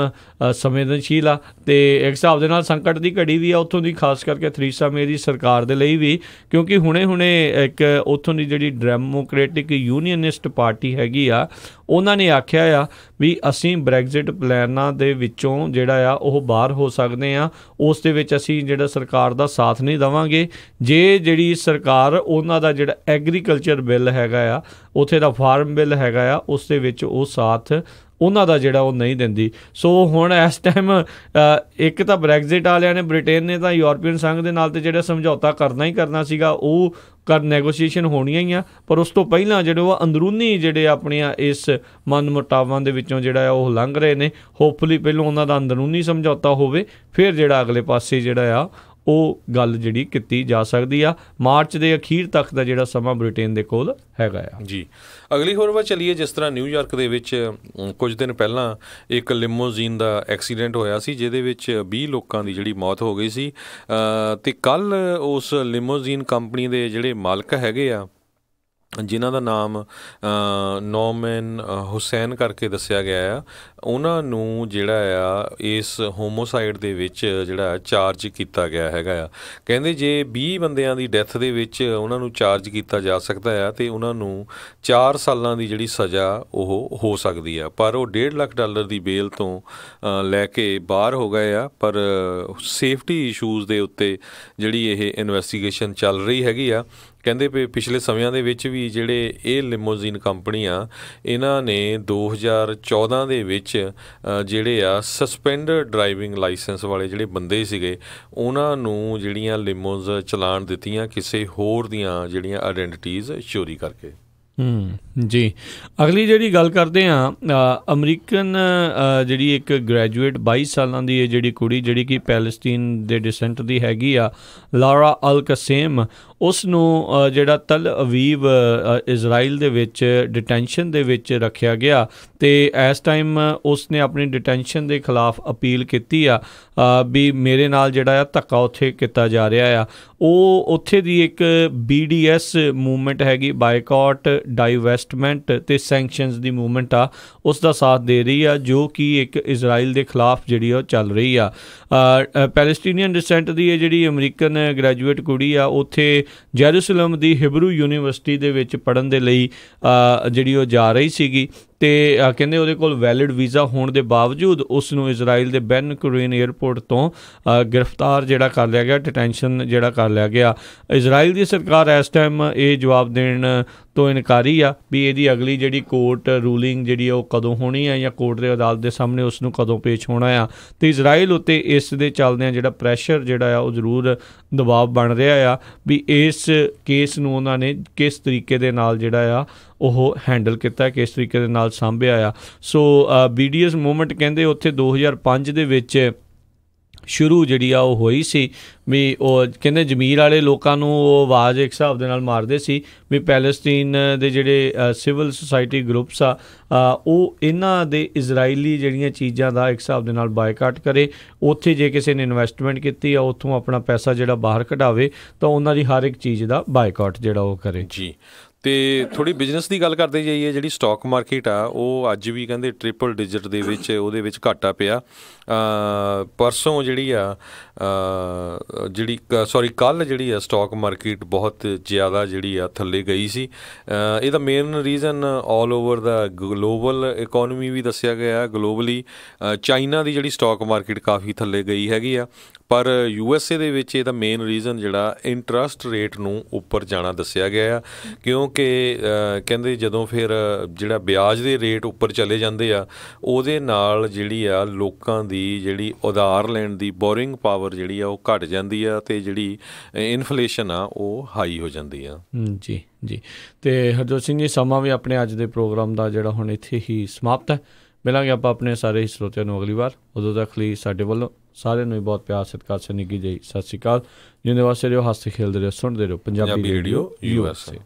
ਸੰਵੇਦਨਸ਼ੀਲ ਆ ਅਤੇ ਇੱਕ ਹਿਸਾਬ ਦੇ ਨਾਲ ਸੰਕਟ ਦੀ ਘੜੀ ਵੀ ਆ ਉੱਥੋਂ ਦੀ, ਖਾਸ ਕਰਕੇ ਥਰੀਸਾ ਮੇ ਦੀ ਸਰਕਾਰ ਦੇ ਲਈ ਵੀ, ਕਿਉਂਕਿ ਹੁਣੇ ਇੱਕ ਉੱਥੋਂ ਦੀ ਜਿਹੜੀ ਡੈਮੋਕ੍ਰੈਟਿਕ ਯੂਨੀਅਨਿਸਟ ਪਾਰਟੀ ਹੈਗੀ ਆ ਉਹਨਾਂ ਨੇ ਆਖਿਆ ਆ ਵੀ ਅਸੀਂ ਬ੍ਰੈਗਜ਼ਿਟ ਪਲਾਨਾਂ ਦੇ ਵਿੱਚੋਂ ਜਿਹੜਾ ਆ ਉਹ ਬਾਹਰ ਹੋ ਸਕਦੇ ਹਾਂ, ਉਸ ਦੇ ਵਿੱਚ ਅਸੀਂ ਜਿਹੜਾ ਸਰਕਾਰ ਦਾ ਸਾਥ ਨਹੀਂ ਦੇਵਾਂਗੇ ਜੇ ਜਿਹੜੀ ਸਰਕਾਰ ਉਹਨਾਂ ਦਾ ਜਿਹੜਾ ਐਗਰੀਕਲਚਰ ਬਿੱਲ ਹੈਗਾ ਆ, ਉੱਥੇ ਦਾ ਫਾਰਮ ਬਿੱਲ ਹੈਗਾ ਆ, ਉਸ ਦੇ ਵਿੱਚ ਉਹ ਸਾਥ ਉਹਨਾਂ ਦਾ ਜਿਹੜਾ ਉਹ ਨਹੀਂ ਦਿੰਦੀ। ਸੋ ਹੁਣ ਇਸ ਟਾਈਮ ਇੱਕ ਤਾਂ ਬ੍ਰੈਗਜ਼ਿਟ ਵਾਲਿਆਂ ਨੇ, ਬ੍ਰਿਟੇਨ ਨੇ ਤਾਂ ਯੂਰਪੀਅਨ ਸੰਘ ਦੇ ਨਾਲ ਤਾਂ ਜਿਹੜਾ ਸਮਝੌਤਾ ਕਰਨਾ ਹੀ ਕਰਨਾ ਸੀਗਾ, ਉਹ ਨੈਗੋਸ਼ੀਏਸ਼ਨ ਹੋਣੀਆਂ ਹੀ ਆ, ਪਰ ਉਸ ਤੋਂ ਪਹਿਲਾਂ ਜਿਹੜੇ ਉਹ ਅੰਦਰੂਨੀ ਜਿਹੜੇ ਆਪਣੀਆਂ ਇਸ ਮਨ ਮੁਟਾਵਾਂ ਦੇ ਵਿੱਚੋਂ ਜਿਹੜਾ ਆ ਉਹ ਲੰਘ ਰਹੇ ਨੇ। ਹੋਪਫੁਲੀ ਪਹਿਲਾਂ ਉਹਨਾਂ ਦਾ ਅੰਦਰੂਨੀ ਸਮਝੌਤਾ ਹੋਵੇ, ਫਿਰ ਜਿਹੜਾ ਅਗਲੇ ਪਾਸੇ ਜਿਹੜਾ ਆ ਉਹ ਗੱਲ ਜਿਹੜੀ ਕੀਤੀ ਜਾ ਸਕਦੀ ਆ। ਮਾਰਚ ਦੇ ਅਖੀਰ ਤੱਕ ਦਾ ਜਿਹੜਾ ਸਮਾਂ ਬ੍ਰਿਟੇਨ ਦੇ ਕੋਲ ਹੈਗਾ ਆ ਜੀ। ਅਗਲੀ ਖਬਰ ਵੱਲ ਚੱਲੀਏ। ਜਿਸ ਤਰ੍ਹਾਂ ਨਿਊਯਾਰਕ ਦੇ ਵਿੱਚ ਕੁਝ ਦਿਨ ਪਹਿਲਾਂ ਇੱਕ ਲਿਮੋਜ਼ੀਨ ਦਾ ਐਕਸੀਡੈਂਟ ਹੋਇਆ ਸੀ ਜਿਹਦੇ ਵਿੱਚ 20 ਲੋਕਾਂ ਦੀ ਜਿਹੜੀ ਮੌਤ ਹੋ ਗਈ ਸੀ, ਅਤੇ ਕੱਲ੍ਹ ਉਸ ਲਿਮੋਜ਼ੀਨ ਕੰਪਨੀ ਦੇ ਜਿਹੜੇ ਮਾਲਕ ਹੈਗੇ ਆ ਜਿਨ੍ਹਾਂ ਦਾ ਨਾਮ ਨੌਮਨ ਹੁਸੈਨ ਕਰਕੇ ਦੱਸਿਆ ਗਿਆ ਆ, ਉਹਨਾਂ ਨੂੰ ਜਿਹੜਾ ਆ ਇਸ ਹੋਮੋਸਾਈਡ ਦੇ ਵਿੱਚ ਜਿਹੜਾ ਚਾਰਜ ਕੀਤਾ ਗਿਆ ਹੈਗਾ ਆ। ਕਹਿੰਦੇ ਜੇ 20 ਬੰਦਿਆਂ ਦੀ ਡੈਥ ਦੇ ਵਿੱਚ ਉਹਨਾਂ ਨੂੰ ਚਾਰਜ ਕੀਤਾ ਜਾ ਸਕਦਾ ਆ ਅਤੇ ਉਹਨਾਂ ਨੂੰ 4 ਸਾਲਾਂ ਦੀ ਜਿਹੜੀ ਸਜ਼ਾ ਉਹ ਹੋ ਸਕਦੀ ਆ, ਪਰ ਉਹ $1.5 ਲੱਖ ਦੀ ਬੇਲ ਤੋਂ ਲੈ ਕੇ ਬਾਹਰ ਹੋ ਗਏ ਆ। ਪਰ ਸੇਫਟੀ ਇਸ਼ੂਜ਼ ਦੇ ਉੱਤੇ ਜਿਹੜੀ ਇਹ ਇਨਵੈਸਟੀਗੇਸ਼ਨ ਚੱਲ ਰਹੀ ਹੈਗੀ ਆ। ਕਹਿੰਦੇ ਵੀ ਪਿਛਲੇ ਸਮਿਆਂ ਦੇ ਵਿੱਚ ਵੀ ਜਿਹੜੇ ਇਹ ਲਿਮੋਜ਼ੀਨ ਕੰਪਨੀ ਆ, ਇਹਨਾਂ ਨੇ 2014 ਦੇ ਵਿੱਚ ਜਿਹੜੇ ਆ ਸਸਪੈਂਡਡ ਡਰਾਈਵਿੰਗ ਲਾਇਸੈਂਸ ਵਾਲੇ ਜਿਹੜੇ ਬੰਦੇ ਸੀਗੇ ਉਹਨਾਂ ਨੂੰ ਜਿਹੜੀਆਂ ਲਿਮੋਜ਼ ਚਲਾਉਣ ਦਿੱਤੀਆਂ ਕਿਸੇ ਹੋਰ ਦੀਆਂ ਜਿਹੜੀਆਂ ਆਇਡੈਂਟੀਟੀਜ਼ ਚੋਰੀ ਕਰਕੇ। ਜੀ, ਅਗਲੀ ਜਿਹੜੀ ਗੱਲ ਕਰਦੇ ਹਾਂ, ਅਮਰੀਕਨ ਜਿਹੜੀ ਇੱਕ ਗ੍ਰੈਜੂਏਟ 22 ਸਾਲਾਂ ਦੀ ਇਹ ਜਿਹੜੀ ਕੁੜੀ ਜਿਹੜੀ ਕਿ ਪੈਲਸਤੀਨ ਦੇ ਡਿਸੈਂਟ ਦੀ ਹੈਗੀ ਆ, ਲਾਰਾ ਅਲ ਕਸੇਮ, ਉਸ ਨੂੰ ਜਿਹੜਾ ਤਲ ਅਵੀਵ ਇਜ਼ਰਾਈਲ ਦੇ ਵਿੱਚ ਡਿਟੈਂਸ਼ਨ ਦੇ ਵਿੱਚ ਰੱਖਿਆ ਗਿਆ ਅਤੇ ਇਸ ਟਾਈਮ ਉਸ ਨੇ ਆਪਣੀ ਡਿਟੈਂਸ਼ਨ ਦੇ ਖਿਲਾਫ ਅਪੀਲ ਕੀਤੀ ਆ ਵੀ ਮੇਰੇ ਨਾਲ ਜਿਹੜਾ ਆ ਧੱਕਾ ਉੱਥੇ ਕੀਤਾ ਜਾ ਰਿਹਾ ਆ। ਉਹ ਉੱਥੇ ਦੀ ਇੱਕ BDS ਮੂਵਮੈਂਟ ਹੈਗੀ, ਬਾਈਕਾਟ ਡਾਈਵੈਸਟਮੈਂਟ ਅਤੇ ਸੈਂਕਸ਼ਨਸ ਦੀ ਮੂਵਮੈਂਟ ਆ, ਉਸ ਦਾ ਸਾਥ ਦੇ ਰਹੀ ਆ, ਜੋ ਕਿ ਇੱਕ ਇਜ਼ਰਾਈਲ ਦੇ ਖਿਲਾਫ ਜਿਹੜੀ ਉਹ ਚੱਲ ਰਹੀ ਆ। ਪੈਲਸਟੀਨੀਅਨ ਡਿਸੈਂਟ ਦੀ ਇਹ ਜਿਹੜੀ ਅਮਰੀਕਨ ਗ੍ਰੈਜੂਏਟ ਕੁੜੀ ਆ, ਉੱਥੇ ਜੈਰੂਸਲਮ ਦੀ ਹਿਬਰੂ ਯੂਨੀਵਰਸਿਟੀ ਦੇ ਵਿੱਚ ਪੜ੍ਹਨ ਦੇ ਲਈ ਜਿਹੜੀ ਉਹ ਜਾ ਰਹੀ ਸੀਗੀ ਅਤੇ ਕਹਿੰਦੇ ਉਹਦੇ ਕੋਲ ਵੈਲਿਡ ਵੀਜ਼ਾ ਹੋਣ ਦੇ ਬਾਵਜੂਦ ਉਸ ਨੂੰ ਇਜ਼ਰਾਈਲ ਦੇ ਬੈਨ ਕੁਰੀਨ ਏਅਰਪੋਰਟ ਤੋਂ ਗ੍ਰਿਫਤਾਰ ਜਿਹੜਾ ਕਰ ਲਿਆ ਗਿਆ, ਡਿਟੈਂਸ਼ਨ ਜਿਹੜਾ ਕਰ ਲਿਆ ਗਿਆ। ਇਜ਼ਰਾਈਲ ਦੀ ਸਰਕਾਰ ਇਸ ਟਾਈਮ ਇਹ ਜਵਾਬ ਦੇਣ ਤੋਂ ਇਨਕਾਰੀ ਆ ਵੀ ਇਹਦੀ ਅਗਲੀ ਜਿਹੜੀ ਕੋਰਟ ਰੂਲਿੰਗ ਜਿਹੜੀ ਉਹ ਕਦੋਂ ਹੋਣੀ ਆ ਜਾਂ ਕੋਰਟ ਦੇ ਅਦਾਲਤ ਦੇ ਸਾਹਮਣੇ ਉਸ ਨੂੰ ਕਦੋਂ ਪੇਸ਼ ਹੋਣਾ ਆ। ਅਤੇ ਇਜ਼ਰਾਈਲ ਉੱਤੇ ਇਸ ਦੇ ਚੱਲਦਿਆਂ ਜਿਹੜਾ ਪ੍ਰੈਸ਼ਰ ਜਿਹੜਾ ਆ ਉਹ ਜ਼ਰੂਰ ਦਬਾਅ ਬਣ ਰਿਹਾ ਆ ਵੀ ਇਸ ਕੇਸ ਨੂੰ ਉਹਨਾਂ ਨੇ ਕਿਸ ਤਰੀਕੇ ਦੇ ਨਾਲ ਜਿਹੜਾ ਆ ਉਹ ਹੈਂਡਲ ਕੀਤਾ, ਕਿਸ ਤਰੀਕੇ ਦੇ ਨਾਲ ਸਾਂਭਿਆ ਆ। ਸੋ BDS ਮੂਵਮੈਂਟ ਕਹਿੰਦੇ ਉੱਥੇ 2005 ਦੇ ਵਿੱਚ ਸ਼ੁਰੂ ਜਿਹੜੀ ਆ ਉਹ ਹੋਈ ਸੀ ਵੀ ਉਹ ਕਹਿੰਦੇ ਜ਼ਮੀਰ ਵਾਲੇ ਲੋਕਾਂ ਨੂੰ ਉਹ ਆਵਾਜ਼ ਇੱਕ ਹਿਸਾਬ ਦੇ ਨਾਲ ਮਾਰਦੇ ਸੀ ਵੀ ਪੈਲਸਤੀਨ ਦੇ ਜਿਹੜੇ ਸਿਵਲ ਸੁਸਾਇਟੀ ਗਰੁੱਪਸ ਆ ਉਹ ਇਹਨਾਂ ਦੇ ਇਜ਼ਰਾਈਲੀ ਜਿਹੜੀਆਂ ਚੀਜ਼ਾਂ ਦਾ ਇੱਕ ਹਿਸਾਬ ਦੇ ਨਾਲ ਬਾਈਕਾਟ ਕਰੇ। ਉੱਥੇ ਜੇ ਕਿਸੇ ਨੇ ਇਨਵੈਸਟਮੈਂਟ ਕੀਤੀ ਆ ਉੱਥੋਂ ਆਪਣਾ ਪੈਸਾ ਜਿਹੜਾ ਬਾਹਰ ਕਢਾਵੇ ਤਾਂ ਉਹਨਾਂ ਦੀ ਹਰ ਇੱਕ ਚੀਜ਼ ਦਾ ਬਾਈਕਾਟ ਜਿਹੜਾ ਉਹ ਕਰੇ ਜੀ। ਅਤੇ ਥੋੜ੍ਹੀ ਬਿਜ਼ਨਸ ਦੀ ਗੱਲ ਕਰਦੇ ਜਾਈਏ। ਜਿਹੜੀ ਸਟਾਕ ਮਾਰਕੀਟ ਆ ਉਹ ਅੱਜ ਵੀ ਕਹਿੰਦੇ ਟ੍ਰਿਪਲ ਡਿਜਿਟ ਦੇ ਵਿੱਚ ਉਹਦੇ ਵਿੱਚ ਘਾਟਾ ਪਿਆ। ਪਰਸੋਂ ਜਿਹੜੀ ਆ ਕੱਲ੍ਹ ਜਿਹੜੀ ਆ ਸਟਾਕ ਮਾਰਕੀਟ ਬਹੁਤ ਜ਼ਿਆਦਾ ਜਿਹੜੀ ਆ ਥੱਲੇ ਗਈ ਸੀ। ਇਹਦਾ ਮੇਨ ਰੀਜ਼ਨ ਆਲ ਓਵਰ ਦਾ ਗਲੋਬਲ ਇਕੋਨਮੀ ਵੀ ਦੱਸਿਆ ਗਿਆ। ਗਲੋਬਲੀ ਚਾਈਨਾ ਦੀ ਜਿਹੜੀ ਸਟਾਕ ਮਾਰਕੀਟ ਕਾਫੀ ਥੱਲੇ ਗਈ ਹੈਗੀ ਆ, ਪਰ USA ਦੇ ਵਿੱਚ ਇਹਦਾ ਮੇਨ ਰੀਜ਼ਨ ਜਿਹੜਾ ਇੰਟਰਸਟ ਰੇਟ ਨੂੰ ਉੱਪਰ ਜਾਣਾ ਦੱਸਿਆ ਗਿਆ ਆ, ਕਿਉਂਕਿ ਕਹਿੰਦੇ ਜਦੋਂ ਫਿਰ ਜਿਹੜਾ ਵਿਆਜ ਦੇ ਰੇਟ ਉੱਪਰ ਚਲੇ ਜਾਂਦੇ ਆ ਉਹਦੇ ਨਾਲ ਜਿਹੜੀ ਆ ਲੋਕਾਂ ਦੀ ਜਿਹੜੀ ਉਧਾਰ ਲੈਣ ਦੀ ਬੋਰਿੰਗ ਪਾਵਰ ਜਿਹੜੀ ਆ ਉਹ ਘੱਟ ਜਾਂਦੀ ਆ ਅਤੇ ਜਿਹੜੀ ਇਨਫਲੇਸ਼ਨ ਆ ਉਹ ਹਾਈ ਹੋ ਜਾਂਦੀ ਆ। ਜੀ ਜੀ, ਅਤੇ ਹਰਜੋਤ ਸਿੰਘ ਜੀ ਸਮਾਂ ਵੀ ਆਪਣੇ ਅੱਜ ਦੇ ਪ੍ਰੋਗਰਾਮ ਦਾ ਜਿਹੜਾ ਹੁਣ ਇੱਥੇ ਹੀ ਸਮਾਪਤ ਹੈ। ਮਿਲਾਂਗੇ ਆਪਾਂ ਆਪਣੇ ਸਾਰੇ ਹੀ ਸਰੋਤਿਆਂ ਨੂੰ ਅਗਲੀ ਵਾਰ। ਉਦੋਂ ਤੱਕ ਲਈ ਸਾਡੇ ਵੱਲੋਂ ਸਾਰਿਆਂ ਨੂੰ ਹੀ ਬਹੁਤ ਪਿਆਰ ਸਤਿਕਾਰ ਨਿੱਘੀ ਜਿਹੀ ਸਤਿ ਸ਼੍ਰੀ ਅਕਾਲ। ਜਿਉਂਦੇ ਵਾਸਤੇ ਰਹੋ, ਹੱਸਦੇ ਖੇਲਦੇ ਰਹੋ, ਸੁਣਦੇ ਰਹੋ ਪੰਜਾਬੀ ਰੇਡੀਓ USA।